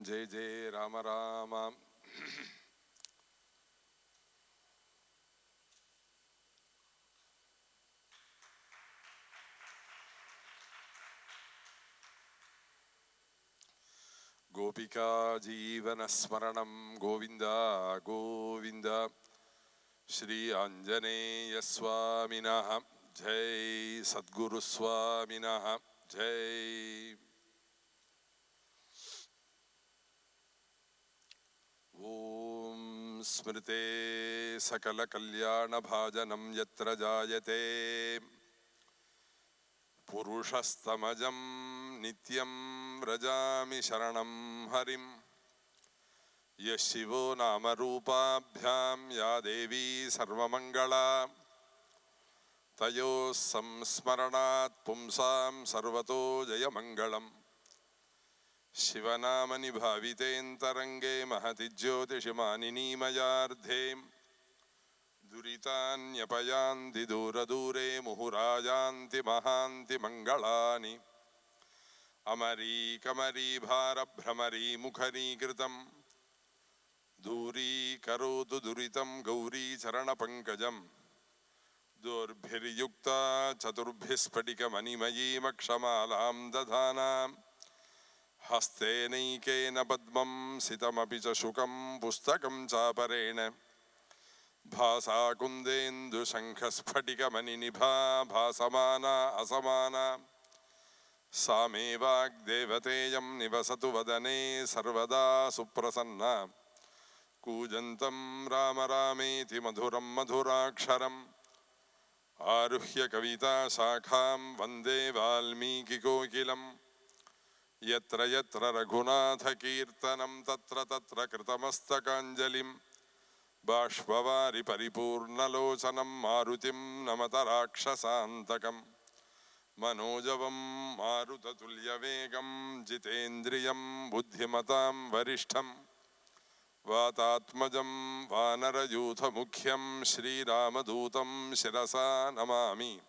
जय जय राम राम। गोपिका जीवन स्मरणं गोविंद गोविंद। श्री आंजनेय स्वामिनः जय, सद्गुरु स्वामिनः जय। ओम स्मृते सकल कल्याण भाजनं यत्र जायते पुरुषस्तमजं नित्यं व्रजामि शरणं हरिं। यः शिवो नाम रूपाभ्यां या देवी सर्वमङ्गला तयोः संस्मरणात् पुंसां सर्वतो जयमङ्गलम्। शिवनामनि भावितेऽन्तरङ्गे महति ज्योतिषिमानिनीमयार्धे दुरितान्यपयान्ति दूरदूरे मुहुरायान्ति महान्ति मङ्गलानि। अमरीकमरीभारभ्रमरी मुखरीकृतं दूरीकरोतु दुरितं गौरी चरणपङ्कजं। दोर्भिर्युक्ता चतुर्भिः स्फटिकमणिमयीमक्षमालां दधाना हस्तेनैकेन पद्मं सितमपि च शुकं पुस्तकं चापरेण भासा कुन्देन्दुशङ्खस्फटिकमणिनिभा भासमाना असमाना सा मे वाग्देवतेयं निवसतु वदने सर्वदा सुप्रसन्ना। कूजन्तं राम रामेति मधुरं मधुराक्षरम् आरुह्य कविताशाखां वन्दे वाल्मीकिकोकिलम्। यत्र यत्र रघुनाथकीर्तनं तत्र तत्र कृतमस्तकाञ्जलिं बाष्पवारि परिपूर्णलोचनं मारुतिं नमत राक्षसान्तकम्। मनोजवं मारुततुल्यवेगं जितेन्द्रियं बुद्धिमतां वरिष्ठं वातात्मजं वानरयूथमुख्यं श्रीरामदूतं शिरसा नमामि।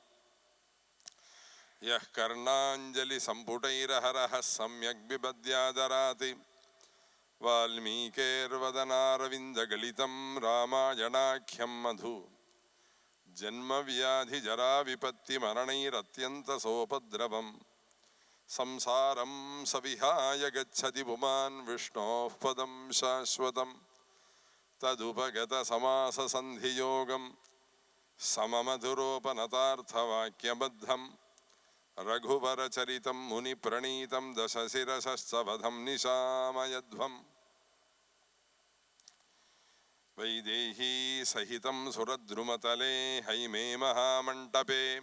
यः कर्णाञ्जलिसम्पुटैरहरः सम्यग् बिबद्यादराति वाल्मीकेर्वदनारविन्दगलितं रामायणाख्यं मधु। जन्मव्याधिजराविपत्तिमरणैरत्यन्तसोपद्रवम् संसारं सविहाय गच्छति पुमान् विष्णोः पदं शाश्वतं। तदुपगतसमाससन्धियोगं सममधुरोपनतार्थवाक्यबद्धं रघुवरचरितं मुनिप्रणीतं दशशिरसश्च वधं निशामयध्वम्। वैदेही सहितं सुरद्रुमतले हैमे महामण्टपे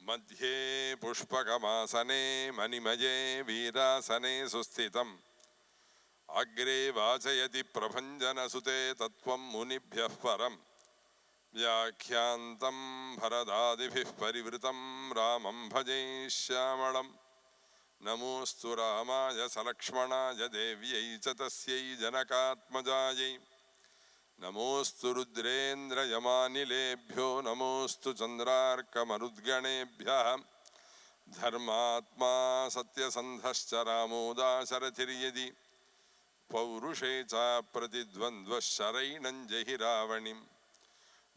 मध्ये पुष्पकमासने मणिमये वीरासने सुस्थितम्। अग्रे वाचयति प्रभञ्जनसुते तत्त्वं मुनिभ्यः परम्। व्याख्यान्तं भरदादिभिः परिवृतं रामं भजे श्यामळम्। नमोऽस्तु रामाय सलक्ष्मणाय देव्यै च तस्यै जनकात्मजायै। नमोऽस्तु रुद्रेन्द्रयमानिलेभ्यो नमोऽस्तु चन्द्रार्कमरुद्गणेभ्यः। धर्मात्मा सत्यसन्धश्च रामो दाशरथिर्यदि पौरुषे च प्रतिद्वन्द्वः शरैणं जहि रावणिं।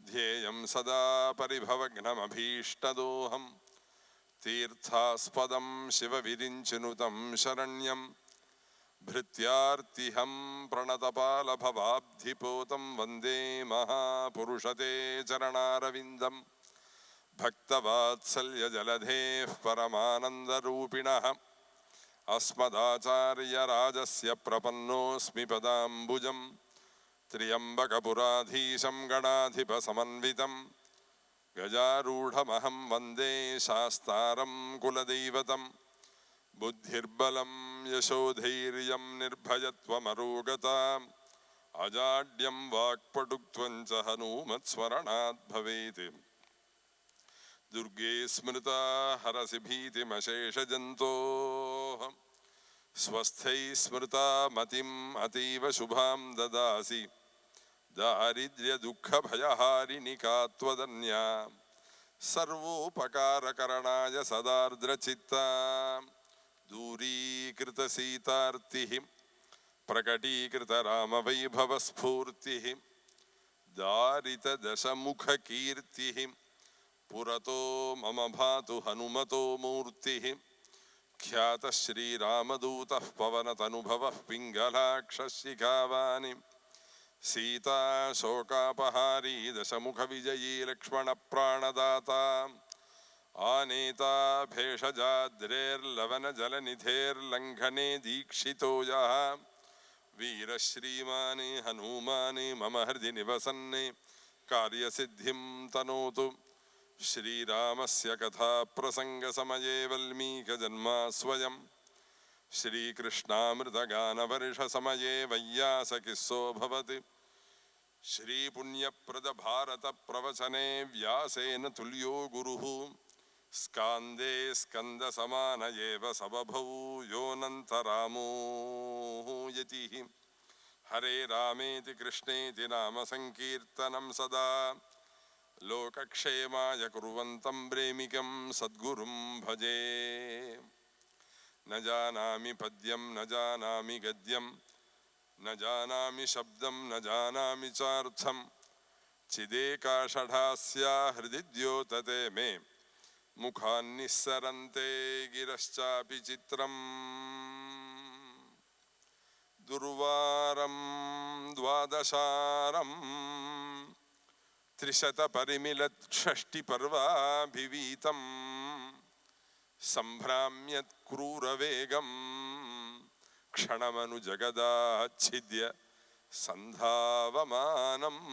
ध्येयं सदा परिभवग्नमभीष्टदोहं तीर्थास्पदं शिवविरिञ्चिनुतं शरण्यं। भृत्यार्तिहं प्रणतपालभवाब्धिपोतं वन्दे महापुरुषते चरणारविन्दं। भक्तवात्सल्यजलधेः परमानन्दरूपिणः अस्मदाचार्यराजस्य प्रपन्नोऽस्मि पदाम्बुजं। त्र्यम्बकपुराधीशं गणाधिपसमन्वितं गजारूढमहं वन्दे शास्तारं कुलदैवतं। बुद्धिर्बलं यशोधैर्यं निर्भयत्वमरोगता अजाड्यं वाक्पटुत्वं च हनूमत्स्मरणात् भवेत्। दुर्गे स्मृता हरसि भीतिमशेषजन्तोः स्वस्थै स्मृता मतिम् अतीव शुभां ददासि। दारिद्र्यदुःखभयहारिणिका त्वदन्या सर्वोपकारकरणाय सदार्द्रचित्ता। दूरीकृतसीतार्तिः பிரகடீகிருத ராமவைபவஸ்பூர்த்தி தாரிததசமுககீர்த்தி புரதோ மம பாது ஹனுமதோ மூர்த்தி ख्यात श्रीरामदूत पवनतनुभव पिंगलाक्षशिखावानि सीता शोकापहारी दशमुख विजयी लक्ष्मण प्राणदाता आनेता भेषजाद्रेर्लवन जलनिधेर्लंघने दीक्षितो यः वीरश्रीमान् हनूमान् मम हृदि निवसन् कार्यसिद्धिं तनोतु श्रीरामस्य कथा प्रसंग समये वल्मीकजन्मा स्वयं श्रीकृष्णामृतगानवर्ष समये वैयासकिस्सो भवति श्रीपुण्यप्रद भारत प्रवचने व्यासेन तुल्यो गुरुः स्कान्दे स्कन्द समान एव सबभौ योऽनन्तरामो यतिः हरे रामेति कृष्णेति नाम संकीर्तनं सदा लोकक्षेमाय कुर्वन्तं प्रेमिकं सद्गुरुं भजे न जानामि पद्यं न जानामि गद्यं न जानामि शब्दं न जानामि चार्थं चिदेकाषढास्या हृदि द्योतते मे मुखान्निस्सरन्ते गिरश्चापि चित्रम् दुर्वारं द्वादशारम् त्रिशतपरिमिलषष्टिपर्वाभिवीतं सम्भ्राम्यत् क्रूरवेगं क्षणमनुजगदाच्छिद्य सन्धावमानम्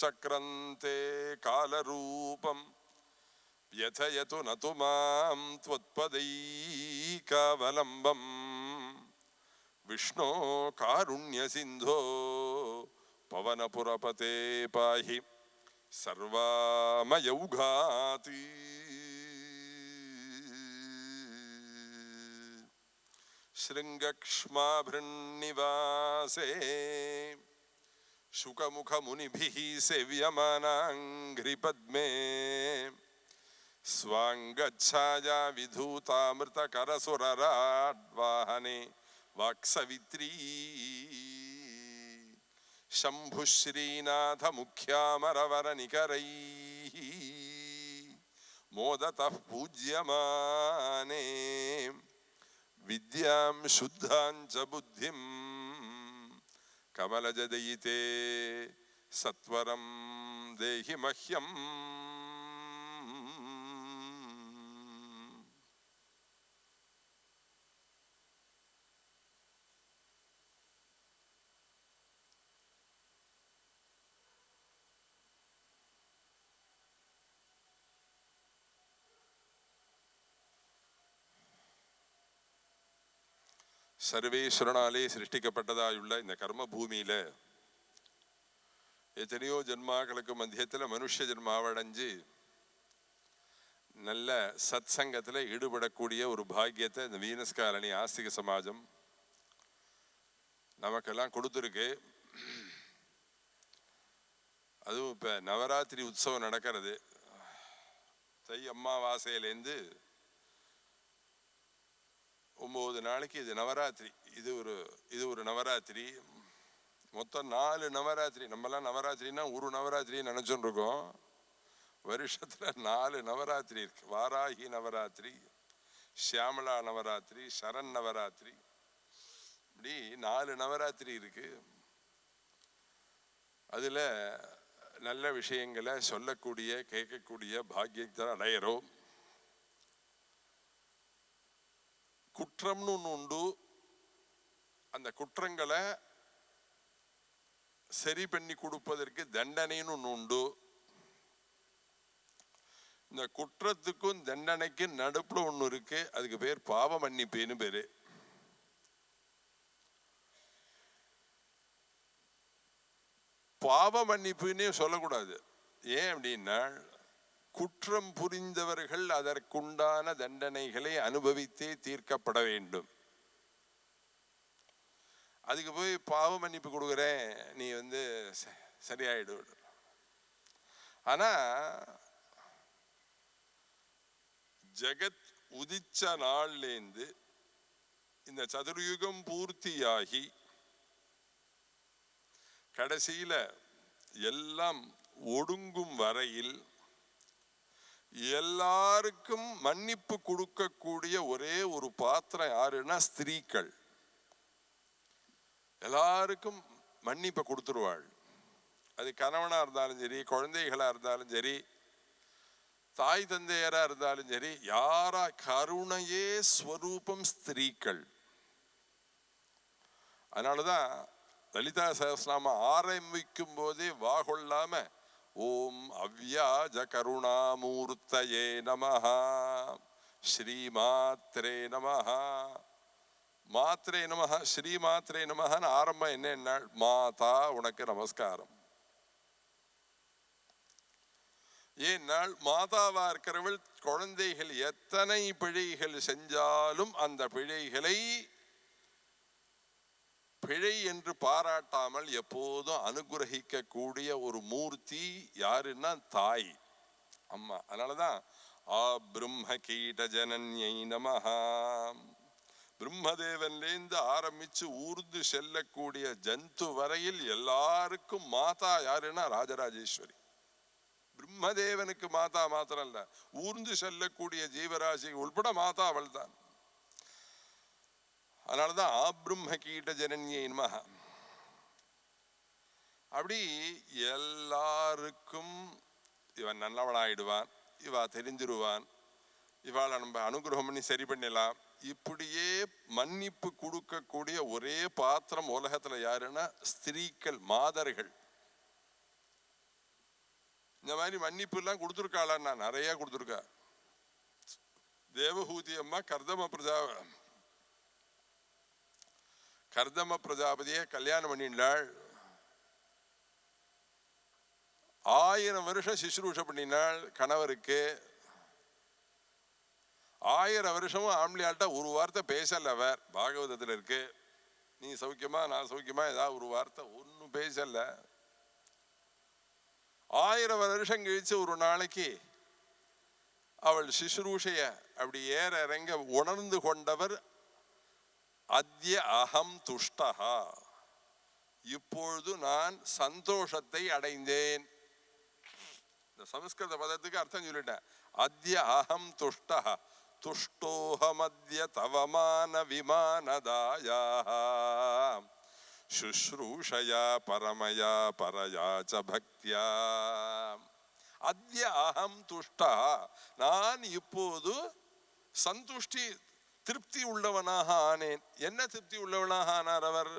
चक्रन्ते कालरूपं व्यथयतु न तु मां त्वत्पदैकावलम्बम् विष्णो कारुण्यसिन्धो पवनपुरपते पाहि सर्वामयौघाति शृङ्गक्ष्माभृन्निवासे शुकमुखमुनिभिः सेव्यमानाङ्घ्रिपद्मे स्वाङ्गच्छाया विधूतामृतकरसुरराड्वाहने वाक्सवित्री शंभुश्रीनाथ मुख्यामरवरनिकरैः मोदतः पूज्यमाने विद्यां शुद्धां च बुद्धिं कमलजदयिते सत्वरं देहि मह्यम् சர்வேஸ்வரனாலே சிருஷ்டிக்கப்பட்டதாயுள்ள இந்த கர்ம பூமியில எத்தனையோ ஜென்மாக்களுக்கு மத்தியத்துல மனுஷ ஜென்மாவடைஞ்சு நல்ல சத் சங்கத்துல ஈடுபடக்கூடிய ஒரு பாக்கியத்தை இந்த வீனஸ் காலனி ஆஸ்திக சமாஜம் நமக்கெல்லாம் கொடுத்துருக்கு. அதுவும் இப்ப நவராத்திரி உற்சவம் நடக்கிறது. தை அம்மாவாசையிலேருந்து 9 நாளைக்கு இது நவராத்திரி. இது ஒரு நவராத்திரி. மொத்தம் 4 நவராத்திரி. நம்மலாம் நவராத்திரின்னா ஒரு நவராத்திரி நினைச்சுட்டு இருக்கோம். வருஷத்துல 4 நவராத்திரி இருக்கு. வாராகி நவராத்திரி, ஷியாமலா நவராத்திரி, சரண் நவராத்திரி, இப்படி 4 நவராத்திரி இருக்கு. அதுல நல்ல விஷயங்களை சொல்லக்கூடிய கேட்கக்கூடிய பாக்கியத்தை அடையிறோம். குற்றம்னு ஒன்று உண்டு. அந்த குற்றங்களை சரி பண்ணி கொடுப்பதற்கு தண்டனைன்னு ஒன்று உண்டு. இந்த குற்றத்துக்கும் தண்டனைக்கும் நடுப்புல ஒன்று இருக்கு. அதுக்கு பேர் பாவ மன்னிப்புன்னு பேரு. பாவ மன்னிப்புன்னே சொல்லக்கூடாது. ஏன் அப்படின்னா, குற்றம் புரிந்தவர்கள் அதற்குண்டான தண்டனைகளை அனுபவித்தே தீர்க்கப்பட வேண்டும். அதுக்கு போய் பாவ மன்னிப்பு கொடுக்குறேன், நீ சரியாயிடு. ஆனா ஜெகத் உதிச்ச நாள்லேருந்து இந்த சதுர்யுகம் பூர்த்தியாகி கடைசியில எல்லாம் ஒடுங்கும் வரையில் எல்லாருக்கும் மன்னிப்பு கொடுக்கக்கூடிய ஒரே ஒரு பாத்திரம் யாருன்னா ஸ்திரீகள். எல்லாருக்கும் மன்னிப்பை கொடுத்துருவாள். அது கணவனா இருந்தாலும் சரி, குழந்தைகளா இருந்தாலும் சரி, தாய் தந்தையரா இருந்தாலும் சரி, யாரா கருணையே ஸ்வரூபம் ஸ்திரீகள். அதனாலதான் லலிதா சஹஸ்ரநாம ஆரம்பிக்கும் போதே வாகொள்ளாம ஓம் அவ்யாஜ கருணாமூர்த்தயே நமஹ ஸ்ரீமாத்ரே நமஹ மாத்ரே நமஹ ஸ்ரீமாத்ரே நமஹன்னு ஆரம்பம் என்ன? மாதா உனக்கு நமஸ்காரம். ஏனால் மாதாவா இருக்கிறவள் குழந்தைகள் எத்தனை பிழைகள் செஞ்சாலும் அந்த பிழைகளை பிழை என்று பாராட்டாமல் எப்போதும் அனுகிரகிக்க கூடிய ஒரு மூர்த்தி யாருன்னா தாய், அம்மா. அதனாலதான் ஆ பிரம்ம கீட ஜனன்யை நமஹா. பிரம்மதேவன்லேருந்து ஆரம்பிச்சு ஊர்ந்து செல்லக்கூடிய ஜந்து வரையில் எல்லாருக்கும் மாதா யாருன்னா ராஜராஜேஸ்வரி. பிரம்மதேவனுக்கு மாதா மாத்திரம் இல்ல, ஊர்ந்து செல்லக்கூடிய ஜீவராசி உள்பட மாதா அவள் தான். அதனாலதான் ஆப்ரம்ம கீட ஜனன்யை நமஹ. அப்படி எல்லாருக்கும் இவன் நல்லவனாயிடுவான், இவா தெரிஞ்சிருவான், இவாளை நம்ம அனுகிரகம் பண்ணி சரி பண்ணிடலாம். இப்படியே மன்னிப்பு கொடுக்கக்கூடிய ஒரே பாத்திரம் உலகத்துல யாருன்னா ஸ்திரீகள், மாதர்கள். இந்த மாதிரி மன்னிப்பு எல்லாம் கொடுத்துருக்காளா? நிறைய கொடுத்துருக்கா. தேவஹூதி அம்மா கர்தம பிரஜாபதியை கல்யாணம் பண்ணினாள். 1000 வருஷம் சிசுரூஷ பண்ணினாள் கணவருக்கு. 1000 வருஷமும் ஆம்பளையாள்கிட்ட ஒரு வார்த்தை பேசல. அவர் பாகவதத்துல இருக்கு, நீ சௌக்கியமா நான் சௌக்கியமா ஏதாவது ஒரு வார்த்தை ஒன்னும் பேசல. 1000 வருஷம் கழிச்சு ஒரு நாளைக்கு அவள் சிசுரூஷைய அப்படி ஏற இறங்க உணர்ந்து கொண்டவர் அத்ய அகம் துஷ்டஹா, இப்பொழுது நான் சந்தோஷத்தை அடைந்தேன். இந்த சமஸ்கிருத பதத்துக்கு அர்த்தம் சொல்லிட்டேன். அத்ய அகம் துஷ்டஹா, துஷ்டோஹமத்ய தவமான விமானதாயா சுஷ்ரூஷயா பரமயா பரயா ச பக்தியா. அத்ய அகம் துஷ்டஹா, நான் இப்போது சந்துஷ்டி திருப்தி உள்ளவனாக ஆனேன். என்ன திருப்தி உள்ளவனாக ஆனார் அவர்?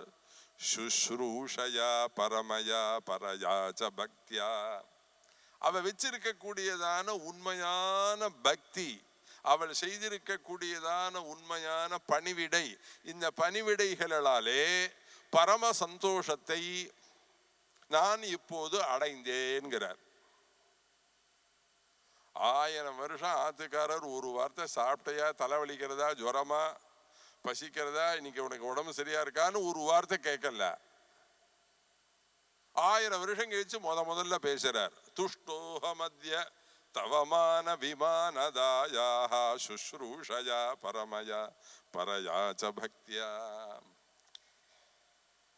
சுஷ்ரூஷயா பரமயா பரயா ச பக்தியா. அவ வச்சிருக்க கூடியதான உண்மையான பக்தி, அவள் செய்திருக்க கூடியதான உண்மையான பணிவிடை, இந்த பணிவிடைகளாலே பரம சந்தோஷத்தை நான் இப்போது அடைந்தேன்கிறார். 1000 வருஷம் ஆத்துக்காரர் ஒரு வார்த்தை சாப்பிட்டையா, தலைவலிக்கிறதா, ஜுரமா, பசிக்கிறதா, இன்னைக்கு உனக்கு உடம்பு சரியா இருக்கான்னு ஒரு வார்த்தை கேட்கல. 1000 வருஷம் கழிச்சு முதல்ல பேசுறார். துஷ்டோஹமத்ய தவமான விமானதாயா சுஷ்ரூஷயா பரமயா பரயா ச பக்தியா.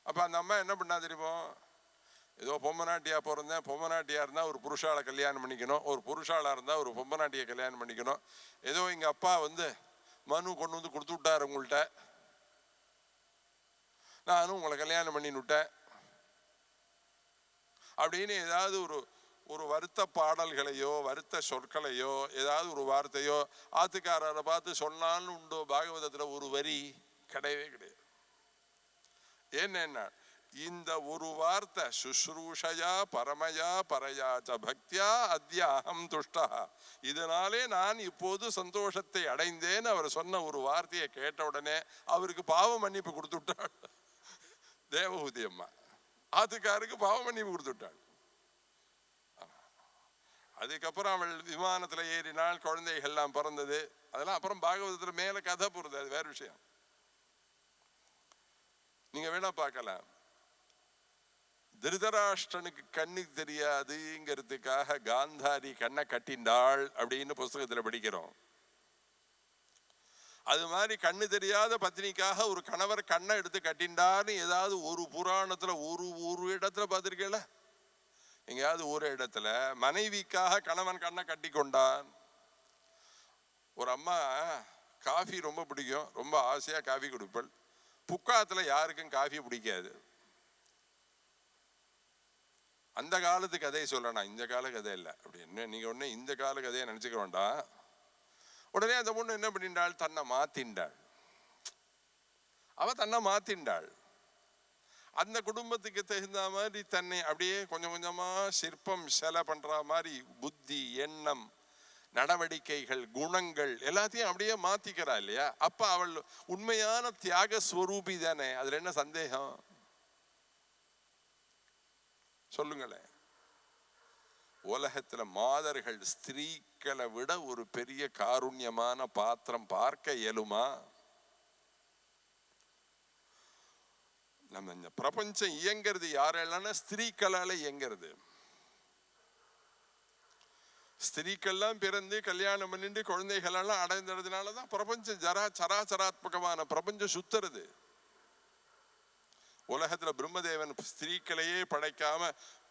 அப்ப அந்த அம்மா என்ன பண்ணா தெரியுமோ? ஏதோ பொம்மநாட்டியா பிறந்தேன், பொம்மநாட்டியா இருந்தா ஒரு புருஷாலை கல்யாணம் பண்ணிக்கணும், ஒரு புருஷாலா இருந்தா ஒரு பொம்மநாட்டியை கல்யாணம் பண்ணிக்கணும், ஏதோ எங்க அப்பா மனு கொண்டு வந்து கொடுத்து விட்டாரு உங்கள்கிட்ட, நானும் உங்களை கல்யாணம் பண்ணி விட்டேன் அப்படின்னு ஏதாவது ஒரு வருத்த பாடல்களையோ வருத்த சொற்களையோ ஏதாவது ஒரு வார்த்தையோ ஆத்துக்காரரை பார்த்து சொன்னாலும் உண்டோ? பாகவதத்துல ஒரு வரி கிடையவே கிடையாது. ஏன்னா இந்த ஒரு வார்த்தை சுஷ்ரூஷயா பரமயா பரயா ச பக்தியா அத்ய அகம் துஷ்டா, இதனாலே நான் இப்போது சந்தோஷத்தை அடைந்தேன் அவர் சொன்ன ஒரு வார்த்தையை கேட்ட உடனே அவருக்கு பாவ மன்னிப்பு கொடுத்து விட்டாள் தேவஹூதி அம்மா. ஆத்துக்காருக்கு பாவ மன்னிப்பு கொடுத்து விட்டாள். அதுக்கப்புறம் அவள் விமானத்துல ஏறினாள், குழந்தைகள் எல்லாம் பிறந்தது. அதெல்லாம் அப்புறம் பாகவதத்துல மேல கதை போறது, அது வேற விஷயம், நீங்க வேணா பார்க்கலாம். திருதராஷ்டிரனுக்கு கண்ணுக்கு தெரியாதுங்கிறதுக்காக காந்தாரி கண்ணை கட்டிண்டாள் அப்படின்னு புஸ்தகத்துல படிக்கிறோம். அது மாதிரி கண்ணு தெரியாத பத்தினிக்காக ஒரு கணவர் கண்ணை எடுத்து கட்டின்றார்னு ஏதாவது ஒரு புராணத்துல ஒரு இடத்துல பார்த்திருக்கீங்களா? எங்கேயாவது ஒரு இடத்துல மனைவிக்காக கணவன் கண்ணை கட்டி கொண்டான். ஒரு அம்மா காஃபி ரொம்ப பிடிக்கும், ரொம்ப ஆசையா காஃபி குடிப்பள். புக்காத்துல யாருக்கும் காஃபி பிடிக்காது. அந்த காலத்து கதையை சொல்லணும், இந்த கால கதை இல்லை அப்படின்னு. நீங்க உடனே இந்த கால கதையை நினைச்சுக்க வேண்டாம். உடனே அந்த பொண்ணு என்ன பண்ணிட்டாள்? தன்னை மாத்தின்றாள். அவ தன்னை மாத்தின்றாள். அந்த குடும்பத்துக்கு தகுந்த மாதிரி தன்னை அப்படியே கொஞ்சம் கொஞ்சமா சிற்பம் சிலை பண்ற மாதிரி புத்தி, எண்ணம், நடவடிக்கைகள், குணங்கள் எல்லாத்தையும் அப்படியே மாத்திக்கிறா இல்லையா? அப்ப அவள் உண்மையான தியாக ஸ்வரூபி தானே. அதுல என்ன சந்தேகம்? சொல்லுங்களேன். உலகத்துல மாதர்கள் ஸ்திரீக்களை விட ஒரு பெரிய காருண்யமான பாத்திரம் பார்க்க இயலுமா? நம்ம இந்த பிரபஞ்சம் இயங்கிறது யாரெல்லாம்? ஸ்திரீக்களால இயங்கிறது. ஸ்திரீக்கெல்லாம் பிறந்து கல்யாணம் பண்ணிட்டு குழந்தைகளெல்லாம் அடைந்ததுனாலதான் பிரபஞ்சம் சராச்சராத்மகமான பிரபஞ்சம் சுத்துறது. உலகத்துல பிரம்மதேவன் ஸ்திரீக்களையே படைக்காம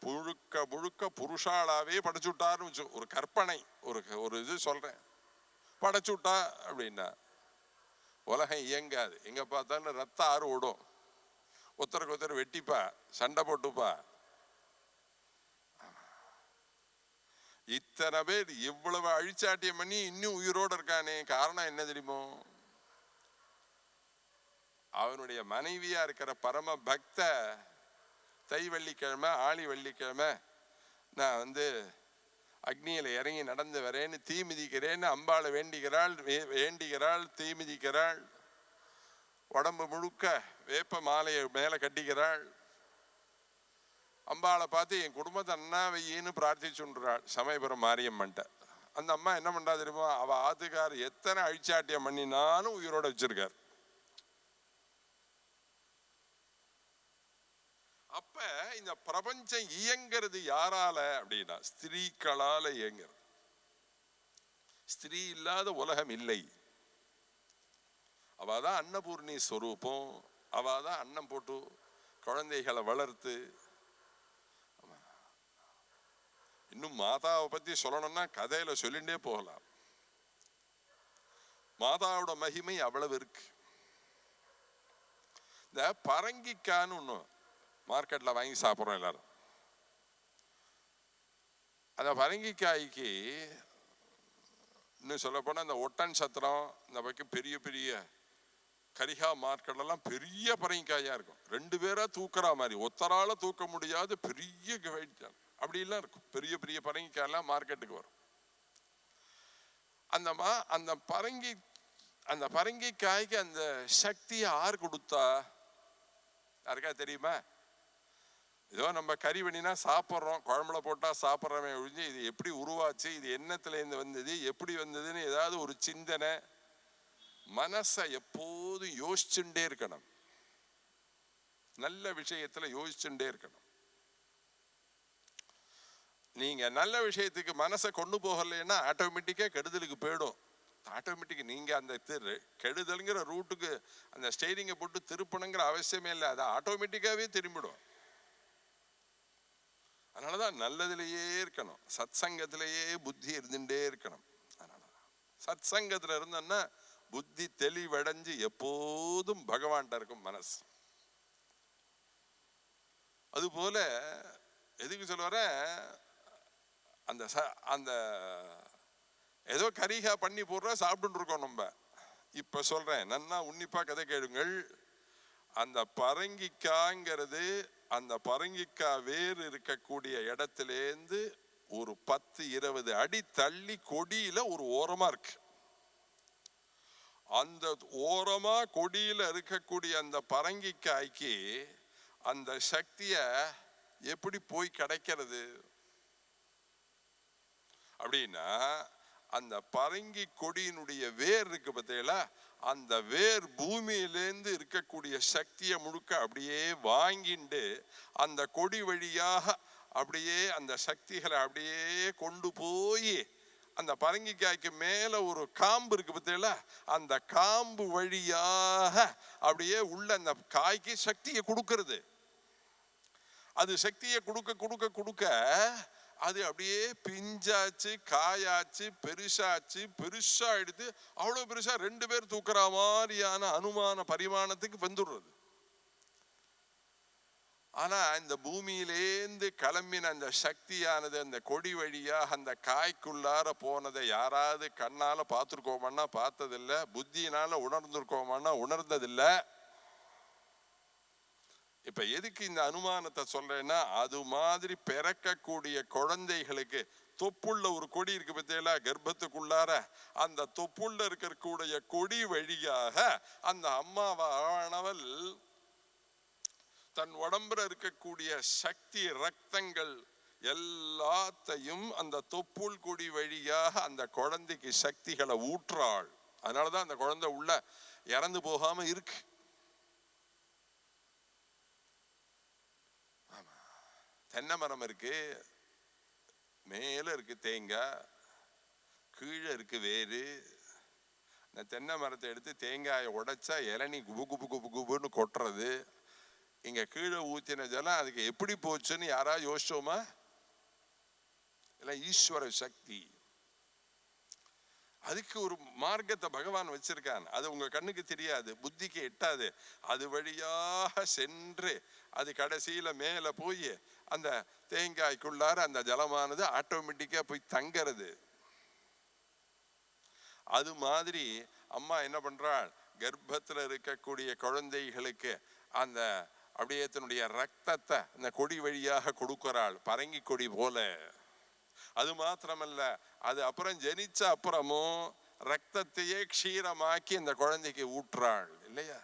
முழுக்க முழுக்க புருஷாளாவே படைச்சுட்டாருன்னு ஒரு கற்பனை, ஒரு இது சொல்றேன், படைச்சுட்டா அப்படின்னா உலகம் இயங்காது. எங்க பார்த்தாலும் ரத்த ஆறு ஓடும், ஒருத்தருக்கு ஒருத்தர் வெட்டிப்பா, சண்டை போட்டுப்பா. இத்தனை பேர் இவ்வளவு அழிச்சாட்டியம் பண்ணி இன்னும் உயிரோடு இருக்கானே, காரணம் என்ன தெரியுமோ? அவனுடைய மனைவியா இருக்கிற பரம பக்த தை வெள்ளிக்கிழமை ஆளி வெள்ளிக்கிழமை நான் அக்னியில இறங்கி நடந்து வரேன்னு தீ மிதிக்கிறேன்னு அம்பாளை வேண்டிக்கிறாள், தீ மிதிக்கிறாள், உடம்பு முழுக்க வேப்ப மாலையை மேல கட்டிக்கிறாள். அம்பாளை பார்த்து என் குடும்பத்தை அண்ணா வையின்னு பிரார்த்திச்சுன்றாள் சமயபுரம் மாரியம்மன்ட்ட. அந்த அம்மா என்ன பண்றா தெரியுமா? அவ ஆத்துக்கார் எத்தனை அழிச்சாட்டியம் பண்ணினாலும் உயிரோட வச்சிருக்கார். அப்ப இந்த பிரபஞ்சம் இயங்கிறது யாரால அப்படின்னா ஸ்திரீக்களால இயங்கிறது. ஸ்திரீ இல்லாத உலகம் இல்லை. அவதான் அன்னபூர்ணி ஸ்வரூபம். அவதான் அன்னம் போட்டு குழந்தைகளை வளர்த்து. இன்னும் மாதாவை பத்தி சொல்லணும்னா கதையில சொல்லிண்டே போகலாம். மாதாவோட மகிமை அவ்வளவு இருக்கு. இந்த பரங்கிக்கான்னு ஒண்ணு மார்க்கெட்ல வாங்கி சாப்பிட்றோம் எல்லாரும். அந்த பரங்கிக்காய்க்கு இன்னும் சொல்ல போனா இந்த ஒட்டன் சத்திரம் இந்த பக்கம் பெரிய பெரிய கரிகா மார்க்கெட்லாம் பெரிய பரங்கிக்காயா இருக்கும். 2 பேரா தூக்குற மாதிரி, ஒத்தரால தூக்க முடியாத பெரிய அப்படிலாம் இருக்கும். பெரிய பெரிய பரங்கிக்காயெல்லாம் மார்க்கெட்டுக்கு வரும். அந்த பரங்கிக்காய்க்கு அந்த சக்தியை யார் கொடுத்தா? யாருக்கா தெரியுமா? ஏதோ நம்ம கறி பண்ணினா சாப்பிட்றோம், குழம்புல போட்டா சாப்பிட்றவன் ஒழிஞ்சு இது எப்படி உருவாச்சு, இது என்னத்துலேருந்து வந்தது, எப்படி வந்ததுன்னு ஏதாவது ஒரு சிந்தனை மனசை எப்போதும் யோசிச்சுட்டே இருக்கணும். நல்ல விஷயத்துல யோசிச்சுட்டே இருக்கணும். நீங்க நல்ல விஷயத்துக்கு மனசை கொண்டு போகலைன்னா ஆட்டோமேட்டிக்கா கெடுதலுக்கு போயிடும். ஆட்டோமேட்டிக் நீங்க அந்த கெடுதல்ங்கிற ரூட்டுக்கு அந்த ஸ்டெயரிங்கை போட்டு திருப்பணுங்கிற அவசியமே இல்லை, அது ஆட்டோமேட்டிக்காவே திரும்பிடும். அதனாலதான் நல்லதுலயே இருக்கணும், சத் சங்கத்திலேயே புத்தி இருந்துட்டே இருக்கணும். அதனாலதான் சத் சங்கத்துல இருந்தோம்னா புத்தி தெளிவடைஞ்சு எப்போதும் பகவான்கிட்ட இருக்கும் மனசு. அது போல எதுக்கு சொல்ல வர, அந்த ஏதோ கரிகா பண்ணி போடுற சாப்பிட்டு இருக்கோம் நம்ம. இப்ப சொல்றேன், நன்னா உன்னிப்பா கதை கேளுங்கள். அந்த பரங்கிக்காய்ங்கிறது அந்த பரங்கிக்காய் வேறு இருக்கக்கூடிய இடத்திலேருந்து ஒரு 10-20 அடி தள்ளி கொடியில ஒரு ஓரமா இருக்கு. அந்த ஓரமா கொடியில இருக்கக்கூடிய அந்த பரங்கிக்காய்க்கு அந்த சக்திய எப்படி போய் கிடைக்கிறது அப்படின்னா, அந்த பரங்கி கொடியினுடைய வேர் இருக்கு பார்த்தீங்களா, அந்த வேர் பூமியிலேருந்து இருக்கக்கூடிய சக்தியை முழுக்க அப்படியே வாங்கிண்டு அந்த கொடி வழியாக அப்படியே அந்த சக்திகளை அப்படியே கொண்டு போய் அந்த பரங்கிக்காய்க்கு மேல ஒரு காம்பு இருக்கு பார்த்தீங்களா, அந்த காம்பு வழியாக அப்படியே உள்ள அந்த காய்க்கு சக்தியை கொடுக்கிறது. அது சக்தியை கொடுக்க கொடுக்க கொடுக்க அது அப்படியே பிஞ்சாச்சு, காயாச்சு, பெருசா எடுத்து அவ்வளவு பெருசா 2 பேர் தூக்குற மாதிரியான அனுமான பரிமாணத்துக்கு வந்துடுறது. ஆனா இந்த பூமியிலேந்து கிளம்பின அந்த சக்தியானது அந்த கொடி வழியாக அந்த காய்க்குள்ளார போனதை யாராவது கண்ணால பார்த்துருக்கோமான்னா பார்த்ததில்லை, புத்தியினால உணர்ந்திருக்கோமான்னா உணர்ந்ததில்லை. இப்ப எதுக்கு இந்த அனுமானத்தை சொல்றேன்னா, அது மாதிரி பிறக்கக்கூடிய குழந்தைகளுக்கு தொப்புள்ள ஒரு கொடி இருக்கு பார்த்தீங்களா, கர்ப்பத்துக்குள்ளார அந்த தொப்புள்ள இருக்கக்கூடிய கொடி வழியாக அந்த அம்மாவானவள் தன் உடம்புல இருக்கக்கூடிய சக்தி ரத்தங்கள் எல்லாத்தையும் அந்த தொப்புள் கொடி வழியாக அந்த குழந்தைக்கு சக்திகளை ஊற்றாள். அதனாலதான் அந்த குழந்தை உள்ள இறந்து போகாம இருக்கு. தென்னை மரம் இருக்கு, மேல இருக்கு தேங்காய், கீழே இருக்கு வேறு. இந்த தென்னை மரத்தை எடுத்து தேங்காயை உடைச்சா இளநீ குபு குபு குபு குபுன்னு கொட்டுறது. இங்க கீழே ஊத்தின ஜலம் அதுக்கு எப்படி போச்சுன்னு யாராவது யோசிச்சோமா? இல்ல ஈஸ்வர சக்தி. அதுக்கு ஒரு மார்க்கத்தை பகவான் வச்சிருக்கான். அது உங்க கண்ணுக்கு தெரியாது, புத்திக்கு எட்டாது. அது வழியாக சென்று அது கடைசியில மேல போய் அந்த தேங்காய்க்குள்ளார அந்த ஜலமானது ஆட்டோமேட்டிக்கா போய் தங்கிறது. அது மாதிரி அம்மா என்ன பண்றாள், கர்ப்பத்துல இருக்கக்கூடிய குழந்தைகளுக்கு அந்த அப்படியே தன்னுடைய ரத்தத்தை அந்த கொடி வழியாக கொடுக்கிறாள், பரங்கி கொடி போல. அது மாத்திரமல்ல, அது அப்புறம் ஜனிச்ச அப்புறமும் ரத்தத்தையே க்ஷீரமாக்கி அந்த குழந்தைக்கு ஊற்றாள் இல்லையா?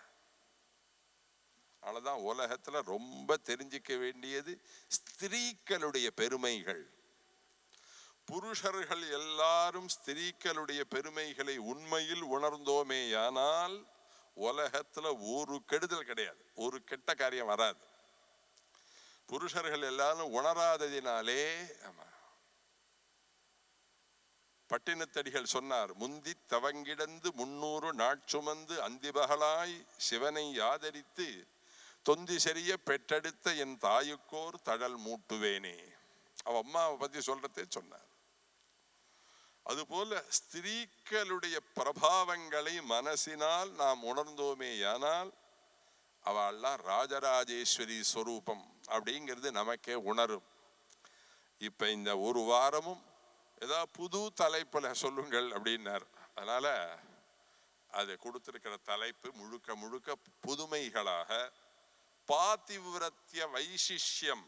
அதனாலதான் உலகத்துல ரொம்ப தெரிஞ்சிக்க வேண்டியது ஸ்திரீக்களுடைய பெருமைகள். புருஷர்கள் எல்லாரும் ஸ்திரீக்களுடைய பெருமைகளை உண்மையில் உணர்ந்தோமேயானால் உலகத்துல ஒரு கெடுதல் கிடையாது, ஒரு கெட்ட காரியம் வராது. புருஷர்கள் எல்லாரும் உணராததினாலே. ஆமா, பட்டினத்தடிகள் சொன்னார், முந்தி தவங்கிடந்து 300 நாட்சுமந்து அந்திபகலாய் சிவனை ஆதரித்து தொந்தி சரிய பெற்றெடுத்த என் தாயுக்கோர் தழல் மூட்டுவேனே. அவ அம்மாவை பத்தி சொல்றதே சொன்னார். அதுபோல ஸ்திரீக்களுடைய பிரபாவங்களை மனசினால் நாம் உணர்ந்தோமேயானால் அவள்லாம் ராஜராஜேஸ்வரி ஸ்வரூபம் அப்படிங்கிறது நமக்கே உணரும். இப்ப இந்த ஒரு வாரமும் ஏதாவது புது தலைப்புல சொல்லுங்கள் அப்படின்னார். அதனால அது கொடுத்திருக்கிற தலைப்பு முழுக்க முழுக்க புதுமைகளாக பாதிவிரத்திய வைசிஷ்யம்.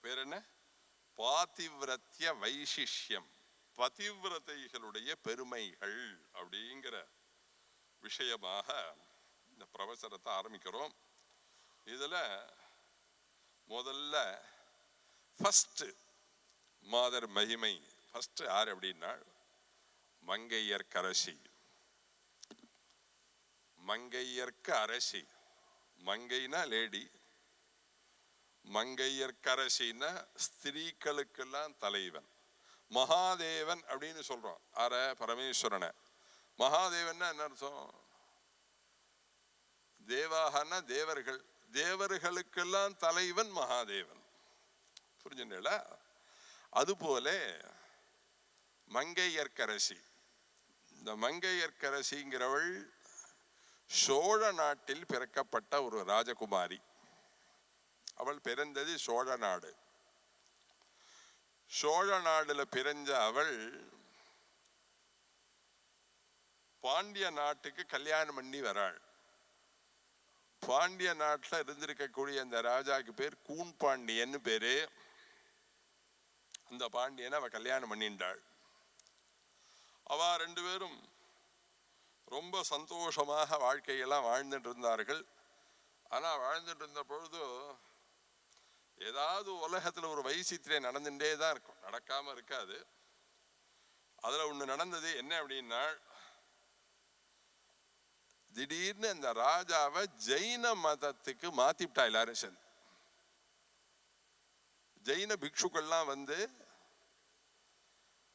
வேற என்ன? பாதிவிரத்திய வைசிஷ்யம், பதிவிரதைகளுடைய பெருமைகள் அப்படிங்கிற விஷயமாக இந்த பிரவசனத்தை ஆரம்பிக்கிறோம். இதுல முதல்ல ஃபர்ஸ்ட் மாதர் மகிமை. ஃபர்ஸ்ட் யார் அப்படின்னா மங்கையர்க்கரசி. மங்கையர்க்கு அரசி, மங்கைனா லேடி, மங்கையர்க்கரசின்னா ஸ்திரீக்களுக்கெல்லாம் தலைவன். மகாதேவன் அப்படின்னு சொல்றோம் அர பரமேஸ்வரனை. மகாதேவன்னா என்ன அர்த்தம்? தேவாகனா தேவர்கள், தேவர்களுக்கெல்லாம் தலைவன் மகாதேவன். புரிஞ்சுங்களா? அதுபோல மங்கையர்க்கரசி. இந்த மங்கையர்க்கரசிங்கிறவள் சோழ நாட்டில் பிறக்கப்பட்ட ஒரு ராஜகுமாரி. அவள் பிறந்தது சோழ நாடு. சோழ நாடுல பிறந்த அவள் பாண்டிய நாட்டுக்கு கல்யாணம் பண்ணி வராள். பாண்டிய நாட்டுல இருந்திருக்கக்கூடிய அந்த ராஜாக்கு பேர் கூன் பாண்டியன்னு பேரு. அந்த பாண்டியனை அவ கல்யாணம் பண்ணிண்டாள். அவ 2 பேரும் ரொம்ப சந்தோஷமாக வாழ்க்கையெல்லாம் வாழ்ந்துட்டு இருந்தார்கள். ஆனா வாழ்ந்துட்டு இருந்த பொழுது ஏதாவது உலகத்துல ஒரு வைசித்திரியம் நடந்துட்டே தான் இருக்கும், நடக்காம இருக்காது. அதுல ஒண்ணு நடந்தது. என்ன அப்படின்னா, திடீர்னு அந்த ராஜாவை ஜெயின மதத்துக்கு மாத்திவிட்டா எல்லாரும் சேர்ந்து. ஜெயின பிக்ஷுக்கள்லாம் வந்து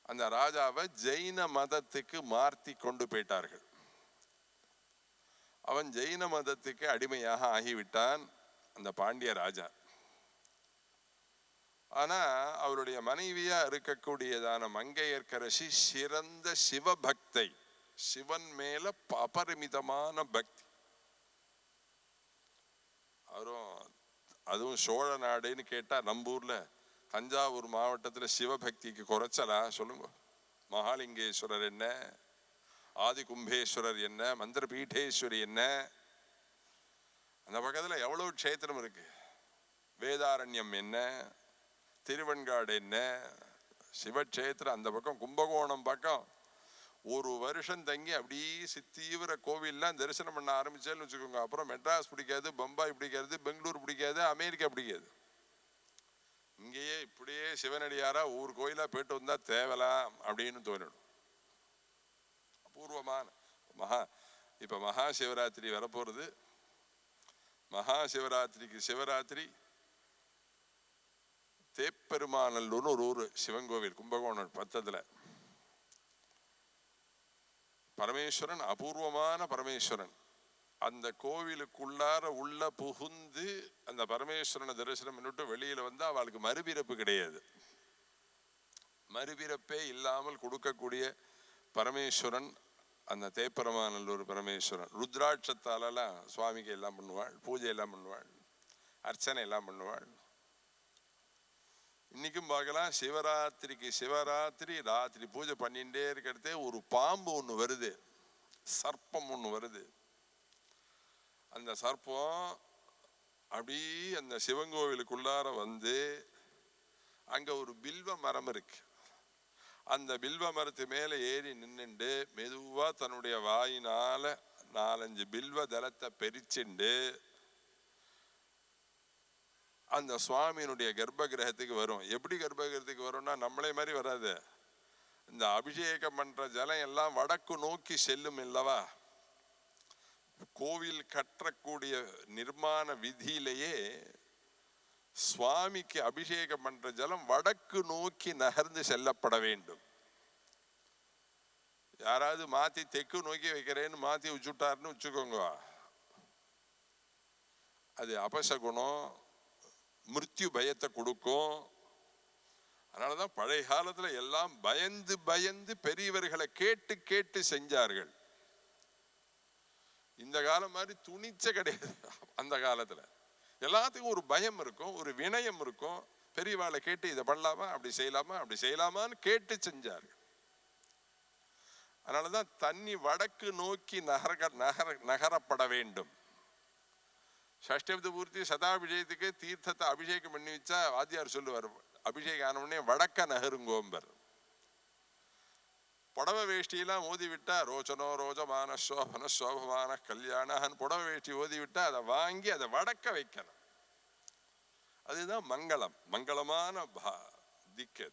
அந்த ராஜாவை ஜெயின மதத்துக்கு மாற்றி கொண்டு போயிட்டார்கள். அவன் ஜெயின மதத்துக்கு அடிமையாக ஆகிவிட்டான் அந்த பாண்டிய ராஜா. ஆனா அவருடைய மனைவியா இருக்கக்கூடியதான மங்கையர்க்கரசி சிறந்த சிவபக்தை, சிவன் மேல அபரிமிதமான பக்தி. அதுவும் சோழ நாடுன்னு கேட்டா நம்ம ஊர்ல தஞ்சாவூர் மாவட்டத்துல சிவபக்திக்கு குறைச்சலா சொல்லுங்க? மகாலிங்கேஸ்வரர் என்ன, ஆதி கும்பேஸ்வரர் என்ன, மந்திரபீடேஸ்வரி என்ன, அந்த பக்கத்துல எவ்வளவு க்ஷேத்திரம் இருக்கு. வேதாரண்யம் என்ன, திருவெண்காடு என்ன, சிவக்ஷேத்திரம். அந்த பக்கம் கும்பகோணம் பக்கம் ஒரு வருஷம் தங்கி அப்படியே தீவிர கோவில்லாம் தரிசனம் பண்ண ஆரம்பிச்சேன்னு வச்சுக்கோங்க. அப்புறம் மெட்ராஸ் பிடிக்காது, பம்பாய் பிடிக்காது, பெங்களூர் பிடிக்காது, அமெரிக்கா பிடிக்காது. இங்கேயே இப்படியே சிவனடியாரா ஒவ்வொரு கோயிலா போயிட்டு வந்தா தேவலாம் அப்படின்னு தோணிடும். அபூர்வமான இப்ப மகா சிவராத்திரி வரப்போறது. மகா சிவராத்திரிக்கு சிவராத்திரி தேப்பெருமாநல்லூர்னு ஒரு ஊர் சிவன் கோவில், கும்பகோணம் பக்கத்துல. பரமேஸ்வரன் அபூர்வமான பரமேஸ்வரன். அந்த கோவிலுக்குள்ளார உள்ள புகுந்து அந்த பரமேஸ்வரனை தரிசனம் பண்ணிட்டு வெளியில வந்து அவளுக்கு மறுபிறப்பு கிடையாது. மறுபிறப்பே இல்லாமல் கொடுக்கக்கூடிய பரமேஸ்வரன் அந்த தேப்பெருமாநல்லூர் பரமேஸ்வரன். ருத்ராட்சத்தாலெல்லாம் சுவாமிக்கு எல்லாம் பண்ணுவாள், பூஜை எல்லாம் பண்ணுவாள், அர்ச்சனை எல்லாம் பண்ணுவாள். இன்னைக்கும் பார்க்கலாம். சிவராத்திரிக்கு சிவராத்திரி ராத்திரி பூஜை பண்ணிட்டே இருக்கிறதே ஒரு பாம்பு ஒண்ணு வருது, சர்ப்பம் ஒண்ணு வருது. அந்த சர்ப்பம் அப்படி அந்த சிவன் கோவிலுக்குள்ளார வந்து அங்க ஒரு பில்வ மரம் இருக்கு. அந்த பில்வ மரத்து மேல ஏறி நின்னுண்டு மெதுவா தன்னுடைய வாயினால 4-5 பில்வ தலத்தை பெரிச்சுண்டு அந்த சுவாமியினுடைய கர்ப்ப கிரகத்துக்கு வரும். எப்படி கர்ப்ப கிரகத்துக்கு வரும்னா நம்மளே மாதிரி வராது. இந்த அபிஷேகம் பண்ற ஜலம் எல்லாம் வடக்கு நோக்கி செல்லும் இல்லவா? கோவில் கட்டக்கூடிய நிர்மாண விதியிலேயே சுவாமிக்கு அபிஷேகம் பண்ற ஜலம் வடக்கு நோக்கி நகர்ந்து செல்லப்பட வேண்டும். யாராவது மாத்தி தெற்கு நோக்கி வைக்கிறேன்னு மாத்தி வச்சுட்டாருன்னு வச்சுக்கோங்க, அது அபசகுணம், மிருத்யு பயத்தை கொடுக்கும். அதனாலதான் பழைய காலத்துல எல்லாம் பயந்து பயந்து பெரியவர்களை கேட்டு கேட்டு செஞ்சார்கள். இந்த காலம் மாதிரி துணிச்ச கிடையாது. அந்த காலத்துல எல்லாத்துக்கும் ஒரு பயம் இருக்கும், ஒரு வினயம் இருக்கும். பெரியவாளை கேட்டு இதை பண்ணலாமா, அப்படி செய்யலாமா, அப்படி செய்யலாமான்னு கேட்டு செஞ்சார்கள். அதனாலதான் தண்ணி வடக்கு நோக்கி நகரப்பட வேண்டும். ஷஷ்டபதி பூர்த்தி சதாபிஷேகத்துக்கு தீர்த்தத்தை அபிஷேகம் பண்ணி வச்சா வாத்தியார் சொல்லுவார், அபிஷேகம் ஆனவுடனே வடக்க நகருங்கோம்பர். புடவை வேஷ்டியெல்லாம் ஓதி விட்டா ரோச்சனோ ரோஜமான சோபன சோபமான கல்யாணம் புடவை வேஷ்டி ஓதி விட்டா அதை வாங்கி அதை வடக்க வைக்கணும். அதுதான் மங்களம், மங்களமான திக்கு.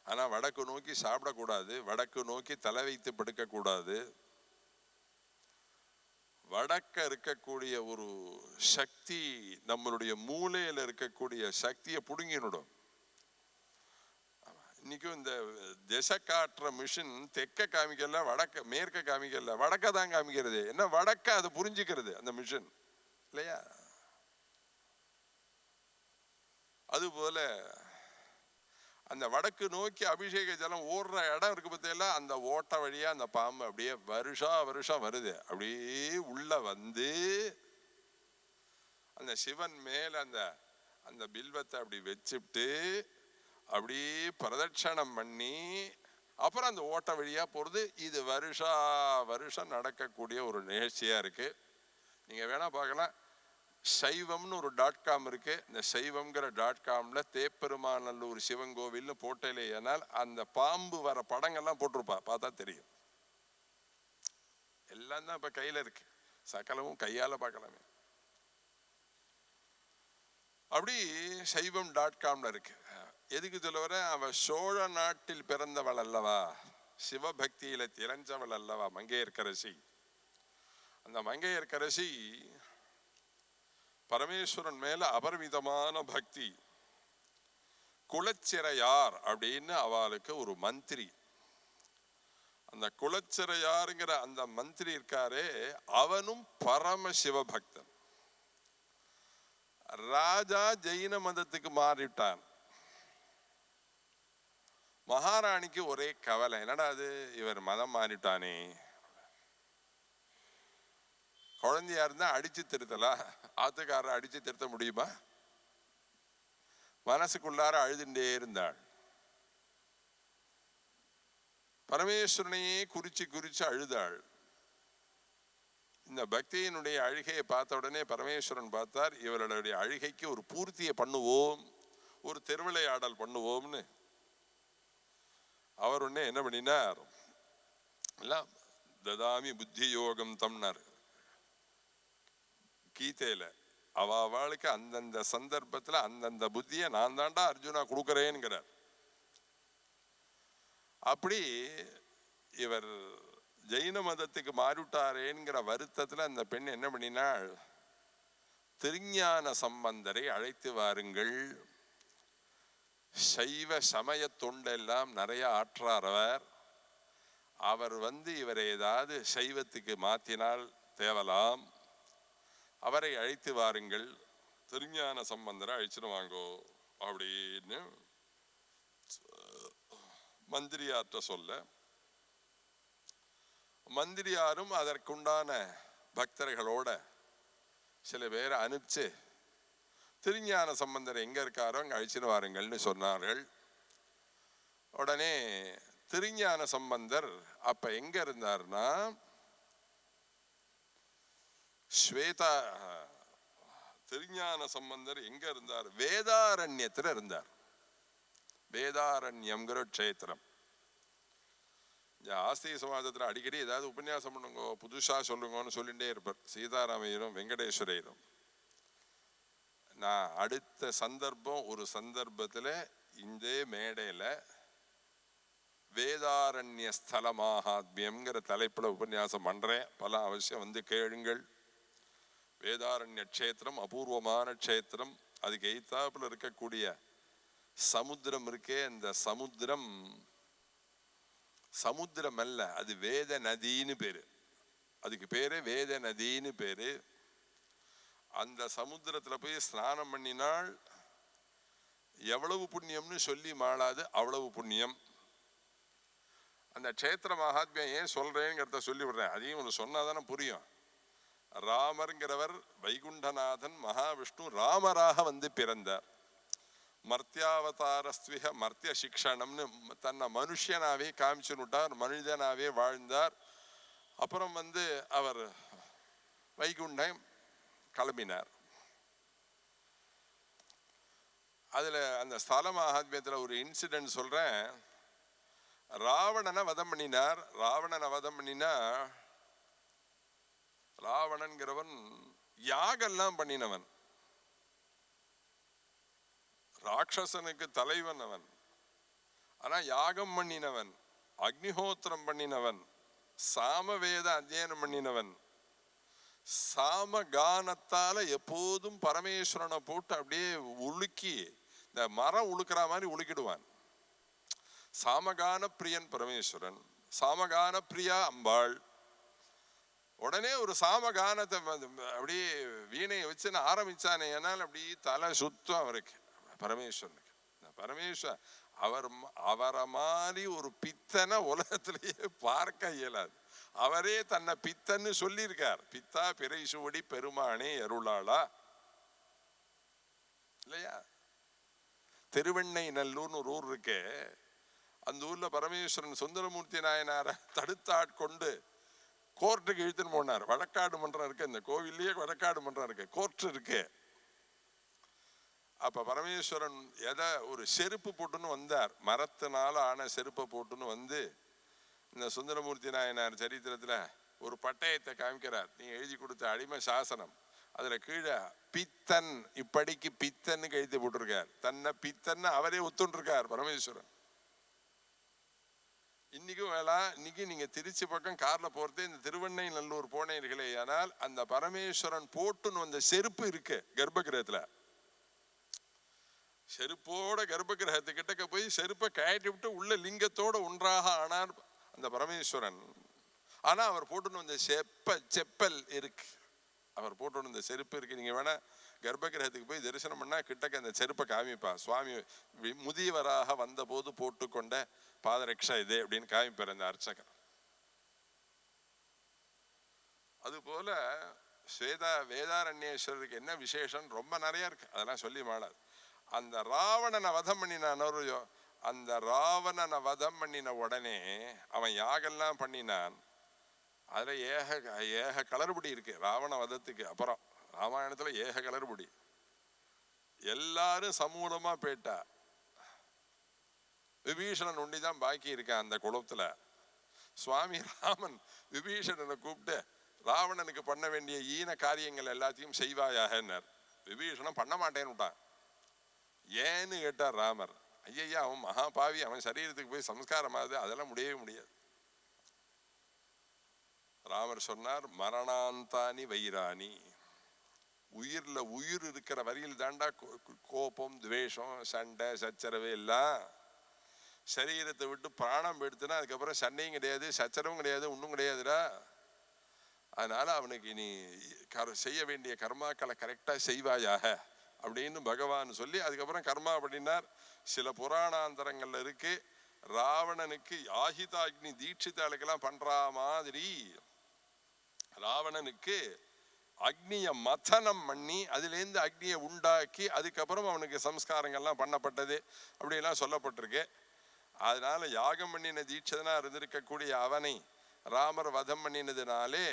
ஆனா வடக்கு நோக்கி சாப்பிடக்கூடாது, வடக்கு நோக்கி தலை வைத்து படுக்க கூடாது. வடக்க இருக்கக்கூடிய ஒரு சக்தி நம்மளுடைய மூளையில இருக்கக்கூடிய சக்தியை புடுங்கிடும். இன்னைக்கும் இந்த திசை காட்டுற மிஷின் தெற்க காமிக்கல, வடக்க மேற்க காமிக்கல, வடக்க தான் காமிக்கிறது. என்ன வடக்க அதை புரிஞ்சுக்கிறது அந்த மிஷின் இல்லையா? அதுபோல அந்த வடக்கு நோக்கி அபிஷேக ஜலம் ஓடுற இடம் இருக்கு பார்த்தீங்களா, அந்த ஓட்ட வழியா அந்த பாம்பு அப்படியே வருஷம் வருது. அப்படியே உள்ள வந்து அந்த சிவன் மேல அந்த அந்த பில்வத்தை அப்படி வச்சுட்டு அப்படியே பிரதட்சணம் பண்ணி அப்புறம் அந்த ஓட்ட வழியா போறது. இது வருஷம் நடக்கக்கூடிய ஒரு நிகழ்ச்சியா இருக்கு. நீங்க வேணா பார்க்கலாம். சைவம்னு ஒரு .com இருக்கு. இந்த சைவம்ங்கிற .comல தேப்பெருமாநல்லூர் சிவன் கோவில்னு போட்டலே ஏனால் அந்த பாம்பு வர படங்கள்லாம் போட்டிருப்பா, பார்த்தா தெரியும். எல்லாம் தான் இப்ப கையில இருக்கு, சகலமும் கையால பார்க்கலாமே. அப்படி சைவம் .comல இருக்கு. எதுக்கு சொல்ல வர, அவ சோழ நாட்டில் பிறந்தவள் அல்லவா, சிவபக்தியில திறஞ்சவள் அல்லவா மங்கையர்க்கரசி. அந்த மங்கையர்க்கரசி பரமேஸ்வரன் மேல அபரிமிதமான பக்தி. குலச்சிறையார் அப்படின்னு அவளுக்கு ஒரு மந்திரி. அந்த குலச்சிறையாருங்கிற அந்த மந்திரி இருக்காரே, அவனும் பரம சிவபக்தன். ராஜா ஜெயின மதத்துக்கு மாறிட்டான். மகாராணிக்கு ஒரே கவலை, என்னடா அது இவர் மதம் மாறிட்டானே. குழந்தையா இருந்தா அடிச்சு திருத்தலாம், ஆத்துக்காரர் அடிச்சு திருத்த முடியுமா? மனசுக்குள்ளார அழுதுண்டே இருந்தாள். பரமேஸ்வரனையே குறிச்சு குறிச்சு அழுதாள். இந்த பக்தியினுடைய அழுகையை பார்த்த உடனே பரமேஸ்வரன் பார்த்தார், இவர்களுடைய அழுகைக்கு ஒரு பூர்த்தியை பண்ணுவோம், ஒரு திருவிளையாடல் பண்ணுவோம்னு அவர் உடனே என்ன பண்ணினார், ததாமி புத்தி யோகம் தம்னார் கீதையில. அவளுக்கு அந்தந்த சந்தர்ப்பத்துல அந்தந்த புத்தியை நான் தாண்டா அர்ஜுனா கொடுக்கறேன்கிறார். அப்படி இவர் ஜெயின மதத்துக்கு மாறிவிட்டாரேங்கிற வருத்தத்துல அந்த பெண் என்ன பண்ணினாள், திருஞான சம்பந்தரை அழைத்து வாருங்கள், சைவ சமய தொண்டெல்லாம் நிறைய ஆற்றாரவர், அவர் இவரை ஏதாவது சைவத்துக்கு மாத்தினால் தேவலாம், அவரை அழைத்து வாருங்கள், திருஞான சம்பந்தரை அழைச்சிட்டு வாங்கோ அப்படின்னு மந்திரியார்ட்ட சொல்ல, மந்திரியாரும் அதற்குண்டான பக்தர்களோட சில பேரை அனுப்பிச்சு திருஞான சம்பந்தர் எங்க இருக்காரோ அங்க அழைச்சிட்டு வாருங்கள்னு சொன்னார்கள். உடனே திருஞான சம்பந்தர் அப்ப எங்க இருந்தார்னா, ஸ்வேதா திருஞான சம்பந்தர் எங்க இருந்தார், வேதாரண்யத்துல இருந்தார். வேதாரண்யம்ங்கிற க்ஷேத்திரம். ஆஸ்திக சமாஜத்துல அடிக்கடி ஏதாவது உபன்யாசம் பண்ணுங்க, புதுசா சொல்லுங்கன்னு சொல்லிட்டே இருப்பார் சீதாராமையரும் வெங்கடேஸ்வரையரும். நான் அடுத்த சந்தர்ப்பம் ஒரு சந்தர்ப்பத்துல இந்த மேடையில வேதாரண்ய ஸ்தல மகாத்மியம்ங்கிற தலைப்புல உபன்யாசம் பண்றேன், பல அவசியம் கேளுங்கள். வேதாரண்ய க்ஷேத்திரம் அபூர்வமான க்ஷேத்திரம். அதுக்கு எய்த்தாப்புல இருக்கக்கூடிய சமுத்திரம் இருக்கே, அந்த சமுத்திரம் சமுத்திரம் அல்ல, அது வேத நதின்னு பேரு. அதுக்கு பேரு வேத நதின்னு பேரு. அந்த சமுத்திரத்துல போய் ஸ்நானம் பண்ணினால் எவ்வளவு புண்ணியம்னு சொல்லி மாளாது, அவ்வளவு புண்ணியம். அந்த க்ஷேத்திர மகாத்மியம் ஏன் சொல்றேங்கிறத சொல்லி விடுறேன், அதையும் ஒன்று சொன்னாதானே புரியும். ராமர்ங்கிறவர் வைகுண்டநாதன் மகாவிஷ்ணு ராமராக பிறந்தார். மர்த்தியாவதாரஸ்விக மர்த்திய சிக்ஷணம்னு தன்னை மனுஷனாவே காமிச்சுட்டார், மனிதனாவே வாழ்ந்தார். அப்புறம் அவர் வைகுண்டம் கிளம்பினார். அதுல அந்த ஸ்தல மகாத்மியத்துல ஒரு இன்சிடென்ட் சொல்றேன். ராவணனை வதம் பண்ணினார். ராவணனை வதம் பண்ணினா, ராவணன்கிறவன் யாகெல்லாம் பண்ணினவன், ராட்சசனுக்கு தலைவன் அவன். ஆனா யாகம் பண்ணினவன், அக்னிஹோத்திரம் பண்ணினவன், சாமவேத அத்தியனம் பண்ணினவன், சாமகானத்தால எப்போதும் பரமேஸ்வரனை போட்டு அப்படியே உலுக்கி, இந்த மரம் உழுக்கிற மாதிரி உலுக்கிடுவான். சாமகான பிரியன் பரமேஸ்வரன், சாமகான பிரியா அம்பாள். உடனே ஒரு சாமகானத்தை அப்படியே வீணையை வச்சு ஆரம்பிச்சானே, என்னால் அப்படி தலை சுத்தம் அவருக்கு பரமேஸ்வரனுக்கு. பரமேஸ்வரன் அவரை மாதிரி ஒரு பித்தனை உலகத்திலேயே பார்க்க இயலாது. அவரே தன்னை பித்தன்னு சொல்லியிருக்கார். பித்தா பிறை சூடி பெருமானே அருளாளா இல்லையா? திருவெண்ணை நல்லூர்னு ஒரு ஊர் இருக்கு. அந்த ஊர்ல பரமேஸ்வரன் சுந்தரமூர்த்தி நாயனாரை தடுத்தாட்கொண்டு கோர்ட்டுக்கு இழுத்துன்னு போனார். வழக்காடு மன்றம் இருக்கு, இந்த கோவில்லயே வழக்காடு மன்றம் இருக்கு, கோர்ட் இருக்கு. அப்ப பரமேஸ்வரன் ஒரு செருப்பு போட்டுன்னு வந்தார், மரத்தினால ஆன செருப்பை போட்டுன்னு இந்த சுந்தரமூர்த்தி நாயனார் சரித்திரத்துல ஒரு பட்டயத்தை காமிக்கிறார். நீ எழுதி கொடுத்த அடிமை சாசனம், அதுல கீழே பித்தன், இப்படிக்கு பித்தன்னு எழுதி போட்டிருக்கார். தன்னை பித்தன்னு அவரே ஒத்துன்னு இருக்கார் பரமேஸ்வரன். இன்னைக்கும் இன்னைக்கு நீங்க திருச்சி பக்கம் கார்ல போறதே இந்த திருவெண்ணை நல்லூர் போனீர்களே, ஆனால் அந்த பரமேஸ்வரன் போட்டுன்னு வந்த செருப்பு இருக்கு கர்ப்பகிரகத்துல. செருப்போட கர்ப்ப கிரகத்துக்கிட்டக்க போய் செருப்பை கயட்டி விட்டு உள்ள லிங்கத்தோட ஒன்றாக ஆனார் அந்த பரமேஸ்வரன். ஆனா அவர் போட்டுன்னு வந்த செப்பல் இருக்கு, அவர் போட்டு வந்த செருப்பு இருக்கு. நீங்க வேணா கர்ப்ப கிரகத்துக்கு போய் தரிசனம் பண்ணா கிட்டக்க அந்த செருப்பை காமிப்பா. சுவாமி முதியவராக வந்த போது போட்டுக்கொண்ட பாதரக்ஷா இது அப்படின்னு காமிப்பார் அந்த அர்ச்சகர். அது போல வேதாரண்யேஸ்வரருக்கு என்ன விசேஷம் ரொம்ப நிறைய இருக்கு, அதெல்லாம் சொல்லி மாடாது. அந்த ராவணனை வதம் பண்ணினான், அந்த ராவணனை வதம் பண்ணின உடனே அவன் யாகெல்லாம் பண்ணினான். அதுல ஏக கலர்புடி இருக்கு ராவண வதத்துக்கு அப்புறம். ராமாயணத்துல ஏக கலர்புடி. எல்லாரும் சமூலமா போயிட்டா, விபீஷணன் ஒண்டிதான் பாக்கி இருக்கான் அந்த குளத்துல. சுவாமி ராமன் விபீஷணனை கூப்பிட்டு ராவணனுக்கு பண்ண வேண்டிய ஈன காரியங்கள் எல்லாத்தையும் செய்வாயாகன்னார். விபீஷணன் பண்ண மாட்டேன்னு விட்டான். ஏன்னு கேட்டார் ராமர். ஐயா அவன் மகாபாவி, அவன் சரீரத்துக்கு போய் சம்ஸ்காரம் ஆகுது, அதெல்லாம் முடியவே முடியாது. ராமர் சொன்னார், மரணாந்தானி வைராணி, உயிர்ல உயிர் இருக்கிற வரியில் தாண்டா கோபம் துவேஷம் சண்டை சச்சரவு எல்லாம். சரீரத்தை விட்டு பிராணம் எடுத்துனா அதுக்கப்புறம் சண்டையும் கிடையாது சச்சரவும் கிடையாது ஒன்றும் கிடையாதுடா. அதனால அவனுக்கு இனி செய்ய வேண்டிய கர்மாக்களை கரெக்டா செய்வாயாக அப்படின்னு பகவான் சொல்லி அதுக்கப்புறம் கர்மா பண்ணினார். சில புராணாந்தரங்கள்ல இருக்கு, ராவணனுக்கு ஆஹிதாக்னி தீட்சிதாளுக்கெல்லாம் பண்ற மாதிரி ராவணனுக்கு அக்னிய மதனம் பண்ணி அதுலேருந்து அக்னியை உண்டாக்கி அதுக்கப்புறம் அவனுக்கு சம்ஸ்காரங்கள்லாம் பண்ணப்பட்டது அப்படிலாம் சொல்லப்பட்டிருக்கு. அதனால யாகம் பண்ணின தீட்சதனா இருந்திருக்கக்கூடிய அவனை ராமர் வதம் பண்ணினதுனாலே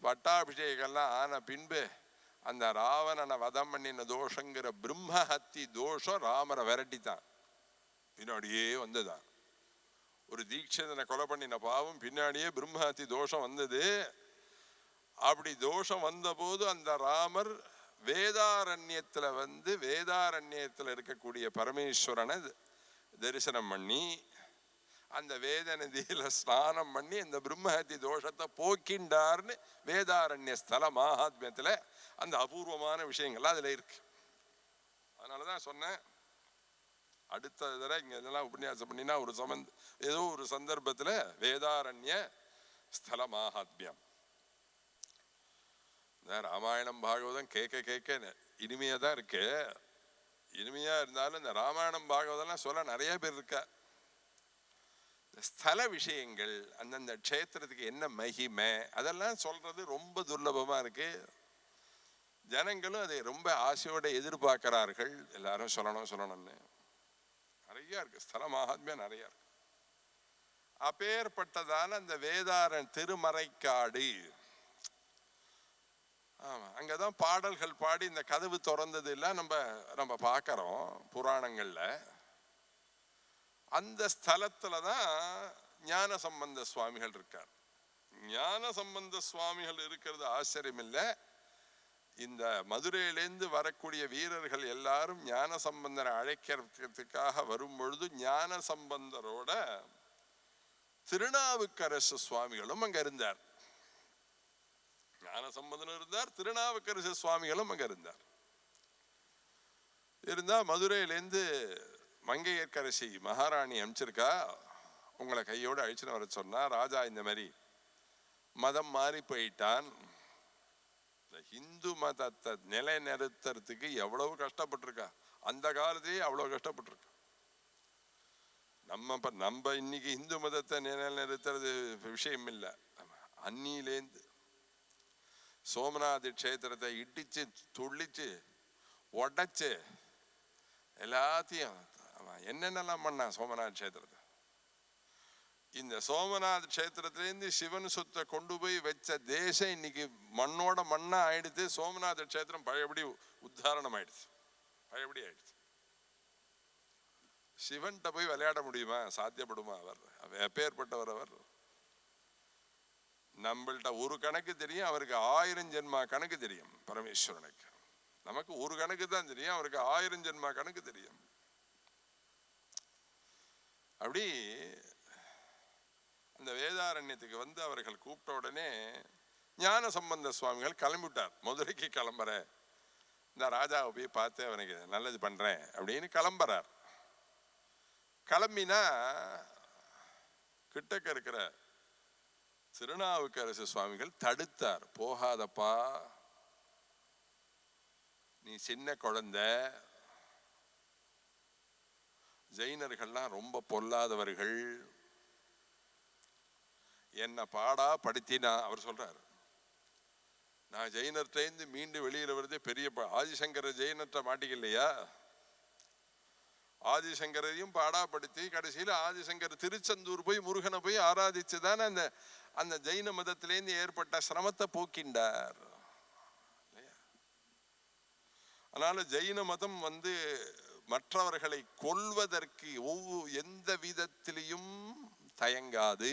பட்டாபிஷேகம்லாம் ஆன பின்பு அந்த ராவணனை வதம் பண்ணின தோஷங்கிற பிரம்மஹத்தி தோஷம் ராமரை விரட்டித்தான், பின்னாடியே வந்துதான். ஒரு தீட்சிதனை கொலை பண்ணின பாவம் பின்னாடியே பிரம்மஹத்தி தோஷம் வந்தது. அப்படி தோஷம் வந்த போது அந்த ராமர் வேதாரண்யத்துல வேதாரண்யத்துல இருக்கக்கூடிய பரமேஸ்வரனை தரிசனம் பண்ணி அந்த வேத நதியில ஸ்நானம் பண்ணி அந்த பிரம்மஹத்தி தோஷத்தை போக்கின்றார்னு வேதாரண்ய ஸ்தல மகாத்மியத்துல அந்த அபூர்வமான விஷயங்கள்லாம் அதுல இருக்கு. அதனாலதான் சொன்னேன், அடுத்த தடவை இங்க இதெல்லாம் உபன்யாசம் பண்ணினா ஏதோ ஒரு சந்தர்ப்பத்துல வேதாரண்ய ஸ்தல மகாத்மியம். ராமாயணம் பாகவதம் கேட்க இனிமையா தான் இருக்கு. இனிமையா இருந்தாலும் இந்த ராமாயணம் பாகவதெல்லாம் சொல்ல நிறைய பேர் இருக்கா. ஸ்தல விஷயங்கள் அந்தந்த க்ஷேத்திரத்துக்கு என்ன மகிமை அதெல்லாம் சொல்றது ரொம்ப துர்லபமா இருக்கு. ஜனங்களும் அதை ரொம்ப ஆசையோட எதிர்பார்க்கிறார்கள், எல்லாரும் சொல்லணும்னு. நிறைய இருக்கு, ஸ்தல மகாத்மியம் நிறைய இருக்கு. அப்பேற்பட்டதான அந்த வேதாரன் திருமறைக்காடு, ஆமா அங்கதான் பாடல்கள் பாடி இந்த கதவு திறந்தது எல்லாம் நம்ம பார்க்கிறோம் புராணங்கள்ல. அந்த ஸ்தலத்துலதான் ஞான சம்பந்த சுவாமிகள் இருக்கார். ஞான சம்பந்த சுவாமிகள் இருக்கிறது ஆச்சரியம் இல்லை. இந்த மதுரையிலேருந்து வரக்கூடிய வீரர்கள் எல்லாரும் ஞான சம்பந்தரை அழைக்கிறதுக்காக வரும் பொழுது ஞான சம்பந்தரோட திருநாவுக்கரசு சுவாமிகளும் அங்க இருந்தார். ஞான சம்பந்தனும் இருந்தார், திருநாவுக்கரசு சுவாமிகளும் அங்க இருந்தா மதுரையிலேருந்து மங்கையர்க்கரசி மகாராணி அமைச்சிருக்கா, உங்களை கையோடு அழிச்சுன்னு வர சொன்னா. ராஜா இந்த மாதிரி மதம் மாறி போயிட்டான், இந்து மதத்தை நிலைநிறுத்துறதுக்கு எவ்வளவு கஷ்டப்பட்டிருக்கா, அந்த காலத்திலேயே அவ்வளவு கஷ்டப்பட்டிருக்கா. நம்ம இன்னைக்கு இந்து மதத்தை நிலைநிறுத்துறது விஷயம் இல்லை. அன்னியிலேந்து சோமநாத கஷேத்திரத்தை இடிச்சு துள்ளிச்சு உடைச்சு எல்லாத்தையும் என்னென்னலாம் பண்ணா சோமநாத கஷேத்திரத்தை. இந்த சோமநாத கஷேத்திரத்திலேருந்து சிவன் சொத்தை கொண்டு போய் வச்ச தேசம் இன்னைக்கு மண்ணோட மண்ணா ஆயிடுச்சு. சோமநாத கஷேத்திரம் பழையபடி உத்தாரணம் ஆயிடுச்சு, பழையபடி ஆயிடுச்சு. சிவன்கிட்ட போய் விளையாட முடியுமா, சாத்தியப்படுமா? அவர் எப்பேற்பட்டவர்? அவர் நம்மள்ட்ட ஒரு கணக்கு தெரியும், அவருக்கு 1000 ஜென்மா கணக்கு தெரியும். பரமேஸ்வரனுக்கு நமக்கு ஒரு கணக்கு தான் தெரியும், அவருக்கு 1000 ஜென்மா கணக்கு தெரியும். அப்படி அந்த வேதாரண்யத்துக்கு அவர்கள் கூப்பிட்ட உடனே ஞான சம்பந்த சுவாமிகள் கிளம்பிவிட்டார். மதுரைக்கு கிளம்புற இந்த ராஜாவை போய் பார்த்து அவனுக்கு நல்லது பண்றேன் அப்படின்னு கிளம்புறார். கிளம்பினா கிட்டக்க இருக்கிற திருநாவுக்கரசு சுவாமிகள் தடுத்தார். போகாதப்பா, நீ சின்ன குழந்தை, ஜெயினர்கள்லாம் ரொம்ப பொல்லாதவர்கள், என்ன பாடா படுத்தினா. அவர் சொல்றார், நான் ஜெயினர்கிட்ட மீண்டு வெளியில வருதே பெரிய ஆதிசங்கர ஜெயினற்ற மாட்டிக்கலையா, ஆதிசங்கரையும் பாடாப்படுத்தி கடைசியில் ஆதிசங்கர் திருச்செந்தூர் போய் முருகனை போய் ஆராதிச்சுதான் அந்த அந்த ஜெயின மதத்திலேருந்து ஏற்பட்ட சிரமத்தை போக்கின்றார். அதனால ஜெயின மதம் மற்றவர்களை கொல்வதற்கு எந்த விதத்திலையும் தயங்காது.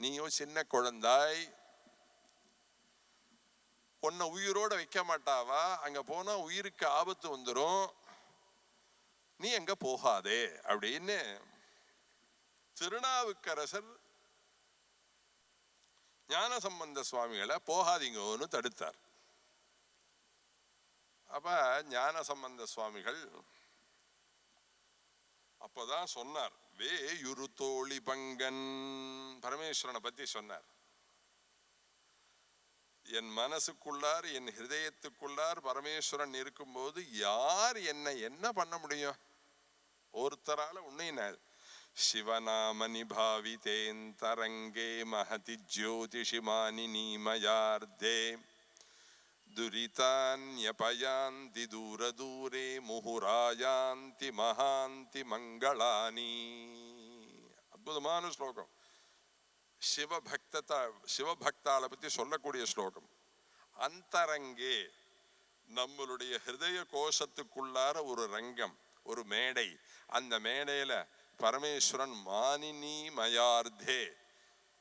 நீயோ சின்ன குழந்தாய், உன்னை உயிரோட வைக்க மாட்டாவா, அங்க போனா உயிருக்கு ஆபத்து வந்துடும், நீ எங்க போகாதே அப்படின்னு திருநாவுக்கரசர் ஞானசம்பந்த சுவாமிகளை போகாதீங்கன்னு தடுத்தார். அப்ப ஞானசம்பந்த சுவாமிகள் அப்பதான் சொன்னார், வேயுரு தோழி பங்கன், பரமேஸ்வரனை பத்தி சொன்னார். என் மனசுக்குள்ளார் என் ஹிருதயத்துக்குள்ளார் பரமேஸ்வரன் இருக்கும்போது யார் என்ன பண்ண முடியும்? ஒருத்தரால உன்னை சிவநாமனி பாவிதேந்தரங்கே மஹதி ஜோதிஷிமானி நீமயார்தே துரிதான்யபயாந்தி தூர தூரே முஹுராயாந்தி மகாந்தி மங்களானி. அற்புதமான ஸ்லோகம். சிவபக்தாளை பத்தி சொல்லக்கூடிய ஸ்லோகம். அந்தரங்கே, நம்மளுடைய ஹிருதய கோஷத்துக்குள்ளார ஒரு ரங்கம், ஒரு மேடை. அந்த மேடையில பரமேஸ்வரன் மானினி மயார்தே,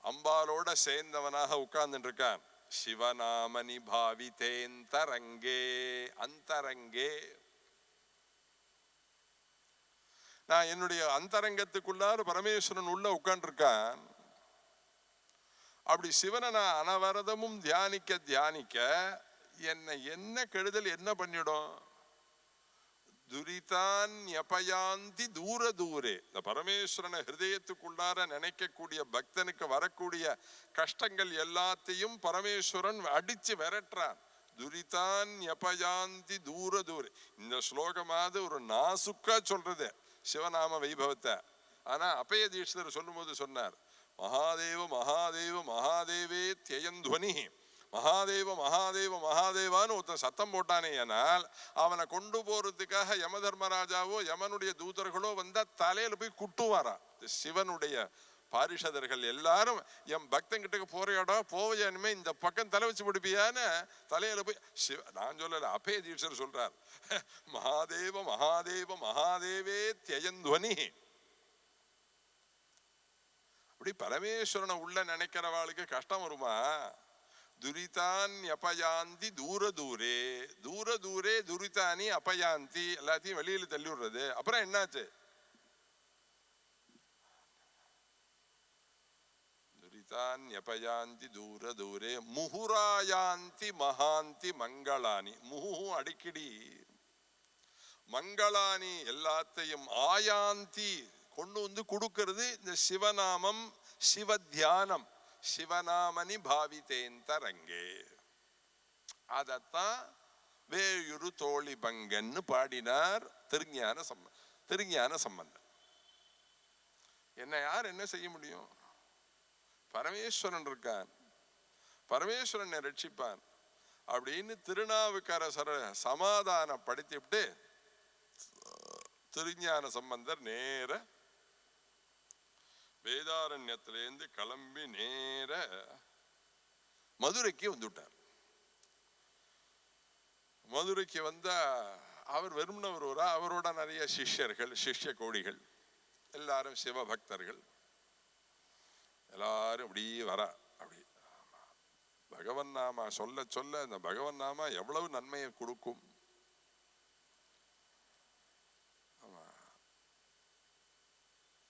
அம்பாலோட சேர்ந்தவனாக உட்கார்ந்துட்டு இருக்கான். சிவநாமனி பாவிதேந்தரங்கே, அந்தரங்கே, நான் என்னுடைய அந்தரங்கத்துக்குள்ளார பரமேஸ்வரன் உள்ள உட்கார்ந்துருக்கான். அப்படி சிவனை நான் அனவரதமும் தியானிக்க தியானிக்க என்ன கெடுதல் என்ன பண்ணிடும்? துரிதான்யபயாந்தி தூர தூரே. இந்த பரமேஸ்வரனை ஹிருதயத்துக்குள்ளார நினைக்கக்கூடிய பக்தனுக்கு வரக்கூடிய கஷ்டங்கள் எல்லாத்தையும் பரமேஸ்வரன் அடிச்சு விரட்டுறான். துரிதான்யபயாந்தி தூர தூரே. இந்த ஸ்லோகமாவது ஒரு நாசுக்கா சொல்றது சிவநாம வைபவத்தை. ஆனா அப்பய தீட்சிதர் சொல்லும் போது சொன்னார், மகாதேவ மகாதேவ மகாதேவே தியயந்த்வனி, மகாதேவ மகாதேவ மகாதேவான்னு ஒருத்தன் சத்தம் போட்டானே, ஆனால் அவனை கொண்டு போறதுக்காக யம தர்மராஜாவோ யமனுடைய தூதர்களோ வந்தா தலையில போய் குட்டுவாரா. சிவனுடைய பாரிஷதர்கள் எல்லாரும் என் பக்தன் கிட்ட போறியாடா போவையானுமே இந்த பக்கம் தலை வச்சு பிடிப்பியான்னு தலையில போய் நான் சொல்லல, அப்பே தீட்சர் சொல்றார், மகாதேவ மகாதேவ மகாதேவே தியயந்த்வனி. அப்படி பரமேஸ்வரனை உள்ள நினைக்கிறவாளுக்கு கஷ்டம் வருமா? துரிதான்யபயாந்தி தூர தூரே, தூர தூரே துரிதானி அபயாந்தி, எல்லாத்தையும் வெளியில தள்ளி விடுறது. அப்புறம் என்னாச்சு? துரிதான்யபயாந்தி தூர தூரே முஹுராயாந்தி மகாந்தி மங்களானி. முஹு அடிக்கடி, மங்களானி எல்லாத்தையும், ஆயாந்தி கொண்டு கொடுக்கிறது இந்த சிவநாமம், சிவ தியானம். சிவநாமனி பாவிதேந்தரங்கே. அதத்தான் வேயுரு தோழி பங்கன்னு பாடினார் திருஞான சம்பந்தர். யார் என்ன செய்ய முடியும்? பரமேஸ்வரன் இருக்கான், பரமேஸ்வரனை ரட்சிப்பான் அப்படின்னு திருநாவுக்கரசரை சமாதானப்படுத்திவிட்டு திருஞான சம்பந்தர் நேர வேதாரண்யத்திலேருந்து கிளம்பி நேர மதுரைக்கு வந்துட்டார். மதுரைக்கு வந்தா அவர் வெறும்னவர் வரா, அவரோட நிறைய சிஷ்யர்கள், சிஷ்ய கோடிகள், எல்லாரும் சிவபக்தர்கள் எல்லாரும் இப்படி வரா. அப்படி பகவன் நாமா சொல்ல சொல்ல அந்த பகவன் நாமா எவ்வளவு நன்மையை கொடுக்கும்.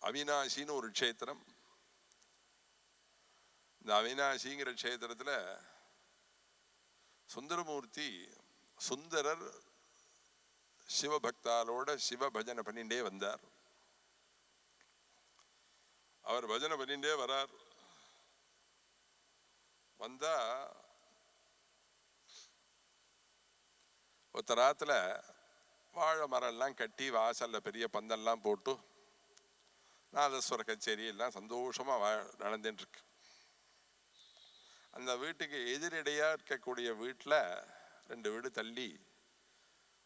அவினாசின்னு ஒரு க்ஷேத்திரம். இந்த அவினாசிங்கிற க்ஷேத்திரத்துல சுந்தரமூர்த்தி, சுந்தரர் சிவபக்தாலோட சிவ பஜனை பண்ணிட்டே வந்தார். அவர் பஜனை பண்ணிட்டே வரார். வந்தா ஒருத்தராத்துல வாழை மரம் எல்லாம் கட்டி வாசல்ல பெரிய பந்தல்லாம் போட்டு நாதஸ்வர கச்சேரி எல்லாம் சந்தோஷமா நடந்துட்டு இருக்கு. அந்த வீட்டுக்கு எதிரடையா இருக்கக்கூடிய வீட்டுல 2 வீடு தள்ளி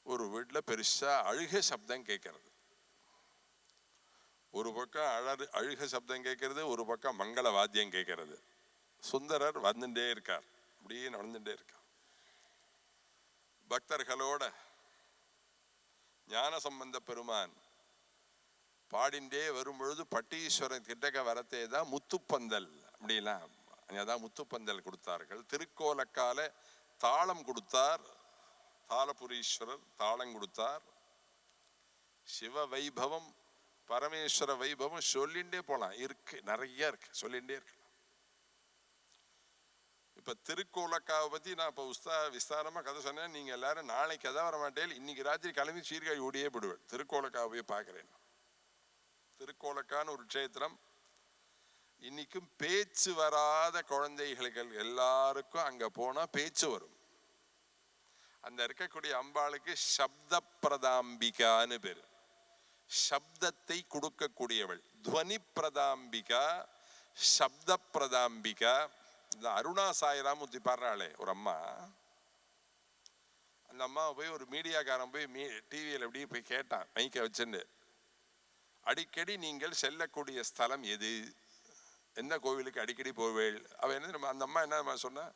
ஒரு வீட்டுல பெருசா அழுகை சப்தம் கேட்கறது. ஒரு பக்கம் அழுகை சப்தம் கேட்கறது, ஒரு பக்கம் மங்கள வாத்தியம் கேட்கறது. சுந்தரர் வந்துட்டே இருக்கார், அப்படியே நடந்துட்டே இருக்கார். பக்தர்களோட ஞான சம்பந்த பெருமான் பாடிண்டே வரும்பொழுது பட்டீஸ்வரன் கிட்டக்க வரத்தே தான் முத்துப்பந்தல், அப்படிலாம் அதான் முத்துப்பந்தல் கொடுத்தார்கள். திருக்கோலக்கால தாளம் கொடுத்தார். தாளபுரீஸ்வரர் தாளம் கொடுத்தார். சிவ வைபவம் பரமேஸ்வர வைபவம் சொல்லிண்டே போலாம், இருக்கு, நிறைய இருக்கு, சொல்லிண்டே இருக்கு. இப்ப திருக்கோலக்காவை பத்தி நான் இப்ப விஸ்தாரமா கதை சொன்னேன். நீங்க எல்லாரும் நாளைக்கு கதை வர மாட்டேன், இன்னைக்கு ராத்திரி கிளம்பி சீர்காழி ஓடியே போடுவேன். திருக்கோலக்காவை பார்க்கிறேன். திருக்கோலக்கான்னு ஒரு க்ஷேத்திரம். இன்னைக்கும் பேச்சு வராத குழந்தைகள் எல்லாருக்கும் அங்க போனா பேச்சு வரும். அந்த இருக்கக்கூடிய அம்பாளுக்கு சப்த பிரதாம்பிகான்னு பேரு. சப்தத்தை கொடுக்கக்கூடியவள். துவனி பிரதாம்பிகா, சப்த பிரதாம்பிகா. இந்த அருணா சாய்ராமூர்த்தி பாடுறாளே ஒரு அம்மா, அந்த அம்மாவை போய் ஒரு மீடியாக்காரன் போய் டிவியில் எப்படி போய் கேட்டான் மைக்க வச்சுன்னு, அடிக்கடி நீங்கள் செல்லக்கூடிய ஸ்தலம் எது, என்ன கோவிலுக்கு அடிக்கடி போவேள்? அவ என்ன, அந்த அம்மா என்ன சொன்னா,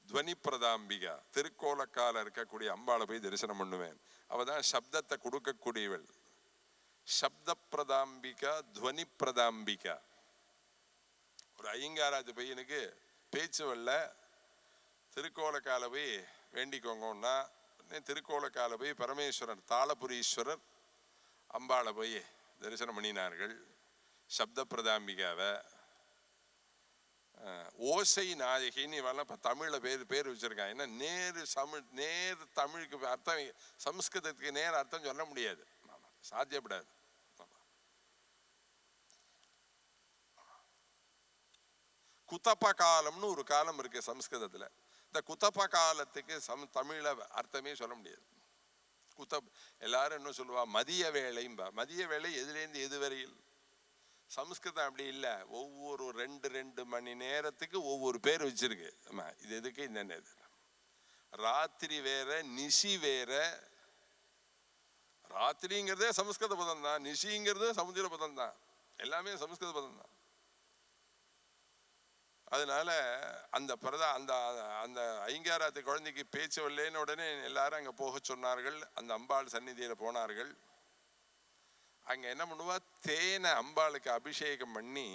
துவனி பிரதாம்பிகா, திருக்கோலக்கால இருக்கக்கூடிய அம்பாளை போய் தரிசனம் பண்ணுவேன். அவதான் சப்தத்தை கொடுக்கக்கூடியவள். சப்த பிரதாம்பிகா, துவனி பிரதாம்பிகா. ஒரு ஐயங்காராத்து பையனுக்கு பேச்சு வரல, திருக்கோலக்கால போய் வேண்டிக்கோங்கன்னா திருக்கோலக்கால போய் பரமேஸ்வரன் தாளபுரீஸ்வரர் அம்பாளை போய் தரிசனம் பண்ணினார்கள். சப்த பிரதாம்பிகாவை ஓசை நாயகின்னு இவெல்லாம் தமிழ்ல பேர் வச்சிருக்காங்க. ஏன்னா நேர் தமிழுக்கு அர்த்தம், சம்ஸ்கிருதத்துக்கு நேர் அர்த்தம் சொல்ல முடியாது, சாத்தியப்படாது. குத்தப்ப காலம்னு ஒரு காலம் இருக்கு சம்ஸ்கிருதத்துல. இந்த குத்தப்ப காலத்துக்கு தமிழ்ல அர்த்தமே சொல்ல முடியாது. எல்லாரும் என்ன சொல்லுவா, மதிய வேளைம்பா. மதிய வேளை எதுலேருந்து எது வரையில்? சம்ஸ்கிருதம் அப்படி இல்லை, ஒவ்வொரு 2 மணி நேரத்துக்கு ஒவ்வொரு பேர் வச்சிருக்கு. ஆமா, இது எதுக்கு என்னென்ன, ராத்திரி வேற நிசி வேற. ராத்திரிங்கிறதே சமஸ்கிருத பதம் தான், நிசிங்கிறது சமுதிர பதம் தான், எல்லாமே சமஸ்கிருத பதம் தான். அதனால அந்த அந்த ஐங்காராத்து குழந்தைக்கு பேச்சு வரலன்னு உடனே எல்லாரும் அங்க போக சொன்னார்கள். அந்த அம்பாள் சந்நிதியில போனார்கள். அங்க என்ன பண்ணுவா, தேனை அம்பாளுக்கு அபிஷேகம் பண்ணி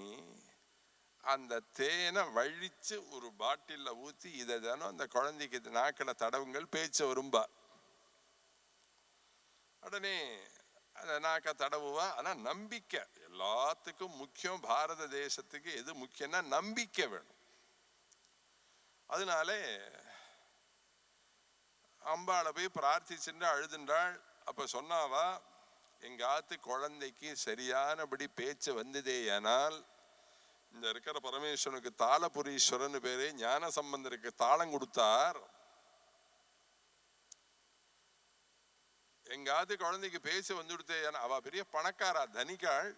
அந்த தேனை வழிச்சு ஒரு பாட்டில்ல ஊத்தி இதை தானோ அந்த குழந்தைக்கு நாக்கில தடவுங்கள், பேச்சு வரும்பா. உடனே அந்த நாக்க தடவுவா. ஆனா நம்பிக்கை எல்லாத்துக்கும் முக்கியம். பாரத தேசத்துக்கு எது முக்கியம்னா நம்பிக்கை வேணும். அதனால அம்பாளை போய் பிரார்த்திச்சுட்டு அழுதுன்றாள். அப்ப சொன்னாவா, எங்க ஆத்து குழந்தைக்கு சரியானபடி பேச்சு வந்ததே ஆனால் இந்த இருக்கிற பரமேஸ்வரனுக்கு தாளபுரீஸ்வரன் பேரு, ஞான சம்பந்தருக்கு தாளம் கொடுத்தார். எங்காவது குழந்தைக்கு பேச வந்துடுத்தே, அவ பெரிய பணக்காரா, தனிக்காள்.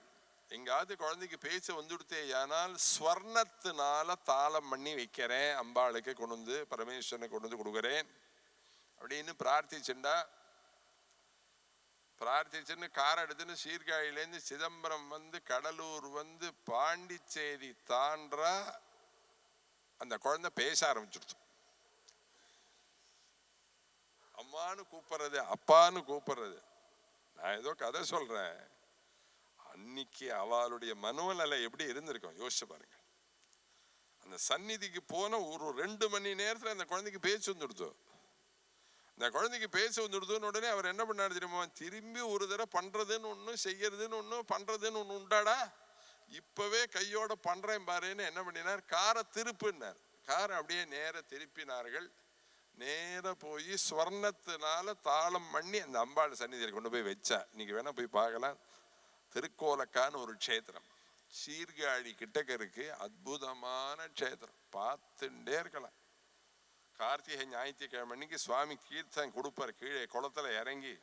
எங்காவது குழந்தைக்கு பேச வந்துடுத்தேயானால் ஸ்வர்ணத்தினால தாளம் பண்ணி வைக்கிறேன், அம்பாளுக்கு கொண்டு வந்து பரமேஸ்வரனை கொண்டு வந்து கொடுக்குறேன் அப்படின்னு பிரார்த்திச்சுண்டா. பிரார்த்திச்சுன்னு கார் எடுத்துன்னு சீர்காழியிலேருந்து சிதம்பரம் வந்து கடலூர் வந்து பாண்டிச்சேரி தாண்டா அந்த குழந்தை பேச ஆரம்பிச்சிருச்சு. அம்மானு கூப்பிடுறது, அப்பான்னு கூப்பிடுறது. நான் ஏதோ கதை சொல்றேன். அன்னைக்கு அவளுடைய மனோநிலை எப்படி இருந்திருக்கும் யோசிச்சு பாருங்க. அந்த சந்நிதிக்கு போன ஒரு 2 மணி நேரத்துல அந்த குழந்தைக்கு பேச்சு வந்துடுது. இந்த குழந்தைக்கு பேச வந்துடுதுன்னு உடனே அவர் என்ன பண்ணாரு தெரியுமா, திரும்பி ஒரு தடவை பண்றதுன்னு ஒண்ணு, செய்யறதுன்னு ஒண்ணு, பண்றதுன்னு ஒண்ணு உண்டாடா, இப்பவே கையோட பண்றேன் பாருன்னு என்ன பண்ணினார், காரை திருப்பினார். காரை அப்படியே நேர திருப்பினார்கள். நேர போய் ஸ்வர்ணத்தினால தாளம் பண்ணி அந்த அம்பாள் சந்நிதியில் கொண்டு போய் வச்சா. இன்னைக்கு வேணா போய் பார்க்கலாம். திருக்கோலக்கான்னு ஒரு க்ஷேத்திரம் சீர்காழி கிட்டக்க இருக்கு. அற்புதமான க்ஷேத்திரம், பார்த்துட்டே இருக்கலாம். கார்த்திகை ஞாயிற்றுக்கிழமை அன்னைக்கு சுவாமி கீர்த்தம் கொடுப்பார். கீழே குளத்துல இறங்கி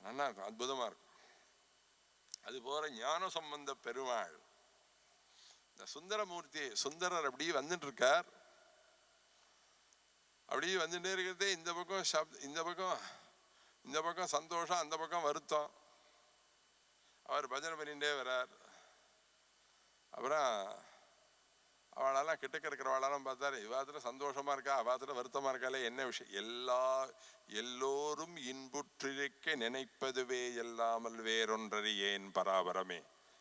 நல்லா இருக்கும், அற்புதமா இருக்கும். அது போல ஞான சம்பந்த பெருமாள் இந்த சுந்தரமூர்த்தி சுந்தரர் அப்படியே வந்துட்டு இருக்கார். அப்படியே வந்துட்டே இருக்கிறதே இந்த பக்கம் சந்தோஷம், அந்த பக்கம் வருத்தம். அவர் பஜனை பண்ணிட்டே வர்றார். அப்புறம் அவளெல்லாம் கிட்டக்க இருக்கிறவாளெல்லாம் பார்த்தாரு. இவாத்துல சந்தோஷமா இருக்கா, அவாத்துல வருத்தமா இருக்காளே, என்ன விஷயம்? எல்லோரும் இன்புற்றிருக்க நினைப்பதுவே எல்லாமல் வேறொன்றறியேன் பராபரமே.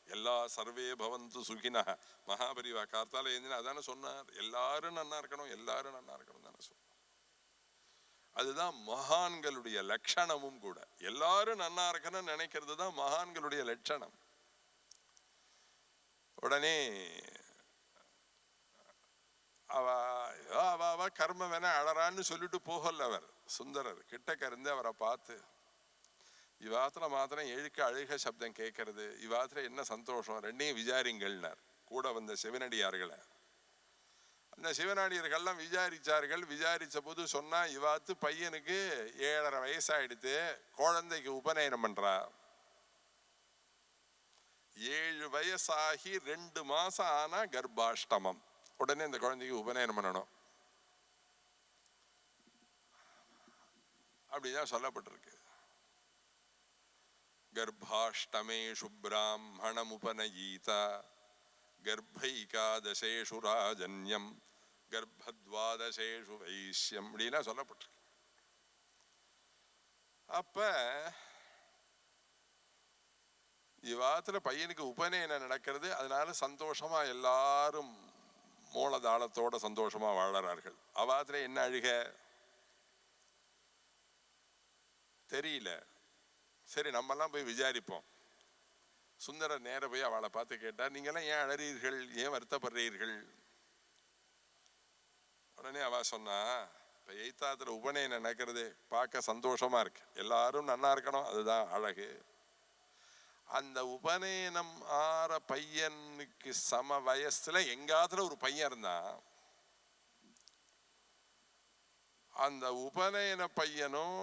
எல்லா சர்வே பவந்து சுகினா. மகாபரிவா கார்த்தால எழுந்தினா அதானே சொன்னார். எல்லாரும் நன்னா இருக்கணும், எல்லாரும் நன்னா இருக்கணும் தானே சொன்னார். அதுதான் மகான்களுடைய லட்சணமும் கூட. எல்லாரும் நன்னா இருக்கணும்னு நினைக்கிறது தான் மகான்களுடைய லட்சணம். உடனே அவ கர்ம வேணா அழறான்னு சொல்லிட்டு போகல. அவர் சுந்தரர் கிட்டக்க இருந்து அவரை பார்த்து, இவாத்துல மாத்திரம் எழுக்க அழுக சப்தம் கேட்கறது, இவாத்துல என்ன சந்தோஷம், ரெண்டையும் விசாரிங்கள்னார். கூட வந்த சிவனடியார்களை அந்த சிவனடியார்கள்லாம் விசாரிச்சார்கள். விசாரிச்ச போது சொன்னா, இவாத்து பையனுக்கு 7.5 வயசாயிடுத்து, குழந்தைக்கு உபநயனம் பண்றா. 7 வயசாகி 2 மாசம் ஆனா கர்ப்பாஷ்டமம். உடனே இந்த குழந்தைக்கு உபநயனம் பண்ணணும் அப்படிதான் சொல்லப்பட்டிருக்கு. கர்ப்பாஷ்டமேஷு பிராமணம் உபநயீதா கர்ப்பைகாதசேஷு ராஜன்யம் கர்ப்பத்வாதசேஷு வைஷ்யம் அப்படின்னா சொல்லப்பட்டிருக்கு. அப்ப இவாத்துல பையனுக்கு உபநயனம் நடக்கிறது. அதனால சந்தோஷமா எல்லாரும் மூலதாளத்தோட சந்தோஷமா வாழறார்கள். அவாத்துல என்ன அழுக தெரியல. சரி, நம்ம எல்லாம் போய் விசாரிப்போம். சுந்தரர் நேர போய் அவளை பார்த்து கேட்டார், நீங்க எல்லாம் ஏன் அழறீர்கள், ஏன் வருத்தப்படுறீர்கள்? உடனே அவ சொன்னா, இப்ப எய்தாத்துல உபநயனம் நடக்கிறது பார்க்க சந்தோஷமா இருக்கு, எல்லாரும் நன்னா இருக்கணும், அதுதான் அழகு. அந்த உபநயனம் ஆற பையனுக்கு சம வயசுல எங்காத்துல ஒரு பையன் இருந்தான். அந்த உபநயன பையனும்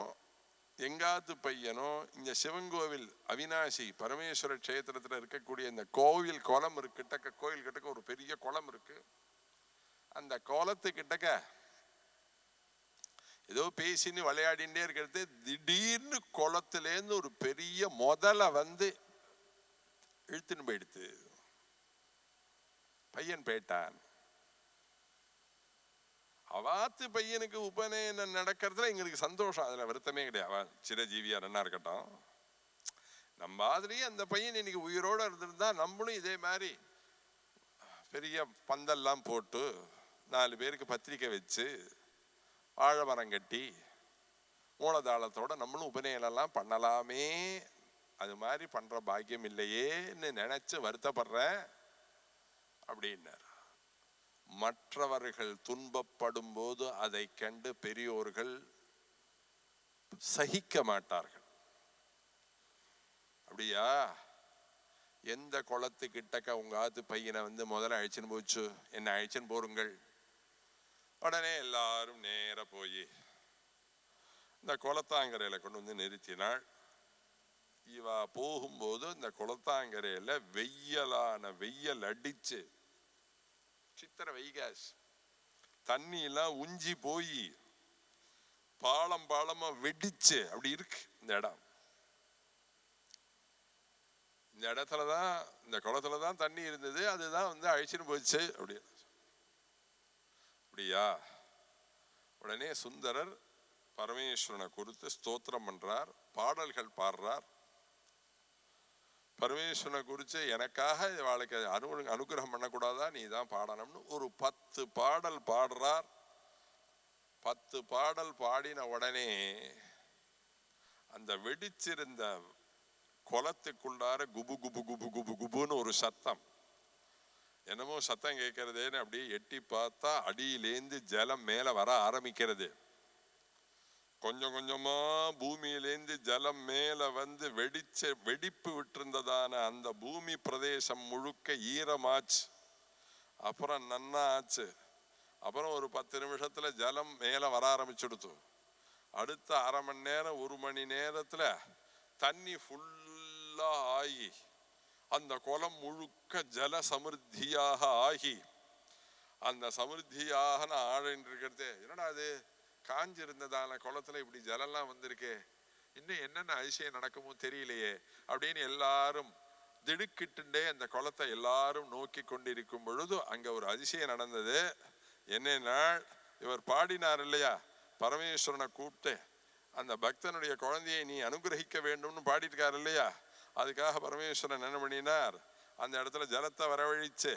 எங்காத்து பையனும் இந்த சிவங்கோவில் அவினாசி பரமேஸ்வர கஷேத்திரத்துல இருக்கக்கூடிய இந்த கோவில் குளம் இருக்கு. கிட்டக்க கோவில் கிட்டக்க ஒரு பெரிய குளம் இருக்கு. அந்த குளத்து கிட்டக்க ஏதோ பேசின்னு விளையாடிண்டே இருக்கிறது, திடீர்னு குளத்திலேருந்து ஒரு பெரிய முதல வந்து இழுத்துன்னு போயிடுத்து. பையன் போயிட்டான். அவாத்து பையனுக்கு உபநயனம் நடக்கிறதுல எங்களுக்கு சந்தோஷம், அதுல வருத்தமே கிடையாது. அவன் சிரஜீவியா நன்னா இருக்கட்டும். நம்ம மாதிரியே அந்த பையன் இன்னைக்கு உயிரோட இருந்திருந்தா நம்மளும் இதே மாதிரி பெரிய பந்தல்லாம் போட்டு 4 பேருக்கு பத்திரிக்கை வச்சு வாழை மரம் கட்டி மூலதாளத்தோட நம்மளும் உபநயனம் எல்லாம் பண்ணலாமே. அது மாதிரி பண்ற பாக்கியம் இல்லையேன்னு நினைச்சு வருத்தப்படுறேன் அப்படின்னார். மற்றவர்கள் துன்பப்படும் போது அதை கண்டு பெரியோர்கள் சகிக்க மாட்டார்கள். அப்படியா, எந்த குளத்துக்கிட்டக்க உங்க ஆத்து பையனை வந்து முதல்ல அழிச்சுன்னு போச்சு, என்ன அழிச்சுன்னு போருங்கள். உடனே எல்லாரும் நேர போய் இந்த குளத்தாங்கரையில கொண்டு வந்து நிறுத்தினாள். இவ போகும்போது இந்த குளத்தாங்கரையில வெயில் அடிச்சு சித்திர வைகாசி தண்ணி எல்லாம் உஞ்சி போய் பாலமா வெடிச்சு அப்படி இருக்கு இந்த இடம். இந்த இடத்துலதான், இந்த குளத்துலதான் தண்ணி இருந்தது, அதுதான் வந்து அழிச்சுன்னு போச்சு அப்படி. அப்படியா? உடனே சுந்தரர் பரமேஸ்வரனை குறித்து ஸ்தோத்திரம் பண்றார், பாடல்கள் பாடுறார். பரமேஸ்வரனை குறித்து எனக்காக வாழ்க்கை அனுகிரகம் பண்ணக்கூடாதா, நீ தான் பாடணும்னு ஒரு 10 பாடல் பாடுறார். 10 பாடல் பாடின உடனே அந்த வெடிச்சிருந்த குளத்துக்குள்ளார குபு குபு குபு குபு குபுன்னு ஒரு சத்தம். என்னமோ சத்தம் கேட்கறதேன்னு அப்படியே எட்டி பார்த்தா அடியிலேந்து ஜலம் மேல வர ஆரம்பிக்கிறது. கொஞ்சம் கொஞ்சமா பூமியிலேந்து ஜலம் மேல வந்து வெடிப்பு விட்டிருந்ததான அந்த பூமி பிரதேசம் முழுக்க ஈரமாச்சு. அப்புறம் நன்னா ஆச்சு. அப்புறம் ஒரு 10 நிமிஷத்துல ஜலம் மேல வர ஆரம்பிச்சுடுத்து. அடுத்த அரை மணி நேரம் 1 மணி நேரத்துல தண்ணி ஃபுல்லா ஆகி அந்த குளம் முழுக்க ஜல சமிருத்தியாக ஆகி அந்த சமிருத்தியாக ஆழின்னு இருக்கிறது. என்னடா அது காஞ்சிருந்ததான குளத்துல இப்படி ஜலம்லாம் வந்திருக்கு, இன்னும் என்னென்ன அதிசயம் நடக்குமோ தெரியலையே அப்படின்னு எல்லாரும் திடுக்கிட்டுண்டே அந்த குளத்தை எல்லாரும் நோக்கி கொண்டிருக்கும் பொழுது அங்க ஒரு அதிசயம் நடந்தது. என்னன்னா, இவர் பாடினார் இல்லையா, பரமேஸ்வரனை கூப்பிட்டு அந்த பக்தனுடைய குழந்தையை நீ அனுகிரகிக்க வேண்டும்னு பாடிருக்காரு இல்லையா. அதுக்காக பரமேஸ்வரன் என்ன பண்ணினார், அந்த இடத்துல ஜலத்தை வரவழிச்சு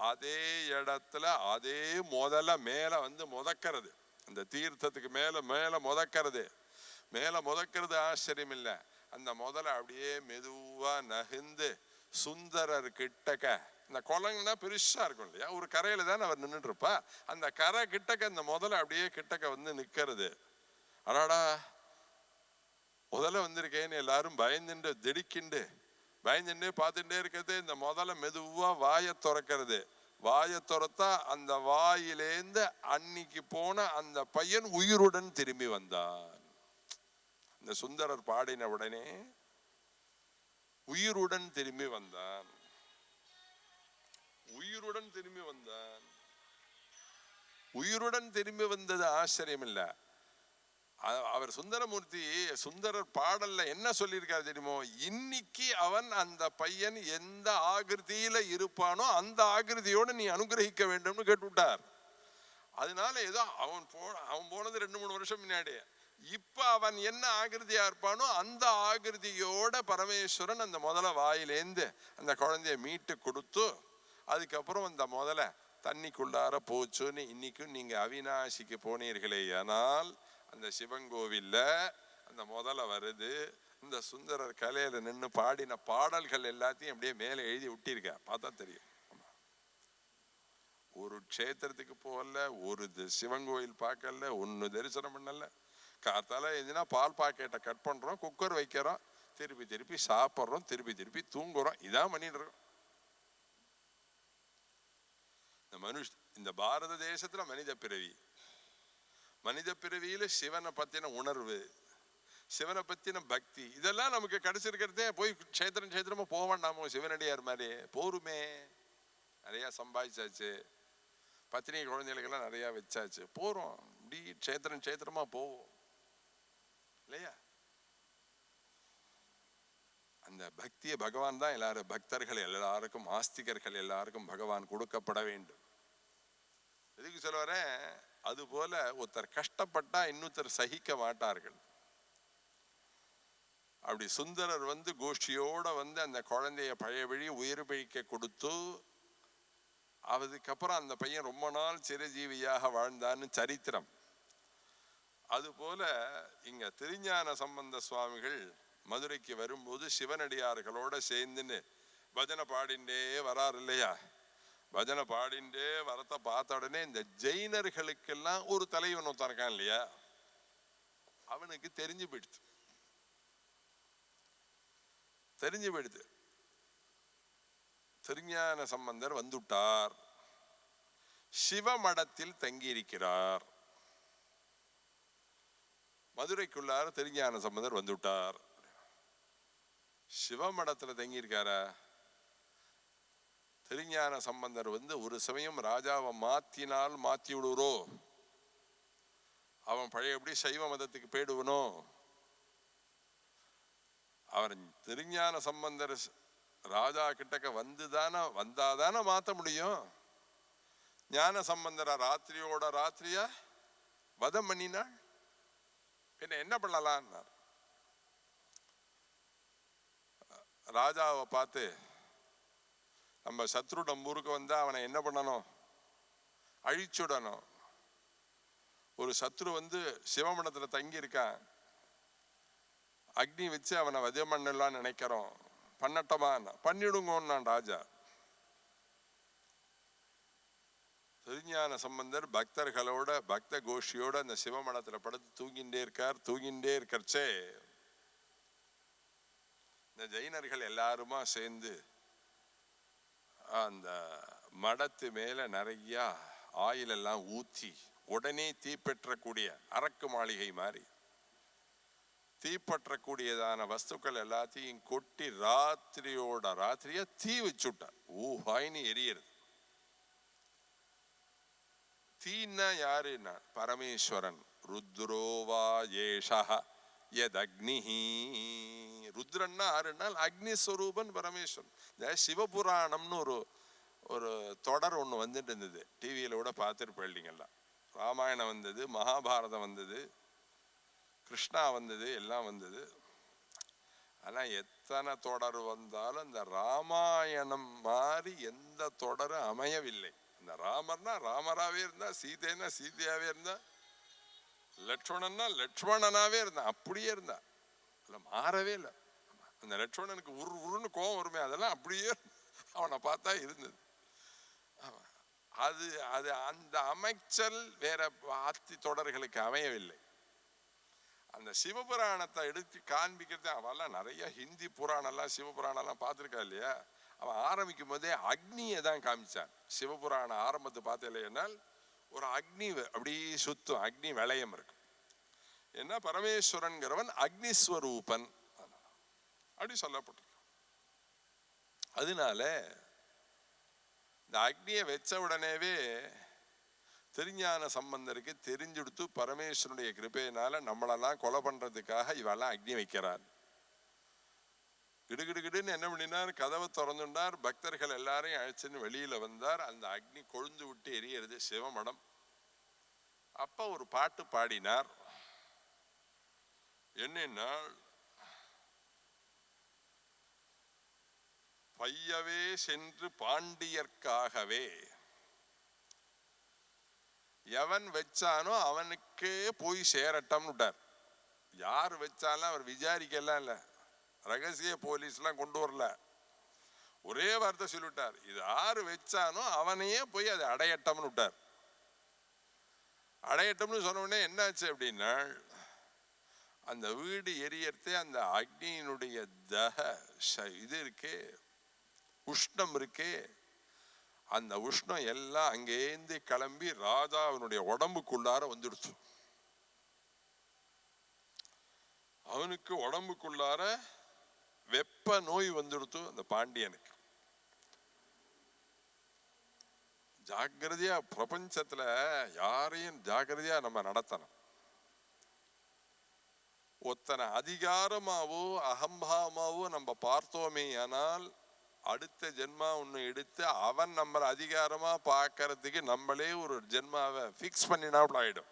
அதே இடத்துல அதே முதல்ல மேல வந்து முதக்கிறது. அந்த தீர்த்தத்துக்கு மேல மேல முதக்கிறது ஆச்சரியம் இல்லை. அந்த முதல்ல அப்படியே மெதுவா நகுந்து சுந்தரர் கிட்டக்க, இந்த குளம்னா பெருசா இருக்கும் இல்லையா, ஒரு கரையில தான் அவர் நின்றுட்டு இருப்பா, அந்த கரை கிட்டக்க இந்த முதல்ல அப்படியே கிட்டக்க வந்து நிக்கிறது. அடாடா முதல்ல வந்திருக்கேன்னு எல்லாரும் பயந்துட்டு திடுக்கிண்டு பார்த்துட்டே இருக்கிறது. இந்த முதல்ல மெதுவா வாயை திறக்கிறது. வாயை திறத்தா அந்த வாயிலேந்து அன்னைக்கு போன அந்த பையன் உயிருடன் திரும்பி வந்தான். இந்த சுந்தரர் பாடின உடனே உயிருடன் திரும்பி வந்தான். உயிருடன் திரும்பி வந்தது ஆச்சரியம் இல்ல. அவர் சுந்தரமூர்த்தி சுந்தரர் பாடல்ல என்ன சொல்லியிருக்காரு தெரியுமோ, இன்னைக்கு அவன் அந்த பையன் எந்த ஆகிருதியில இருப்பானோ அந்த ஆகிருதியோட நீ அனுகிரகிக்க வேண்டும்னு கேட்டுவிட்டார். அதனால ஏதோ அவன் போனது 2-3 வருஷம் முன்னாடி. இப்ப அவன் என்ன ஆகிருதியா இருப்பானோ அந்த ஆகிருதியோட பரமேஸ்வரன் அந்த முதல வாயிலேந்து அந்த குழந்தைய மீட்டு கொடுத்து, அதுக்கப்புறம் அந்த முதல தண்ணிக்குள்ளார போச்சுன்னு இன்னைக்கும் நீங்க அவிநாசிக்கு போனீர்களே ஆனால் அந்த சிவன் கோவில்ல அந்த முதல்ல வருது. இந்த சுந்தரர் கலையில நின்று பாடின பாடல்கள் எல்லாத்தையும் அப்படியே மேலே எழுதி விட்டிருக்க, பார்த்தா தெரியும். ஒரு க்ஷேத்திரத்துக்கு போகல, ஒரு சிவன் கோயில் பார்க்கல, ஒன்னு தரிசனம் பண்ணல. காத்தால எதுனா பால் பாக்கெட்டை கட் பண்றோம், குக்கர் வைக்கிறோம், திருப்பி சாப்பிட்றோம், திருப்பி தூங்குறோம், இதான் பண்ணிட்டு இருக்கோம். இந்த பாரத தேசத்துல மனித பிறவியில சிவனை பத்தின உணர்வு, சிவனை பத்தின பக்தி, இதெல்லாம் நமக்கு கிடைச்சிருக்கிறதே. போய் க்ஷேத்திரமா போக வேண்டாமோ, சிவனடியார் மாதிரி போருமே. நிறைய சம்பாதிச்சாச்சு, பத்தினி குழந்தைகளுக்கெல்லாம் நிறைய வச்சாச்சு, போறோம் இப்படி க்ஷேத்திரமா போவோம் இல்லையா. அந்த பக்தியை பகவான் தான் எல்லாரும், பக்தர்கள் எல்லாருக்கும், ஆஸ்திகர்கள் எல்லாருக்கும் பகவான் கொடுக்கப்பட வேண்டும். எதுக்கு சொல்ல வரேன், அது போல ஒருத்தர் கஷ்டப்பட்டா இன்னொருத்தர் சகிக்க மாட்டார்கள். அப்படி சுந்தரர் வந்து கோஷ்டியோட வந்து அந்த குழந்தைய பழைய வழி உயிர் பிழைக்க கொடுத்து, அதுக்கப்புறம் அந்த பையன் ரொம்ப நாள் சிரஜீவியாக வாழ்ந்தான்னு சரித்திரம். அதுபோல இங்க திருஞான சம்பந்த சுவாமிகள் மதுரைக்கு வரும்போது சிவனடியார்களோட சேர்ந்துன்னு பஜனை பாடிண்டே வராரு இல்லையா. பஜனை பாடிண்டே வரத்தை பார்த்த உடனே இந்த ஜெயினர்களுக்கெல்லாம் ஒரு தலைவன் ஒருத்தருக்கான் இல்லையா, அவனுக்கு தெரிஞ்சு போயிடுது. திருஞான சம்பந்தர் வந்துட்டார், சிவமடத்தில் தங்கி இருக்கிறார். மதுரைக்குள்ளார திருஞான சம்பந்தர் வந்துட்டார், சிவமடத்துல தங்கி இருக்காரா. திருஞான சம்பந்தர் வந்து ஒரு சமயம் ராஜாவை மாத்தினால் மாத்தி விடுறோ, அவன் பழையபடி சைவ மதத்துக்கு போயிடுவனோ. அவர் திருஞான சம்பந்தர் ராஜா கிட்டக்க வந்தாதானே மாத்த முடியும். ஞான சம்பந்தர ராத்திரியோட ராத்திரியா வதம் பண்ணினாள், என்ன பண்ணலாம். ராஜாவை பார்த்து, நம்ம சத்ரு நம்ம ஊருக்கு வந்தா அவனை என்ன பண்ணணும், அழிச்சுடணும். ஒரு சத்ரு வந்து சிவமண்டத்துல தங்கி இருக்கான், அக்னி வச்சு அவனை வதம் பண்ணலாம் நினைக்கிறோம், பண்ணட்டமா, பண்ணிடுங்கன்னான் ராஜா. திருஞான சம்பந்தர் பக்தர்களோட பக்த கோஷியோட அந்த சிவமடத்துல படுத்து தூங்கிண்டே இருக்கறச்சே இந்த ஜெயினர்கள் எல்லாருமா சேர்ந்து அந்த மடத்து மேல நிறைய ஆயில் எல்லாம் ஊத்தி உடனே தீப்பற்றக்கூடிய அரக்கு மாளிகை மாதிரி தீப்பற்றக்கூடியதான வஸ்துக்கள் எல்லாத்தையும் கொட்டி ராத்திரியா தீ வச்சுட்டார். ஊஹாயின்னு எரியறது. தீன்னா யாருன்னா பரமேஸ்வரன். ருத்ரோவா ஏஷா யதக்னிஹி. ருத்ரன்னா ஆறுனால் அக்னிஸ்வரூபன் பரமேஸ்வரன். இந்த சிவபுராணம்னு ஒரு தொடர் ஒன்று வந்துட்டு இருந்தது. டிவியில கூட பார்த்துருப்பீங்கல்லாம். ராமாயணம் வந்தது, மகாபாரதம் வந்தது, கிருஷ்ணா வந்தது, எல்லாம் வந்தது. ஆனா எத்தனை தொடர் வந்தாலும் அந்த ராமாயணம் மாதிரி எந்த தொடரும் அமையவில்லை. அந்த ராமர்னா ராமராவே இருந்தா, சீதைன்னா சீதையாவே இருந்தா, லட்சுமணன்னா லட்சுமணனாவே இருந்தா, அப்படியே இருந்தா, மாறவே இல்லை. அந்த லட்சுமணனுக்கு உருன்னு கோபம் வருமே, அதெல்லாம் அப்படியே அவனை பார்த்தா இருந்தது. அது அது அந்த அமைச்சல் வேற ஆத்தி தொடர்களுக்கு அமையவில்லை. அந்த சிவபுராணத்தை எடுத்து காண்பிக்கிறது. அவெல்லாம் நிறைய ஹிந்தி புராணம்லாம் சிவபுராணம்லாம் பார்த்துருக்கா இல்லையா? அவன் ஆரம்பிக்கும் போதே அக்னியை தான் காமிச்சான். சிவபுராண ஆரம்பத்தை பார்த்தேன்னால் ஒரு அக்னி அப்படி சுத்தும், அக்னி வளையம் இருக்கு. என்ன பரமேஸ்வரன்கிறவன் அக்னிஸ்வரூபன் அப்படி சொல்லப்பட்டிருக்கு. அதனால இந்த அக்னியை வச்ச உடனேவே திருஞான சம்பந்தருக்கு தெரிஞ்சுடுத்து பரமேஸ்வரனுடைய கிருபையினால நம்மளெல்லாம் கொலை பண்றதுக்காக இவெல்லாம் அக்னி வைக்கிறார். கிடுகிடுன்னு என்ன பண்ணினார், கதவை திறந்துட்டார். பக்தர்கள் எல்லாரையும் அழைச்சுன்னு வெளியில வந்தார். அந்த அக்னி கொழுந்து விட்டு எரியறது சிவமடம். அப்ப ஒரு பாட்டு பாடினார். என்னன்னா, பையவே சென்று பாண்டியர்க்காகவே எவன் வச்சானோ அவனுக்கே போய் சேரட்டம்னுட்டார். யார் வச்சாலும் அவர் விசாரிக்கலாம் இல்ல, ரகசிய போலீஸ் எல்லாம் கொண்டு வரல. ஒரே வார்த்தை சொல்லிவிட்டார், இது யாரு வச்சானோ அவனையே போய் அதை அடையட்டம்னு விட்டார். அடையட்டம்னு சொன்ன உடனே என்னாச்சு அப்படின்னா, அந்த வீடு எரியறதே அந்த அக்னியினுடைய இது இருக்கே, உஷ்ணம் இருக்கே, அந்த உஷ்ணம் எல்லாம் அங்கேந்து கிளம்பி ராஜாவினுடைய உடம்புக்குள்ளார வந்துடுச்சு. அவனுக்கு உடம்புக்குள்ளார வெப்ப நோய் வந்துடுத்து. அந்த பாண்டியனுக்கு ஜாக்கிரதையா, பிரபஞ்சத்துல யாரையும் ஜாக்கிரதையா நம்ம நடத்தணும். ஒத்தனை அதிகாரமாவோ அகம்பாவமாவோ நம்ம பார்த்தோமே ஆனால் அடுத்த ஜென்மா ஒன்று எடுத்து அவன் நம்மளை அதிகாரமா பார்க்கறதுக்கு நம்மளே ஒரு ஜென்மாவை ஃபிக்ஸ் பண்ணினாப்புல ஆயிடும்.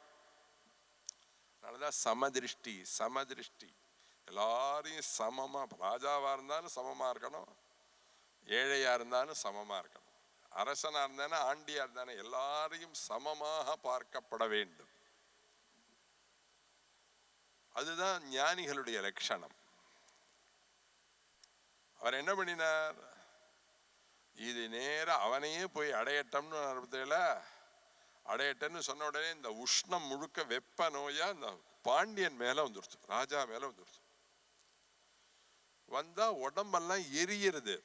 அதனாலதான் சமதிருஷ்டி. எல்லாரையும் சமமா, ராஜாவா இருந்தாலும் சமமா இருக்கணும், ஏழையா இருந்தாலும் சமமா இருக்கணும், அரசனா இருந்தானே ஆண்டியா இருந்தானே எல்லாரையும் சமமாக பார்க்கப்பட வேண்டும். அதுதான் ஞானிகளுடைய லட்சணம். அவர் என்ன பண்ணினார், இது நேரம் அவனையே போய் அடையட்டம்னு அடையட்டன்னு சொன்ன உடனே இந்த உஷ்ணம் முழுக்க வெப்ப நோயா இந்த பாண்டியன் மேல வந்துருச்சு, ராஜா மேல வந்துருச்சு. வந்தா உடம்பெல்லாம் எரியறது,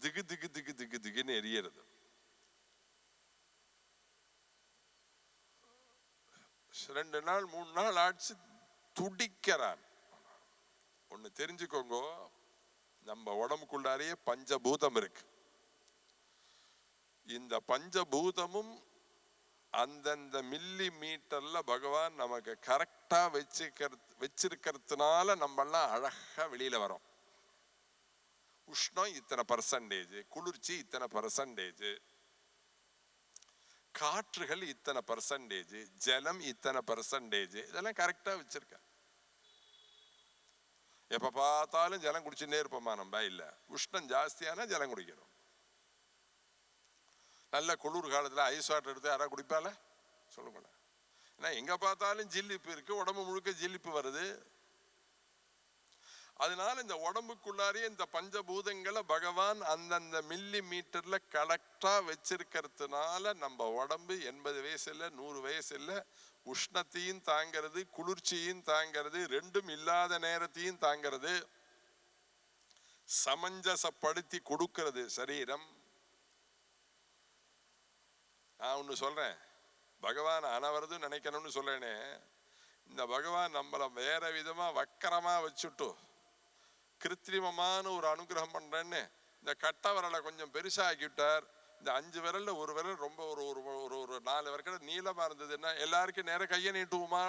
திகு திகு திகு திகு திகுன்னு எரியறது. 2 நாள் 3 நாள் ஆச்சு, துடிக்கிறான். ஒண்ணு தெரிஞ்சுக்கோங்க, நம்ம உடம்புக்குள்ளாரையே பஞ்சபூதம் இருக்கு. இந்த பஞ்சபூதமும் அந்தந்த மில்லி மீட்டர்ல பகவான் நமக்கு கரெக்டா வச்சிருக்கிறதுனால நம்ம எல்லாம் அழகா வெளியில வரோம். உஷ்ணம் இத்தனை %, குளிர்ச்சி இத்தனை %, காற்றுகள் இத்தனை %, ஜலம் இத்தனை %, இதெல்லாம் கரெக்டா வச்சிருக்க. எப்ப பார்த்தாலும் ஜலம் குடிச்சுட்டே இருப்போமா நம்ம? இல்ல. உஷ்ணம் ஜாஸ்தியானா ஜலம் குடிக்கிறோம். நல்ல குளிர் காலத்துல ஐஸ் வாட்டர் எடுத்து யாரா குடிப்பால சொல்லுங்களேன். ஏன்னா எங்க பார்த்தாலும் ஜில்லிப்பு இருக்கு, உடம்பு முழுக்க ஜில்லிப்பு வருது. அதனால இந்த உடம்புக்குள்ளாரே இந்த பஞ்சபூதங்களை பகவான் அந்தந்த மில்லி மீட்டர்ல கரெக்டா வச்சிருக்கிறதுனால நம்ம உடம்பு 80 வயசு இல்லை 100 வயசு இல்லை, உஷ்ணத்தையும் தாங்கிறது, குளிர்ச்சியும் தாங்கிறது, ரெண்டும் இல்லாத நேரத்தையும் தாங்கிறது, சமஞ்சசப்படுத்தி கொடுக்கிறது சரீரம். நான் ஒண்ணு சொல்றேன், பகவான் அனவரது நினைக்கணும்னு சொல்றேனே, இந்த பகவான் நம்மளை வேற விதமா வக்கரமா வச்சுட்டு கிருத்திரிமமான ஒரு அனுகிரகம் பண்றேன்னு இந்த கட்ட விரலை கொஞ்சம் பெருசாக்கிட்டார். இந்த 5 விரல்ல ஒரு விரல் ரொம்ப ஒரு ஒரு ஒரு 4 விரல் நீளமா இருந்ததுன்னா எல்லாருக்கும் நேரம் கையை நீட்டுவோமா?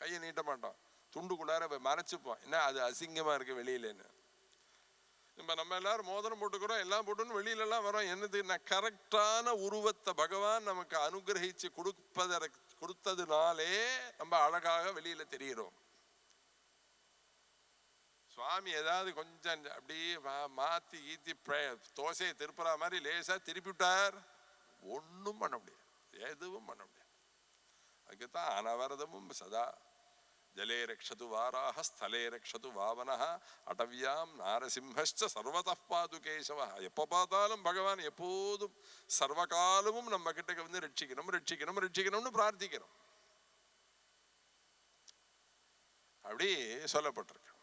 கையை நீட்ட மாட்டோம், துண்டுக்குள்ளார மறைச்சுப்போம். என்ன அது அசிங்கமா இருக்கு வெளியிலன்னு. நம்ம எல்லாரும் மோதிரம் போட்டுக்கிறோம், எல்லாம் போட்டுன்னு வெளியில எல்லாம் வரோம். என்னது, கரெக்டான உருவத்தை பகவான் நமக்கு அனுகிரகிச்சு கொடுத்ததுனாலே நம்ம அழகாக வெளியில தெரிகிறோம். சுவாமி ஏதாவது கொஞ்சம் அப்படியே மாத்தி ஈத்தி தோசையை திருப்புற மாதிரி லேசா திருப்பி விட்டார், ஒன்னும் பண்ண முடியாது, எதுவும் பண்ண முடியாது. அதுக்குத்தான் அனவரதமும் சதா ஜலே ரக்ஷது வாராஹ ஸ்தலே ரக்ஷது வாவனஹ அடவியாம் நாரசிம்ஹஸ்ச சர்வதः பாது கேசவஹ. எப்ப பார்த்தாலும் பகவான் எப்போதும் சர்வகாலமும் நம்ம கிட்ட வந்து ரட்சிக்கணும் ரட்சிக்கணும் ரட்சிக்கணும்னு பிரார்த்திக்கணும். அப்படி சொல்லப்பட்டிருக்கு.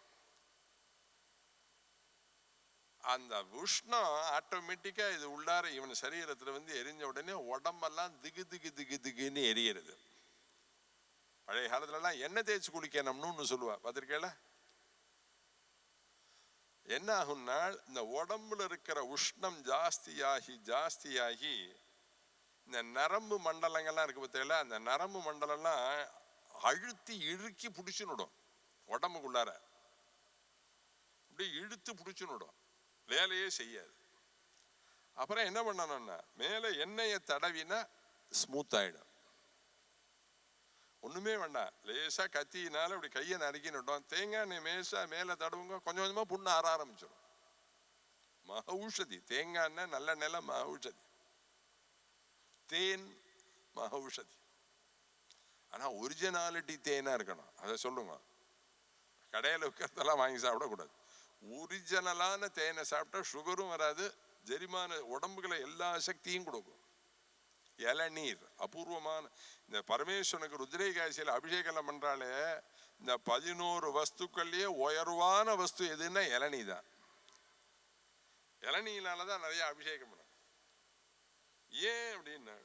அந்த உஷ்ணம் ஆட்டோமேட்டிக்கா இது உள்ளார இவன் சரீரத்துல வந்து எரிஞ்ச உடனே உடம்பெல்லாம் திகு திகு திகு திகுன்னு எரியுறது. பழைய காலத்துல எல்லாம் எண்ணெய் தேய்ச்சி குளிக்கணும்னு சொல்லுவா, பார்த்திருக்கேல? என்ன ஆகும்னா இந்த உடம்புல இருக்கிற உஷ்ணம் ஜாஸ்தியாகி ஜாஸ்தியாகி இந்த நரம்பு மண்டலங்கள்லாம் இருக்கு பார்த்தீங்களா, அந்த நரம்பு மண்டலம்லாம் அழுத்தி இழுக்கி பிடிச்சுன்னுடும் உடம்புக்குள்ளார, அப்படி இழுத்து பிடிச்சுன்னுடும், வேலையே செய்யாது. அப்புறம் என்ன பண்ணணும்னா மேல எண்ணெயை தடவினா ஸ்மூத் ஆயிடும். ஒண்ணுமே வேண்டாம், லேசா கத்தினால அப்படி கையை நறுக்கினுட்டோம், தேங்காய் எண்ணெய் மேசா மேல தடவுங்க, கொஞ்சம் கொஞ்சமா புண்ணு ஆற ஆரம்பிச்சிடும். மகௌஷதி தேங்காய் எண்ணெய், நல்ல நில மகௌஷதி, தேன் மகௌஷதி. ஆனா ஒரிஜினாலிட்டி தேனா இருக்கணும், அதை சொல்லுங்க. கடையில இருக்கிறதெல்லாம் வாங்கி சாப்பிடக்கூடாது. ஒரிஜினலான தேனை சாப்பிட்டா சுகரும் வராது, ஜெரிமான உடம்புகளை எல்லா சக்தியும் கொடுக்கும். இளநீர் அபூர்வமான, இந்த பரமேஸ்வரனுக்கு ருத்ரேகாசியில் அபிஷேகம் பண்றாலே, இந்த 11 வஸ்துக்கள்லயே உயர்வான வஸ்து எதுன்னா இளநீ தான். இளநீனாலதான் நிறைய அபிஷேகம் பண்ணும். ஏன் அப்படின்னா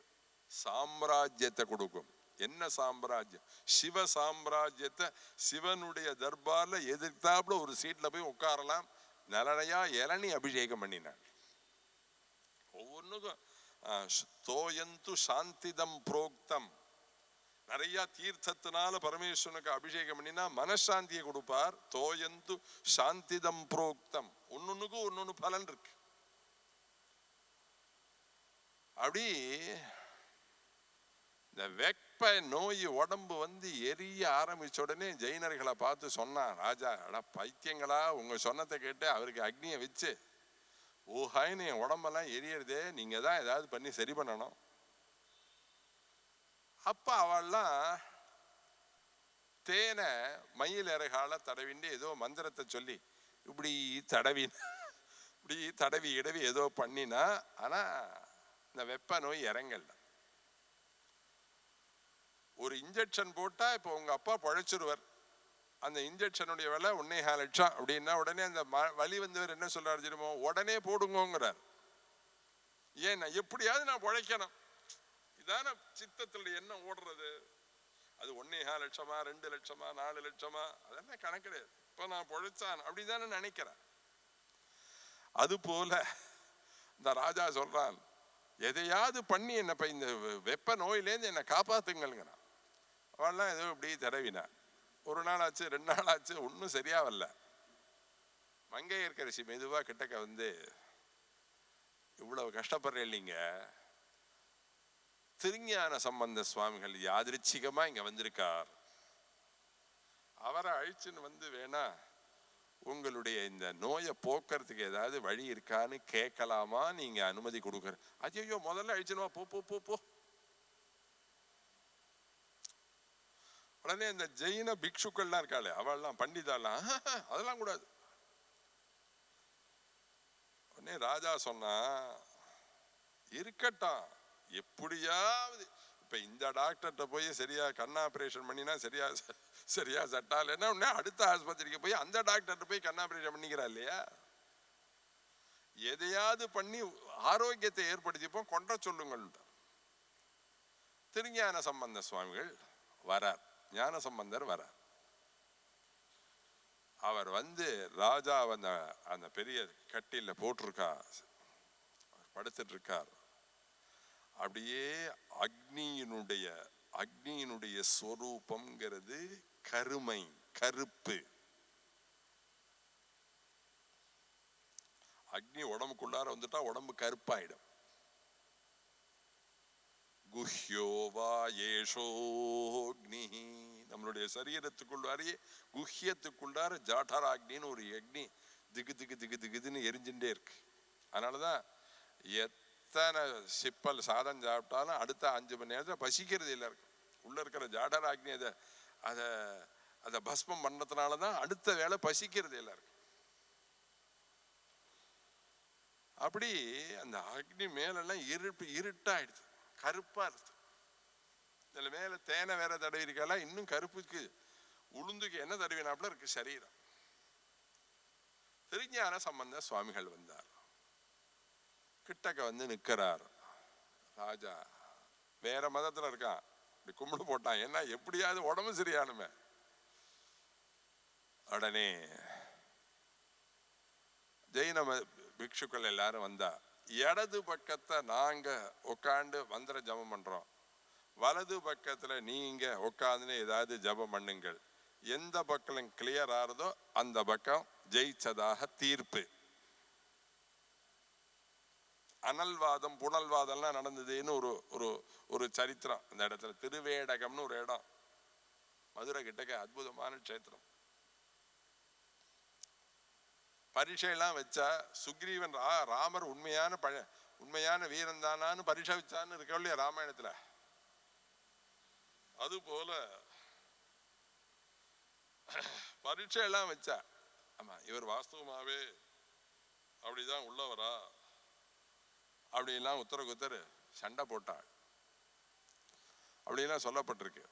சாம்ராஜ்யத்தை கொடுக்கும். என்ன சாம்ராஜ்யம்? சிவ சாம்ராஜ்யத்தை சிவனுடைய தர்பார்ல எதிர்த்தாப்புல ஒரு சீட்ல போய் உட்காரலாம். நிறையா இளநீ அபிஷேகம் பண்ணினாள். ஒவ்வொன்றுக்கும் தோயந்து சாந்திதம் புரோக்தம், நிறைய தீர்த்தத்தினால பரமேஸ்வரனுக்கு அபிஷேகம் பண்ணினா மனசாந்தியை கொடுப்பார். தோயந்து சாந்திதம் புரோக்தம், ஒன்னொன்னுக்கும் ஒன்னொன்னு பலன் இருக்கு. அப்படி இந்த வெப்ப நோய் உடம்பு வந்து எரிய ஆரம்பிச்ச உடனே ஜெயினர்களை பார்த்து சொன்னான் ராஜா, அடா பைத்தியங்களா, உங்க சொன்னதை கேட்டு அவருக்கு அக்னியை வச்சு ஓஹாயின்னு என் உடம்பெல்லாம் எரியறதே, நீங்க தான் ஏதாவது பண்ணி சரி பண்ணணும். அப்ப அவள்லாம் தேனை மயில் இறகால தடவிண்டு ஏதோ மந்திரத்தை சொல்லி இப்படி தடவி இடவி ஏதோ பண்ணினா, ஆனா இந்த வெப்ப நோய் இறங்கல. ஒரு இன்ஜெக்ஷன் போட்டா இப்போ உங்க அப்பா பழைச்சிருவர், அந்த இன்ஜெக்ஷனுடைய விலை 1.5 லட்சம் அப்படின்னா உடனே அந்த வலி வந்தவர் என்ன சொல்றாரு தெரியுமோ, உடனே போடுங்கிறார். ஏன், எப்படியாவது நான் பழைக்கணும், இதான சித்தத்துல என்ன ஓடுறது. அது 1.5 லட்சமா 2 லட்சமா 4 லட்சமா அதெல்லாம் கணக்கு கிடையாது. இப்ப நான் பழைச்சான் அப்படிதானே நினைக்கிறேன். அது போல இந்த ராஜா சொல்றான், எதையாவது பண்ணி என்ன இந்த வெப்ப நோயிலேருந்து என்னை காப்பாத்துங்கிறான். அவள்லாம் ஏதோ இப்படி தடவினா, ஒரு நாள் ஆச்சு 2 நாள் ஆச்சு, ஒன்றும் சரியா வரல. மங்கையர்க்கரசி மெதுவா கிட்டக்க வந்து, இவ்வளவு கஷ்டப்படுற இல்லைங்க, திருஞான சம்பந்த சுவாமிகள் யாதிருச்சிகமா இங்க வந்திருக்கார், அவரை அழிச்சுன்னு வந்து வேணா உங்களுடைய இந்த நோயை போக்குறதுக்கு ஏதாவது வழி இருக்கான்னு கேட்கலாமா, நீங்க அனுமதி கொடுக்குற. ஐயோ முதல்ல அழிச்சுனுவா, போ போ போ போ. உடனே இந்த ஜெயின பிக்ஷுக்கள்லாம் இருக்காளே அவள்லாம் பண்டிதாலாம் அதெல்லாம் கூடாது. உடனே ராஜா சொன்னா இருக்கட்டும், எப்படியாவது இப்ப இந்த டாக்டர்கிட்ட போய் சரியா கண் ஆபரேஷன் பண்ணினா சரியா சட்டால் என்ன உடனே அடுத்த ஆஸ்பத்திரிக்கு போய் அந்த டாக்டர்கிட்ட போய் கண் ஆபரேஷன் பண்ணிக்கிறா இல்லையா? எதையாவது பண்ணி ஆரோக்கியத்தை ஏற்படுத்திப்போம், கொண்ட சொல்லுங்கள். திருஞான சம்பந்த சுவாமிகள் வரார், ஞான சம்பந்தர் வரார். அவர் வந்து ராஜா அந்த பெரிய கட்டில போட்டிருக்கா, படுத்துட்டு இருக்கார். அப்படியே அக்னியினுடைய ஸ்வரூபம்ங்கிறது கருமை, கருப்பு. அக்னி உடம்புக்குள்ளார வந்துட்டா உடம்பு கருப்பாயிடும். குஹ்யோவா ஏஷோக்னி, நம்மளுடைய சரீரத்துக்குள்ளாரையே குஹ்யத்துக்குள்ளார ஜாடராக்னின்னு ஒரு அக்னி திகு திகு திகு திகுதுன்னு எரிஞ்சுட்டே இருக்கு. அதனாலதான் எத்தனை சிப்பல் சாதம் சாப்பிட்டாலும் அடுத்த 5 மணி நேரத்தில் பசிக்கிறது இல்லை. உள்ள இருக்கிற ஜாடராக்னி அதை பஸ்மம் பண்ணதுனாலதான் அடுத்த வேலை பசிக்கிறது இல்லை. அப்படி அந்த அக்னி மேலெல்லாம் இருட்டாயிடுது, கருப்பா இருக்கு. இதுல மேல தேனை வேற தடவி இருக்கலாம், இன்னும் கருப்புக்கு உளுந்துக்கு என்ன தடவினாப்புல இருக்கு சரீரம். திருஞான சம்பந்த சுவாமிகள் வந்தார், கிட்டக்க வந்து நிக்கிறார். ராஜா வேற மதத்துல இருக்கான், இப்படி கும்பிடு போட்டான், ஏன்னா எப்படியாவது உடம்பு சரியானுமே. உடனே ஜெயின பிக்ஷுக்கள் எல்லாரும் வந்தா, இடது பக்கத்தை நாங்க உட்காந்து மந்திர ஜபம் பண்றோம், வலது பக்கத்துல நீங்க உட்காந்து ஏதாவது ஜபம் பண்ணுங்கள். எந்த பக்கம் கிளியர் ஆறுதோ அந்த பக்கம் ஜெயிச்சதாக தீர்ப்பு. அனல்வாதம் புனல்வாதம்லாம் நடந்ததுன்னு ஒரு சரித்திரம். அந்த இடத்துல திருவேடகம்னு ஒரு இடம், மதுரை கிட்டக்க அற்புதமான கஷேத்திரம். பரீட்சையெல்லாம் வச்சா சுக்ரீவன் ராமர் உண்மையான வீரன் தானான்னு பரீட்சை வச்சான்னு இருக்க இல்லையா ராமாயணத்துல. அது போல பரீட்சையெல்லாம் வச்சா, ஆமா இவர் வாஸ்தவமாவே அப்படிதான் உள்ளவரா அப்படிலாம் உத்தர சண்டை போட்டாள், அப்படிலாம் சொல்லப்பட்டிருக்கு.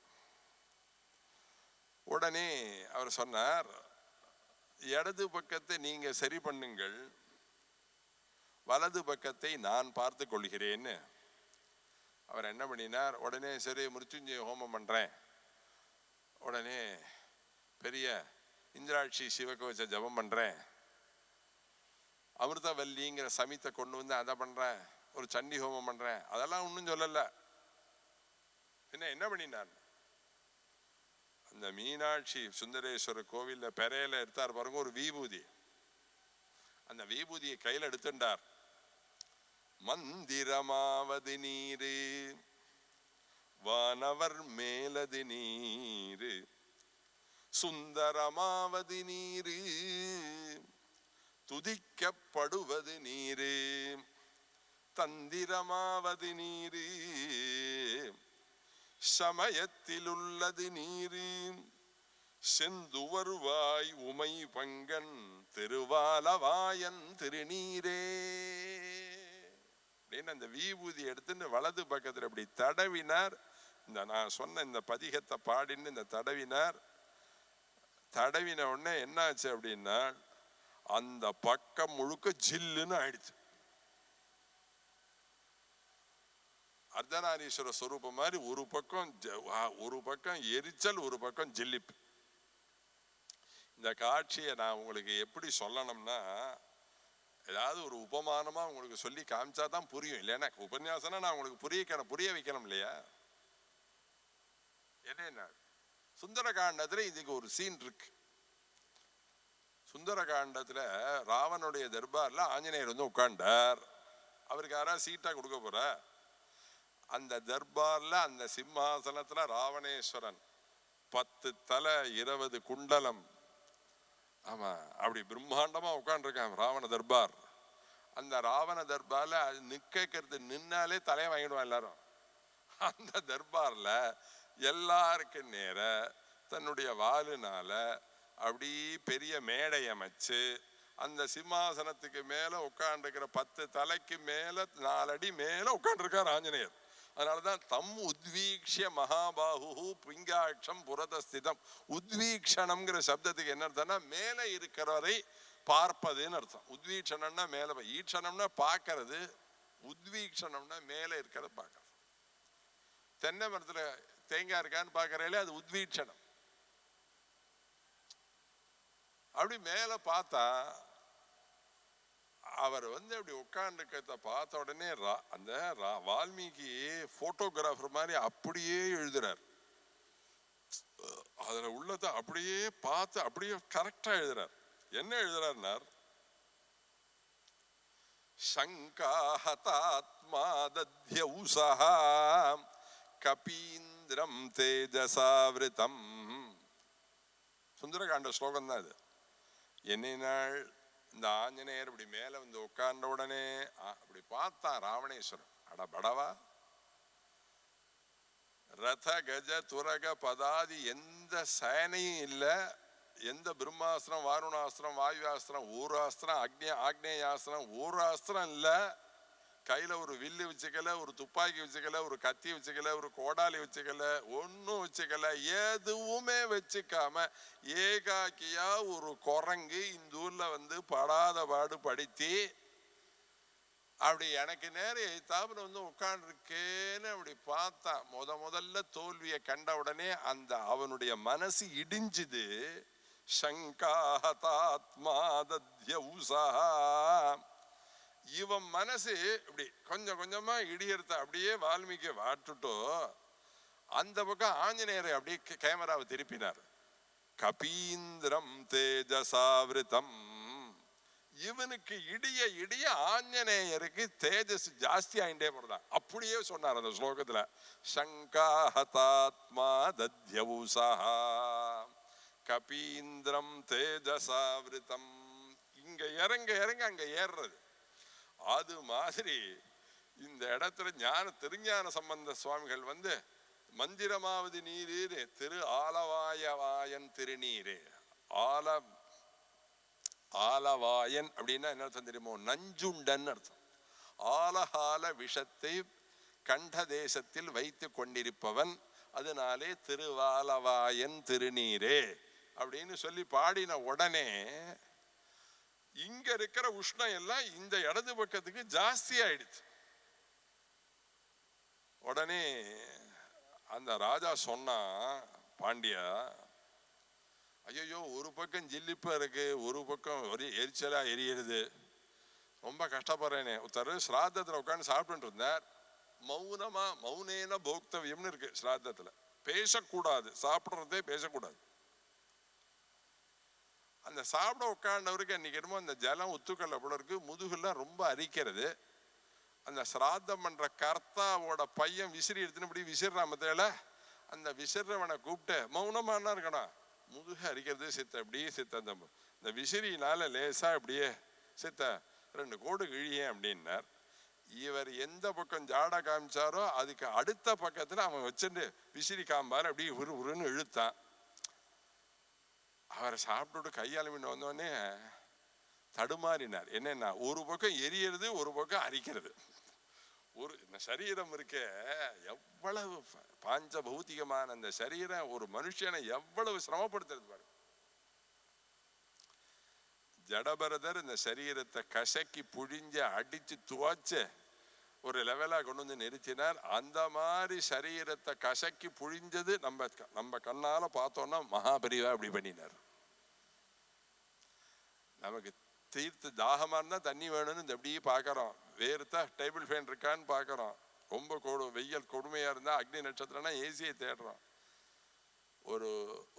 உடனே அவர் சொன்னார், இடது பக்கத்தை நீங்க சரி பண்ணுங்கள், வலது பக்கத்தை நான் பார்த்து கொள்கிறேன்னு. அவர் என்ன பண்ணினார், உடனே சரி மிருத்யுஞ்சய ஹோமம் பண்றேன், உடனே பெரிய இந்திராட்சி சிவகவச ஜபம் பண்றேன், அமிர்தவல்லிங்கிற சமித்தை கொண்டு வந்து அதை பண்றேன், ஒரு சண்டி ஹோமம் பண்றேன், அதெல்லாம் ஒன்றும் சொல்லல. என்ன பண்ணினார், அந்த மீனாட்சி சுந்தரேஸ்வரர் கோவில்ல பெரையில எடுத்தார் பாருங்க ஒரு விபூதி, அந்த விபூதியை கையில் எடுத்துட்டார். மந்திரமாவது நீரு வானவர் மேலது நீரு, சுந்தரமாவது நீரு துதிக்கப்படுவது நீரு, தந்திரமாவது நீரு சமயத்தில் உள்ளது நீரு, செந்துவருவாய் உமை பங்கன் திருவாலவாயன் திருநீரே அப்படின்னு அந்த விபூதி எடுத்து வலது பக்கத்துல இப்படி தடவினார். இந்த நான் சொன்ன இந்த பதிகத்தை பாடின்னு இந்த தடவினார். தடவின உடனே என்னாச்சு அப்படின்னா அந்த பக்கம் முழுக்க ஜில்லுன்னு ஆயிடுச்சு. அர்த்தநாரீஸ்வர ஸ்வரூபம் மாதிரி ஒரு பக்கம் எரிச்சல், ஒரு பக்கம் ஜில்லிப்பு. இந்த காட்சியை நான் உங்களுக்கு எப்படி சொல்லணும்னா, ஏதாவது ஒரு உபமானமா உங்களுக்கு சொல்லி காமிச்சா தான் புரியும், இல்லைன்னா உபன்யாசனா நான் உங்களுக்கு புரிய வைக்கணும் இல்லையா. என்ன சுந்தரகாண்டத்துல இதுக்கு ஒரு சீன் இருக்கு. சுந்தரகாண்டத்துல ராவனுடைய தர்பார்ல ஆஞ்சநேயர் வந்து உட்கார்ந்தார். அவருக்கு யாராவது சீட்டா கொடுக்க போற, அந்த தர்பார்ல அந்த சிம்மாசனத்துல ராவணேஸ்வரன் 10 தலை 20 குண்டலம், ஆமா அப்படி பிரம்மாண்டமா உட்காந்துருக்கான் ராவண தர்பார். அந்த ராவண தர்பார்ல நிக்கிறது நின்னாலே தலையை வாங்கிடுவான் எல்லாரும். அந்த தர்பார்ல எல்லாருக்கும் நேர தன்னுடைய வாலுனால அப்படி பெரிய மேடை அமைச்சு அந்த சிம்மாசனத்துக்கு மேல உட்கார்ந்துருக்கிற 10 தலைக்கு மேல 4 அடி மேல உட்கார்ந்துருக்கார் ஆஞ்சநேயர். அதனாலதான் தம் உத்வீக்ஷ மகாபாஹு பிங்காட்சம் புரதஸ்திதம். உத்வீக்ஷணம்ங்கிற சப்தத்துக்கு என்ன அர்த்தம்னா மேல இருக்கிறவரை பார்ப்பதுன்னு அர்த்தம். உத்வீக்ஷணம்னா மேல, ஈட்சணம்னா பார்க்கறது, உத்வீக்ஷணம்னா மேல இருக்கிறத பார்க்கறது. தென்னை மரத்துல தேங்காய் இருக்கான்னு பார்க்கறதுல அது உத்வீக்ஷணம். அப்படி மேல பார்த்தா அவர் அப்படி உட்கார்ந்துக்கிறத பார்த்த உடனே அந்த வால்மீகி போட்டோகிராஃபர் மாதிரி அப்படியே எழுதுறார். அதுல உள்ளத அப்படியே பார்த்து அப்படியே கரெக்டா எழுதுறார். என்ன எழுதுறார்? சங்காஹதாத்மா தத்யௌசஹ கபீந்திரம் தேஜசாவிருதம். சுந்தரகாண்ட ஸ்லோகம் தான் இது. என்னைநாள் இந்த ஆஞ்சநேயர் இப்படி மேல வந்து உட்கார்ந்த உடனே அப்படி பார்த்தான் ராவணேஸ்வரன். அட படவா, ரத கஜ துரக பதாதி எந்த சேனையும் இல்லை, எந்த பிரம்மாஸ்திரம் வாருணாஸ்திரம் வாயுவாஸ்திரம் ஒரு அஸ்திரம், ஆக்னேயாஸ்திரம் ஒரு அஸ்திரம் இல்லை, கையில ஒரு வில்லு வச்சுக்கல, ஒரு துப்பாக்கி வச்சுக்கல, ஒரு கத்தி வச்சுக்கல, ஒரு கோடாலி வச்சுக்கல, ஒன்னும் வச்சுக்கல, எதுவுமே வச்சுக்காம ஏகாக்கியா ஒரு குரங்கு இந்த ஊர்ல படாத பாடு படுத்தி அப்படி எனக்கு நேரம் எத்தாப்புல உட்கார்ந்துருக்கேன்னு அப்படி பார்த்தா முதல்ல தோல்வியை கண்ட உடனே அந்த அவனுடைய மனசு இடிஞ்சுது. சங்காஹதாத்மா தத்யௌசஹ. இவன் மனசு இப்படி கொஞ்சம் கொஞ்சமா இடியறத அப்படியே வால்மீகி வாட்டுட்டோ அந்த பக்கம் ஆஞ்சநேயரை அப்படியே கேமராவை திருப்பினார். கபீந்திரம் தேஜசாவிருதம். இவனுக்கு இடிய இடிய ஆஞ்சநேயருக்கு தேஜஸ் ஜாஸ்தி ஆயிட்டே போறதா. அப்படியே சொன்னார் அந்த ஸ்லோகத்துல. சங்காஹதாத்மா தத்யௌசஹ கபீந்திரம் தேஜசாவிருதம். இங்க இறங்க இறங்க அங்க ஏறுறது. அது மாதிரி இந்த இடத்துல திருஞான சம்பந்த சுவாமிகள் மந்திரமாவது நீரே திரு ஆலவாயவாயன் திருநீரே. ஆலவாயன் அப்படின்னா என்ன அர்த்தம் தெரியுமோ? நஞ்சுண்டன் அர்த்தம். ஆலகால விஷத்தை கண்ட தேசத்தில் வைத்து கொண்டிருப்பவன். அதனாலே திருவாலவாயன் திருநீரே அப்படின்னு சொல்லி பாடின உடனே இங்க இருக்கிற உஷ்ணம் எல்லாம் இந்த இடது பக்கத்துக்கு ஜாஸ்தி ஆயிடுச்சு. உடனே அந்த ராஜா சொன்னா, பாண்டியா, ஐயோ ஒரு பக்கம் ஜில்லிப்பா இருக்கு, ஒரு பக்கம் ஒரே எரிச்சலா எரியுது, ரொம்ப கஷ்டப்படுறேனே. ஒருத்தர் ஸ்ராத்தத்துல உட்காந்து சாப்பிட்டு இருந்தார். மௌனேன போக்தவியம்னு இருக்கு ஸ்ராத்தத்துல. பேசக்கூடாது, சாப்பிடுறதே பேசக்கூடாது. அந்த சாப்பிட உட்காண்டவருக்கு அன்னைக்கு என்னமோ அந்த ஜலம் ஒத்துக்கல்ல போல இருக்கு, முதுகுலாம் ரொம்ப அரிக்கிறது. அந்த சிராத்தம் பண்ற கர்த்தாவோட பையன் விசிறி எடுத்துன்னு இப்படி விசிறாமத்தையில அந்த விசிறவனை கூப்பிட்டு மௌனமானா இருக்கணும், முதுகு அரிக்கிறது சித்த அப்படியே சித்த இந்த விசிறினால லேசா அப்படியே சித்த 2 கோடு கிழியேன் அப்படின்னார். இவர் எந்த பக்கம் ஜாடா காமிச்சாரோ அதுக்கு அடுத்த பக்கத்துல அவன் வச்சுட்டு விசிறி காம்பாரு அப்படியே உருன்னு இழுத்தான். அவரை சாப்பிட்டு கையால் மீன் வந்தோடனே தடுமாறினார். என்னன்னா, ஒரு பக்கம் எரியறது, ஒரு பக்கம் அரிக்கிறது. ஒரு சரீரம் இருக்க எவ்வளவு பாஞ்ச பௌத்திகமான அந்த சரீரம் ஒரு மனுஷனை எவ்வளவு சிரமப்படுத்துறது பாரு. ஜடபரதர் இந்த சரீரத்தை கசக்கி புழிஞ்ச அடிச்சு துவாச்ச ஒரு லெவலா கொண்டு நிறுத்தினார். அந்த மாதிரி சரீரத்தை கசக்கி புழிஞ்சது நம்ம கண்ணால பார்த்தோம்னா மகாபரிவா அப்படி பண்ணினார். நமக்கு தீர்த்து தாகமா இருந்தா தண்ணி வேணும்னு அப்படியே பாக்கிறோம், வேர்த்தா டேபிள் ஃபேன் இருக்கான்னு பாக்கிறோம், ரொம்ப வெயில் கொடுமையா இருந்தா அக்னி நட்சத்திரம்னா ஏசியை தேடுறோம்.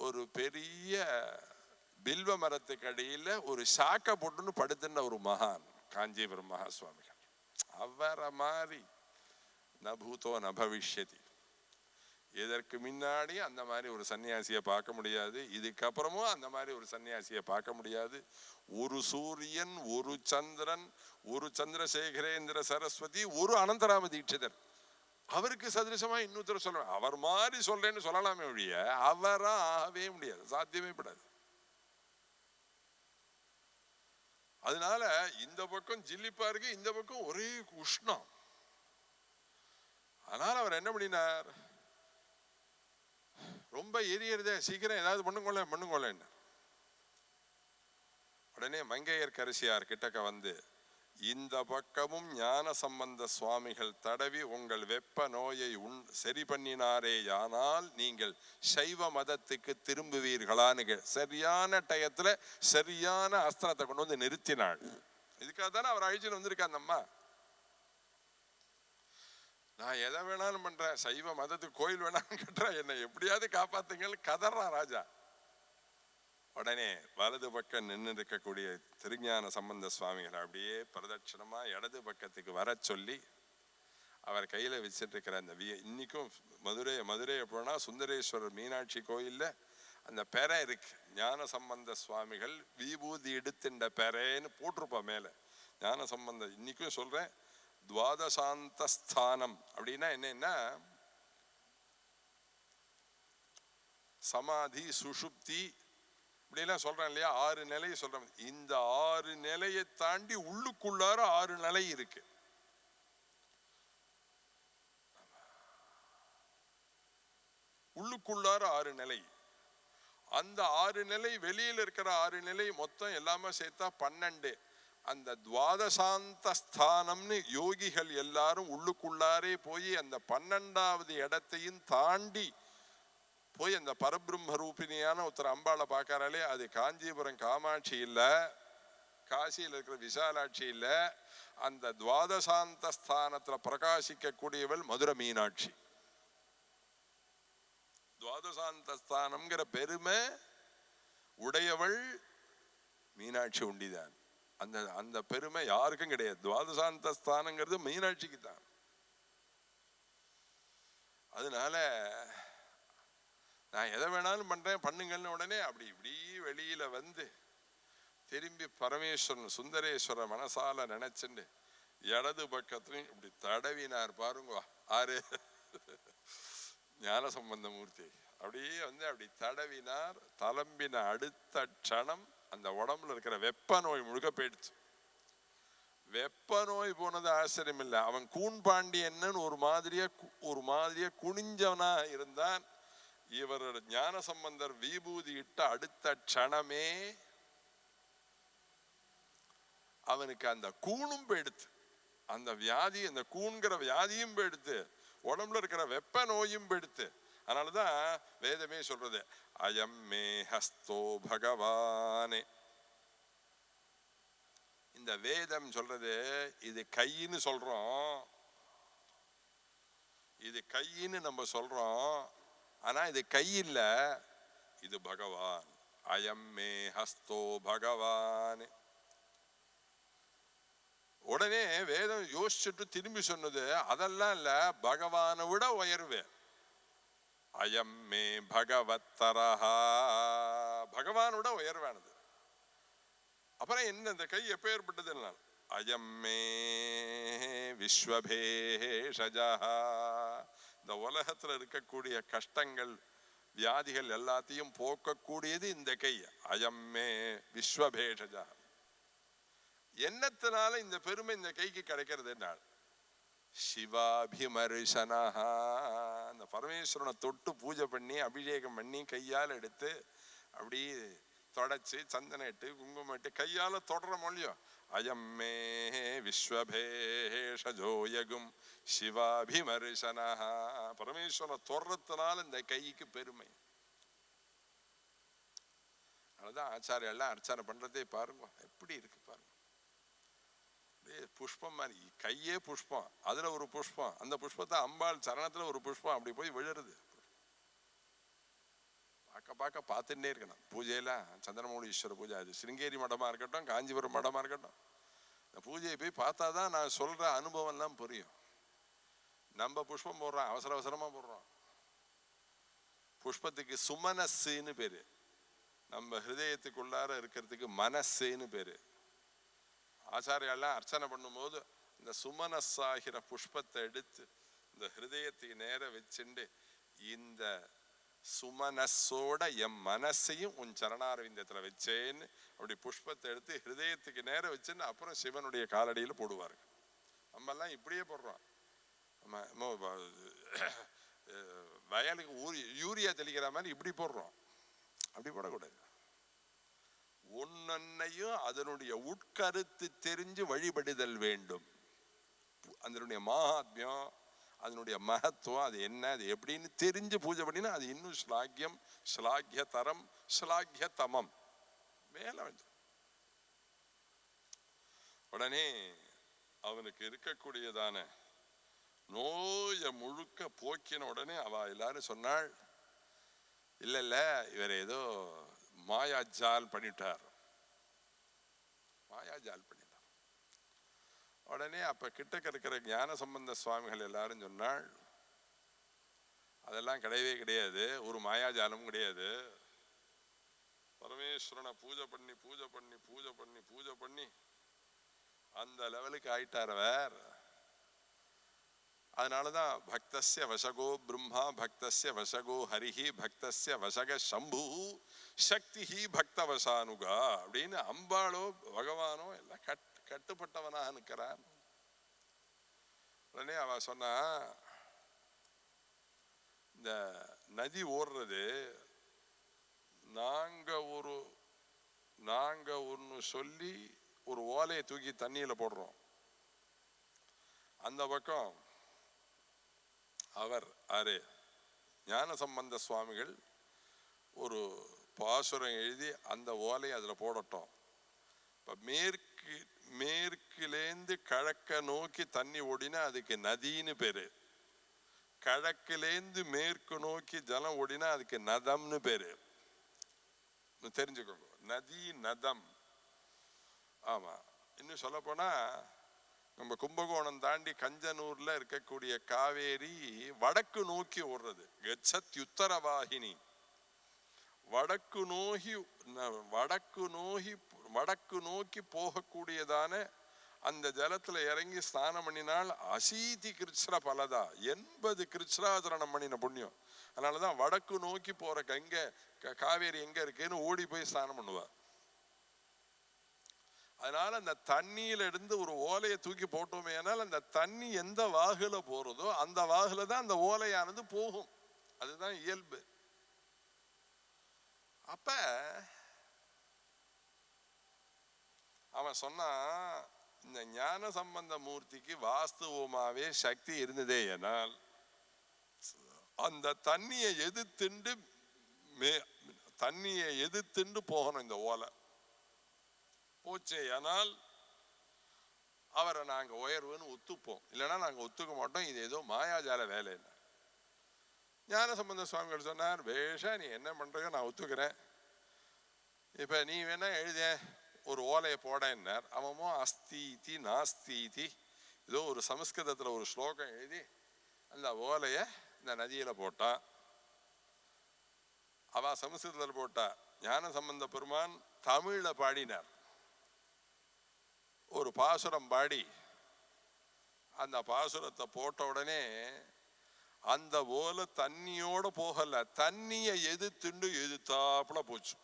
ஒரு பெரிய பில்வ மரத்துக்கு அடியில ஒரு சாக்க போட்டுன்னு படுத்துன ஒரு மகான் காஞ்சிபுரம் மகா சுவாமிகள். அவரை மாதிரி நபூதோ நபவிஷ்யதி. இதற்கு முன்னாடி அந்த மாதிரி ஒரு சன்னியாசியை பார்க்க முடியாது, இதுக்கப்புறமும் அந்த மாதிரி ஒரு சன்னியாசியை பார்க்க முடியாது. ஒரு சூரியன், ஒரு சந்திரன், ஒரு சந்திரசேகரேந்திர சரஸ்வதி, ஒரு அனந்தராம தீட்சிதர். அவருக்கு சதிருஷமா இன்னொருத்தர் சொல்ல, அவர் மாதிரி சொல்றேன்னு சொல்லலாமே ஒழிய அவரா ஆகவே முடியாது, சாத்தியமே படாது. அதனால இந்த பக்கம் ஜில்லிப்பா இருக்கு, இந்த பக்கம் ஒரே உஷ்ணம். அதனால அவர் என்ன பண்ணினார், ரொம்ப எரியறதே, சீக்கிரம் ஏதாவது பண்ணுங்கொள்ள. உடனே மங்கையர்க்கரசியார் கிட்டக்க வந்து, இந்த பக்கமும் ஞான சம்பந்த சுவாமிகள் தடவி உங்கள் வெப்ப நோயை சரி பண்ணினாரேயானால் நீங்கள் சைவ மதத்துக்கு திரும்புவீர்களான்னு சரியான டயத்துல சரியான அஸ்திரத்தை கொண்டு வந்து நிறுத்தினாள். இதுக்காக தானே அவர் அழிச்சுன்னு வந்திருக்கா அந்த அம்மா. நான் எதை வேணாலும் பண்றேன், சைவ மதத்துக்கு கோயில் வேணாலும் கட்டுறேன், என்னை எப்படியாவது காப்பாத்துங்கள் கதறான் ராஜா. உடனே வலது பக்கம் நின்று இருக்கக்கூடிய திருஞான சம்பந்த சுவாமிகள் அப்படியே பிரதட்சணமா இடது பக்கத்துக்கு வர சொல்லி அவர் கையில வச்சுட்டு இருக்கிற அந்த இன்னைக்கும் மதுரையை போனா சுந்தரேஸ்வரர் மீனாட்சி கோயில்ல அந்த பெறை இருக்கு, ஞான சம்பந்த சுவாமிகள் விபூதி எடுத்துட்ட பெறைன்னு போட்டிருப்பா மேல. ஞான சம்பந்த இன்னைக்கும் சொல்றேன், துவாதசாந்த ஸ்தானம் அப்படின்னா என்னன்னா சமாதி சுஷுப்தி இப்படிலாம் சொல்றேன் இல்லையா, 6 நிலையை சொல்றேன். இந்த 6 நிலையை தாண்டி உள்ளுக்குள்ளார 6 நிலை இருக்கு. உள்ளுக்குள்ளார 6 நிலை. அந்த 6 நிலை வெளியில இருக்கிற 6 நிலை மொத்தம் எல்லாமே சேர்த்தா 12. அந்த துவாதசாந்த ஸ்தானம்னு யோகிகள் எல்லாரும் உள்ளுக்குள்ளாரே போய் அந்த 12வது இடத்தையும் தாண்டி போய் அந்த பரபிரம்ம ரூபினியான ஒருத்தர் அம்பாளை பார்க்கறாலே, அது காஞ்சிபுரம் காமாட்சி இல்ல, காசியில் இருக்கிற விசாலாட்சி இல்ல, அந்த துவாதசாந்த ஸ்தானத்துல பிரகாசிக்க கூடியவள் மதுரை மீனாட்சி. துவாதசாந்த ஸ்தானம்ங்கிற பெருமை உடையவள் மீனாட்சி உண்டிதான். அந்த அந்த பெருமை யாருக்கும் கிடையாது. துவாதசாந்த ஸ்தானங்கிறது மீனாட்சிக்கு தான். அதனால நான் எதை வேணாலும் பண்றேன் பண்ணுங்கன்னு உடனே அப்படி இப்படி வெளியில வந்து திரும்பி பரமேஸ்வரன் சுந்தரேஸ்வர மனசால நினைச்சுண்டு இடது பக்கத்துலையும் இப்படி தடவினார் பாருங்க. ஆறு ஞான சம்பந்த மூர்த்தி அப்படியே வந்து அப்படி தடவினார். தளம்பின அடுத்த க்ஷணம் அந்த உடம்புல இருக்கிற வெப்ப நோய் முழுக்க போயிடுச்சு. வெப்ப நோய் போனது ஆச்சரியம் இல்லை. அவன் கூன் பாண்டியன்னு ஒரு மாதிரியா குனிஞ்சவனா இருந்தான். இவரோட ஞான சம்பந்தர் விபூதி இட்ட அடுத்த க்ஷணமே அவனுக்கு அந்த கூணும் போயிடுத்து, அந்த வியாதி, அந்த கூண்கிற வியாதியும் போயிடுத்து, உடம்புல இருக்கிற வெப்ப நோயும் போயிடுத்து. அதனாலதான் வேதமே சொல்றது, அயம் மே ஹஸ்தோ பகவானே. இந்த வேதம் சொல்றது இது கையின்னு சொல்றோம், இது கையின்னு நம்ம சொல்றோம். ஆனா இது கை இல்ல, இது பகவான். அயம் மே ஹஸ்தோ பகவான். உடனே வேதம் யோசிச்சுட்டு திரும்பி சொன்னது அதெல்லாம் இல்ல, பகவானை விட உயர்வு. அயம் மே பகவத்தரஹா, பகவானோட உயர்வானது. அப்புறம் என்ன இந்த கை எப்ப ஏற்பட்டது? அயம் மே விஸ்வபேஷஜா, இந்த உலகத்துல இருக்கக்கூடிய கஷ்டங்கள் வியாதிகள் எல்லாத்தையும் போக்கக்கூடியது இந்த கை. அயம் மே விஸ்வபேஷஜா. என்னத்தினால இந்த பெருமை இந்த கைக்கு கிடைக்கிறது என்றால் சிவாபிமர்சனா. அந்த பரமேஸ்வரனை தொட்டு பூஜை பண்ணி அபிஷேகம் பண்ணி கையால் எடுத்து அப்படி தொடச்சு சந்தனம் இட்டு குங்குமம் இட்டு கையால தொடர மொழியோ. அயம் மே விஸ்வபேஷஜோயகும் சிவாபிமர்சனா. பரமேஸ்வரனை தொடரத்தினால இந்த கைக்கு பெருமை. அதுதான் ஆச்சாரியெல்லாம் அர்ச்சனை பண்றதே பாருங்க எப்படி இருக்கு பாருங்க. புஷ்பம் மாதிரி கையே புஷ்பம், அதுல ஒரு புஷ்பம், அந்த புஷ்பத்தை அம்பாள் சரணத்துல ஒரு புஷ்பம் அப்படி போய் விழுறது. பார்க்க பார்த்துட்டே இருக்கணும். பூஜையெல்லாம் சந்திரமௌழி ஈஸ்வர பூஜை, அது சிருங்கேரி மடமா இருக்கட்டும் காஞ்சிபுரம் மடமா இருக்கட்டும், இந்த பூஜையை போய் பார்த்தாதான் நான் சொல்ற அனுபவம் எல்லாம் புரியும். நம்ம புஷ்பம் போடுறோம், அவசரமா போடுறோம். புஷ்பத்துக்கு சுமனஸ்ன்னு பேரு, நம்ம ஹிருதயத்துக்குள்ளார இருக்கிறதுக்கு மனசுன்னு பேரு. ஆச்சாரியெல்லாம் அர்ச்சனை பண்ணும்போது இந்த சுமனஸ்ஸாகிற புஷ்பத்தை எடுத்து இந்த ஹிருதயத்தை நேர வச்சுண்டு இந்த சுமனசோட என் மனசையும் உன் சரணாரவிந்தத்துல வச்சேன்னு அப்படி புஷ்பத்தை எடுத்து ஹிருதயத்துக்கு நேர வச்சுன்னு அப்புறம் சிவனுடைய காலடியில போடுவார்கள். நம்ம எல்லாம் இப்படியே போடுறோம். வயலுக்கு யூரியா தெளிக்கிற மாதிரி இப்படி போடுறோம். அப்படி போடக்கூடாது. ஒன்னையும் அதனுடைய உட்கருத்து தெரிஞ்சு வழிபடுதல் வேண்டும். அதனுடைய மகாத்மியம், அதனுடைய மகத்துவம், அது என்ன, அது எப்படின்னு தெரிஞ்சு பூஜை பண்ணினா அது இன்னும் ஸ்லாக்கியம், ஸ்லாக்கிய தரம், ஸ்லாக்கிய தமம் மேல வந்து உடனே அவனுக்கு இருக்கக்கூடியதான நோயை முழுக்க போக்கின உடனே அவ எல்லாரும் சொன்னாள், இல்ல இல்ல இவர் ஏதோ மாயாஜால் பண்ணிட்டார், மாயாஜால் பண்ணிட்டார். உடனே அப்ப கிட்டக்க இருக்கிற ஞான சம்பந்த சுவாமிகள் எல்லாரும் சொன்னாள், அதெல்லாம் கிடையவே கிடையாது, ஒரு மாயாஜாலமும் கிடையாது. பரமேஸ்வரனை பூஜை பண்ணி பூஜை பண்ணி பூஜை பண்ணி பூஜை பண்ணி அந்த லெவலுக்கு ஆயிட்டாரவர். அதனாலதான் பக்தஸ்ய வசகோ பிரம்மா, பக்தஸ்ய வசகோ ஹரிஹி, பக்தஸ்ய வசக சம்பு, சக்திஹி பக்தவசானுகா அப்படின்னு அம்பாளோ பகவானோ எல்லாம் கட்டுப்பட்டவனாக நிற்கிறான். உடனே அவ சொன்னா, இந்த நதி ஓடுறது நாங்க ஒன்னு சொல்லி ஒரு ஓலையை தூக்கி தண்ணியில போடுறோம். அந்த பக்கம் அவர் ஞான சம்பந்த சுவாமிகள் ஒரு பாசுரம் எழுதி அந்த ஓலையை அதுல போடட்டும். இப்ப மேற்கிலேந்து கிழக்க நோக்கி தண்ணி ஓடினா அதுக்கு நதின்னு பேரு, கிழக்கிலேந்து மேற்கு நோக்கி ஜலம் ஓடினா அதுக்கு நதம்னு பேரு. தெரிஞ்சுக்கோங்க, நதி நதம். ஆமா, இன்னும் சொல்ல போனா நம்ம கும்பகோணம் தாண்டி கஞ்சனூர்ல இருக்கக்கூடிய காவேரி வடக்கு நோக்கி ஓடுறது, கச்சத்யுத்தரவாகினி. வடக்கு நோக்கி போகக்கூடியதான அந்த ஜலத்துல இறங்கி ஸ்நானம் பண்ணினால் அசீதி கிருஷ்ண பலதா, 80 கிருஷ்ணாதரணம் பண்ணின புண்ணியம். அதனாலதான் வடக்கு நோக்கி போற கங்கை காவேரி எங்க இருக்குன்னு ஓடி போய் ஸ்நானம் பண்ணுவா. அதனால அந்த தண்ணியில இருந்து ஒரு ஓலையை தூக்கி போட்டோமே, ஆனால் அந்த தண்ணி எந்த வாகுல போறதோ அந்த வாகுல தான் அந்த ஓலையானது போகும். அதுதான் இயல்பு. அப்ப அவன் சொன்னா, இந்த ஞான சம்பந்த மூர்த்திக்கு வாஸ்துவமாவே சக்தி இருந்ததே எனால் அந்த தண்ணியை எதிர்த்துண்டு போகணும். இந்த ஓலை போச்சே ஆனால் அவரை நாங்க உயர்வுன்னு ஒத்துப்போம், இல்லைன்னா நாங்க ஒத்துக்க மாட்டோம், இது ஏதோ மாயாஜால வேலை. ஞான சம்பந்த சுவாமிகள் சொன்னார், வேஷா நீ என்ன பண்றீங்க நான் ஒத்துக்கிறேன், இப்ப நீ வேணா எழுத ஒரு ஓலையை போடன்னார். அவமோ அஸ்தீதி நாஸ்தீதி ஏதோ ஒரு சமஸ்கிருதத்துல ஒரு ஸ்லோகம் எழுதி அந்த ஓலைய இந்த நதியில போட்டான். அவ சமஸ்கிருதத்தில் போட்டா, ஞான சம்பந்த பெருமான் தமிழ்ல பாடினார். ஒரு பாசுரம் பாடி அந்த பாசுரத்தை போட்ட உடனே அந்த ஓலை தண்ணியோட போகல, தண்ணியை எதிர்த்தாப்புல போச்சு.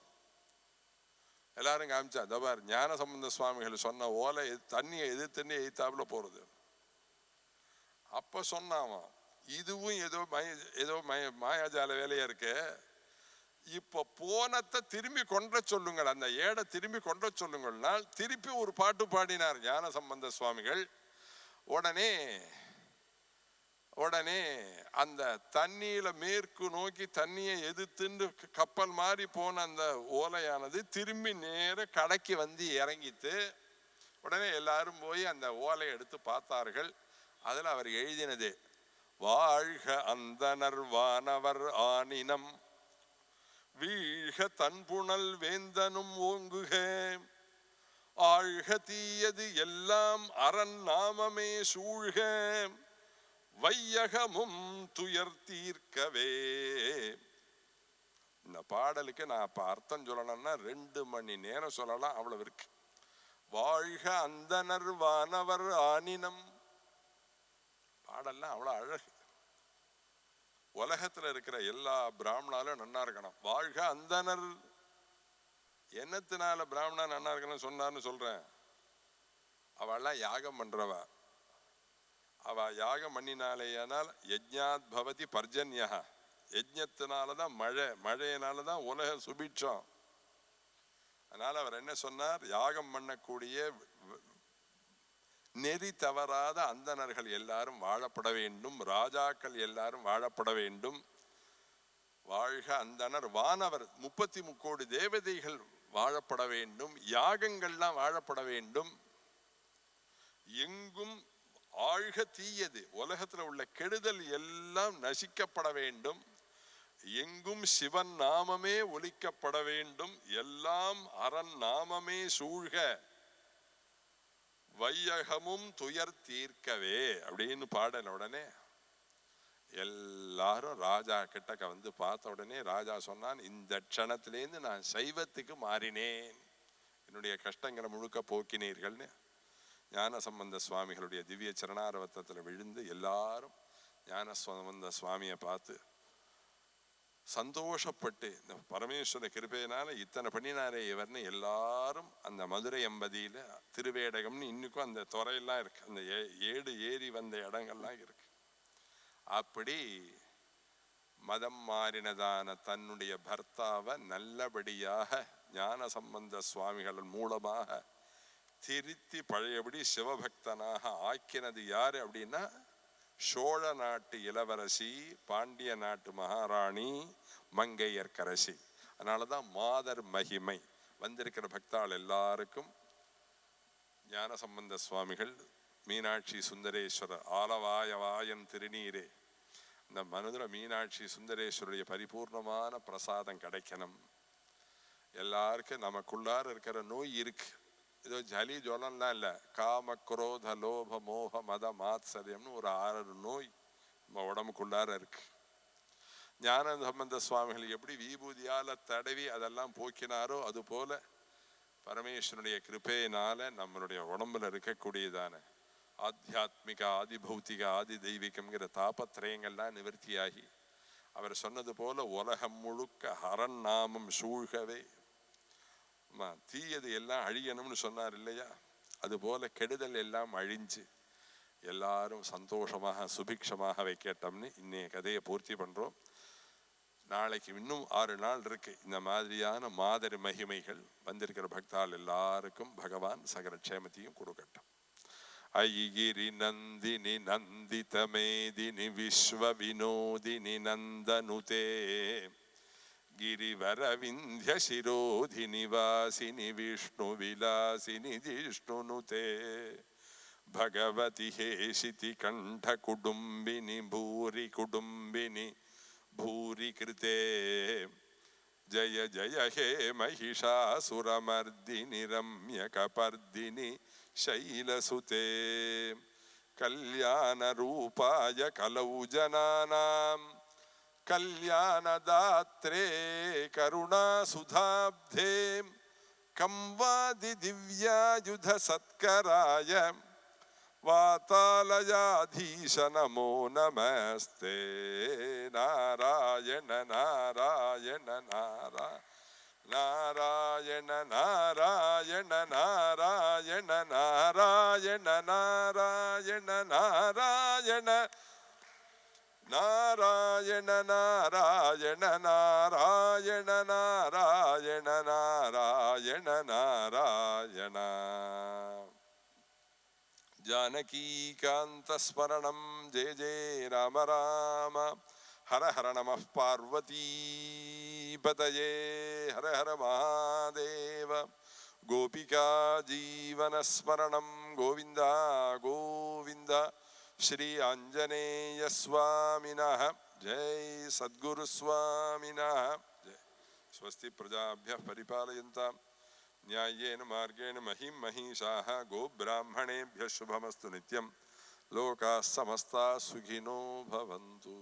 எல்லாரும் காமிச்சா, தபார் ஞான சம்பந்த சுவாமிகள் சொன்ன ஓலை தண்ணியை எதிர்த்தாப்புல போறது. அப்ப சொன்னாமா, இதுவும் ஏதோ மாயாஜால வேலையா இருக்கு, இப்ப போனத்தை திரும்பி கொண்ட சொல்லுங்கள், அந்த ஏடை திரும்பி கொண்ட சொல்லுங்கள்னால் திருப்பி ஒரு பாட்டு பாடினார் ஞான சம்பந்த சுவாமிகள். உடனே அந்த தண்ணியில மேற்கு நோக்கி தண்ணியை எதிர்த்துண்டு கப்பல் மாதிரி போன அந்த ஓலையானது திரும்பி நேர கடைக்கு வந்து இறங்கிட்டு, உடனே எல்லாரும் போய் அந்த ஓலையை எடுத்து பார்த்தார்கள். அதுல அவர் எழுதினது, வாழ்க அந்தனர் வானவர் ஆனினம், வீழ்க தன்புணல் வேந்தனும் ஓங்குக, ஆழ்க தீயது எல்லாம் அரண் நாமமே சூழ்க, வையகமும் துயர் தீர்க்கவே. இந்த பாடலுக்கு நான் அப்ப அர்த்தம் சொல்லணும்னா 2 மணி நேரம் சொல்லலாம், அவ்வளவு இருக்கு. வாழ்க அந்தனர் வானவர் ஆனினம் பாடல்லாம் அவ்வளவு அழகு. உலகத்துல இருக்கிற எல்லா பிராமணாலும் நன்னா இருக்கணும். வாழ்க அந்தனர். என்னத்தினால பிராமணா நன்னா இருக்கணும் சொன்னார்னு சொல்றேன். அவெல்லாம் யாகம் பண்றவ. அவ யாகம் பண்ணினாலேயானால் யஜ்ஞாத் பவதி பர்ஜன்யா. யஜ்ஞத்தினாலதான் மழை, மழையினாலதான் உலக சுபிட்சம். அதனால அவர் என்ன சொன்னார்? யாகம் பண்ணக்கூடிய நெறி தவறாத அந்தணர்கள் எல்லாரும் வாழப்பட வேண்டும், ராஜாக்கள் எல்லாரும் வாழப்பட வேண்டும். வாழ்க அந்தணர். வானவர் 33 கோடி தேவதைகள் வாழப்பட வேண்டும். யாகங்கள்லாம் வாழப்பட வேண்டும். எங்கும் ஆழ்க தீயது, உலகத்துல உள்ள கெடுதல் எல்லாம் நசிக்கப்பட வேண்டும். எங்கும் சிவன் நாமமே ஒலிக்கப்பட வேண்டும். எல்லாம் அரண் நாமமே சூழ்க, வையகமும் துயர் தீர்க்கவே அப்படின்னு பாடன உடனே எல்லாரும் ராஜா கிட்டக்க வந்து பார்த்த உடனே ராஜா சொன்னான், இந்த க்ஷணத்திலேருந்து நான் சைவத்துக்கு மாறினேன், என்னுடைய கஷ்டங்களை முழுக்க போக்கினீர்கள்னு. ஞான சம்பந்த சுவாமிகளுடைய திவ்ய சரணாரவத்தத்தில் விழுந்து எல்லாரும் ஞான சம்பந்த சுவாமியை பார்த்து சந்தோஷப்பட்டு, இந்த பரமேஸ்வர கிருபையினால இத்தனை பண்ணினாரே இவர்னு எல்லாரும் அந்த மதுரை எம்பதியில திருவேடகம்னு இன்னுக்கும் அந்த துறையெல்லாம் இருக்கு, அந்த ஏடு ஏறி வந்த இடங்கள்லாம் இருக்கு. அப்படி மதம் மாறினதான தன்னுடைய பர்த்தாவை நல்லபடியாக ஞான சம்பந்த சுவாமிகள் மூலமாக திருத்தி பழையபடி சிவபக்தனாக ஆக்கினது யாரு அப்படின்னா சோழ நாட்டு இளவரசி, பாண்டிய நாட்டு மகாராணி, மங்கையர்க்கரசி. அதனாலதான் மாதர் மகிமை. வந்திருக்கிற பக்தாள் எல்லாருக்கும் ஞான சம்பந்த சுவாமிகள் மீனாட்சி சுந்தரேஸ்வரர் ஆலவாயவாயன் திருநீரே, இந்த மனுதுர மீனாட்சி சுந்தரேஸ்வருடைய பரிபூர்ணமான பிரசாதம் கிடைக்கணும். எல்லாருக்கும் நமக்குள்ளார இருக்கிற நோய் இருக்கு, ஏதோ ஜலி ஜொலம்லாம் இல்லை, காம குரோத லோப மோக மத மாத்சரியம்னு ஒரு 6 நோய் நம்ம உடம்புக்குள்ளார இருக்கு. ஞான சம்பந்த சுவாமிகள் எப்படி விபூதியால தடவி அதெல்லாம் போக்கினாரோ அது போல பரமேஸ்வரனுடைய கிருபையினால நம்மளுடைய உடம்புல இருக்கக்கூடியதான ஆத்தியாத்மிக ஆதி பௌத்திக ஆதி தெய்வீகம்ங்கிற தாபத்திரயங்கள்லாம் நிவர்த்தியாகி அவர் சொன்னது போல உலகம் முழுக்க ஹரன் நாமம் சூழ்கவே, தீயது எல்லாம் அழியணும்னு சொன்னார் இல்லையா, அது போல கெடுதல் எல்லாம் அழிஞ்சு எல்லாரும் சந்தோஷமாக சுபிக்ஷமாகவே கேட்டோம்னு இன்னைய கதையை பூர்த்தி பண்றோம். நாளைக்கு இன்னும் 6 நாள் இருக்கு. இந்த மாதிரியான மாதிரி மகிமைகள் வந்திருக்கிற பக்தால் எல்லாருக்கும் பகவான் சகல க்ஷேமத்தையும் கொடுக்கட்டும். ஐகிரி நந்தினி நந்தித மேதினி விஸ்வ வினோதினி நந்தனுதே गिरिवर विंध्य शिरोधि निवासिनि विष्णु विलासिनि जिष्णुनुते भगवति हेशिति कंठ कुडुंबिनि भूरि कुडुंबिनि भूरि कृते जय जय हे महिषासुरमर्दिनि रम्यकपर्दिनि शैलसुते कल्याण रूपाय कलौ जनानां कल्याणदात्रे करुणा सुधाब्धे कंवादि दिव्यायुध सत्कराय वातालयाधीश नमो नमस्ते नारायण नारायण नारायण नारायण नारायण नारायण नारायण नारायण नारायण नारायण नारायण नारायण नारायण नारायण जानकी स्मरणं जय जय राम राम हर हर नमः पार्वती पतये हर हर महादेव गोपिका जीवन स्मरणं गोविंदा गोविंद श्री आंजनेय स्वामिनः जय सद्गुरु स्वामिनः जय स्वस्ति प्रजाभ्यः परिपालयन्तां न्याय्येन मार्गेण महीं महिषाः गोब्राह्मणेभ्यः शुभमस्तु नित्यं लोकाः समस्ताः सुखिनो भवन्तु।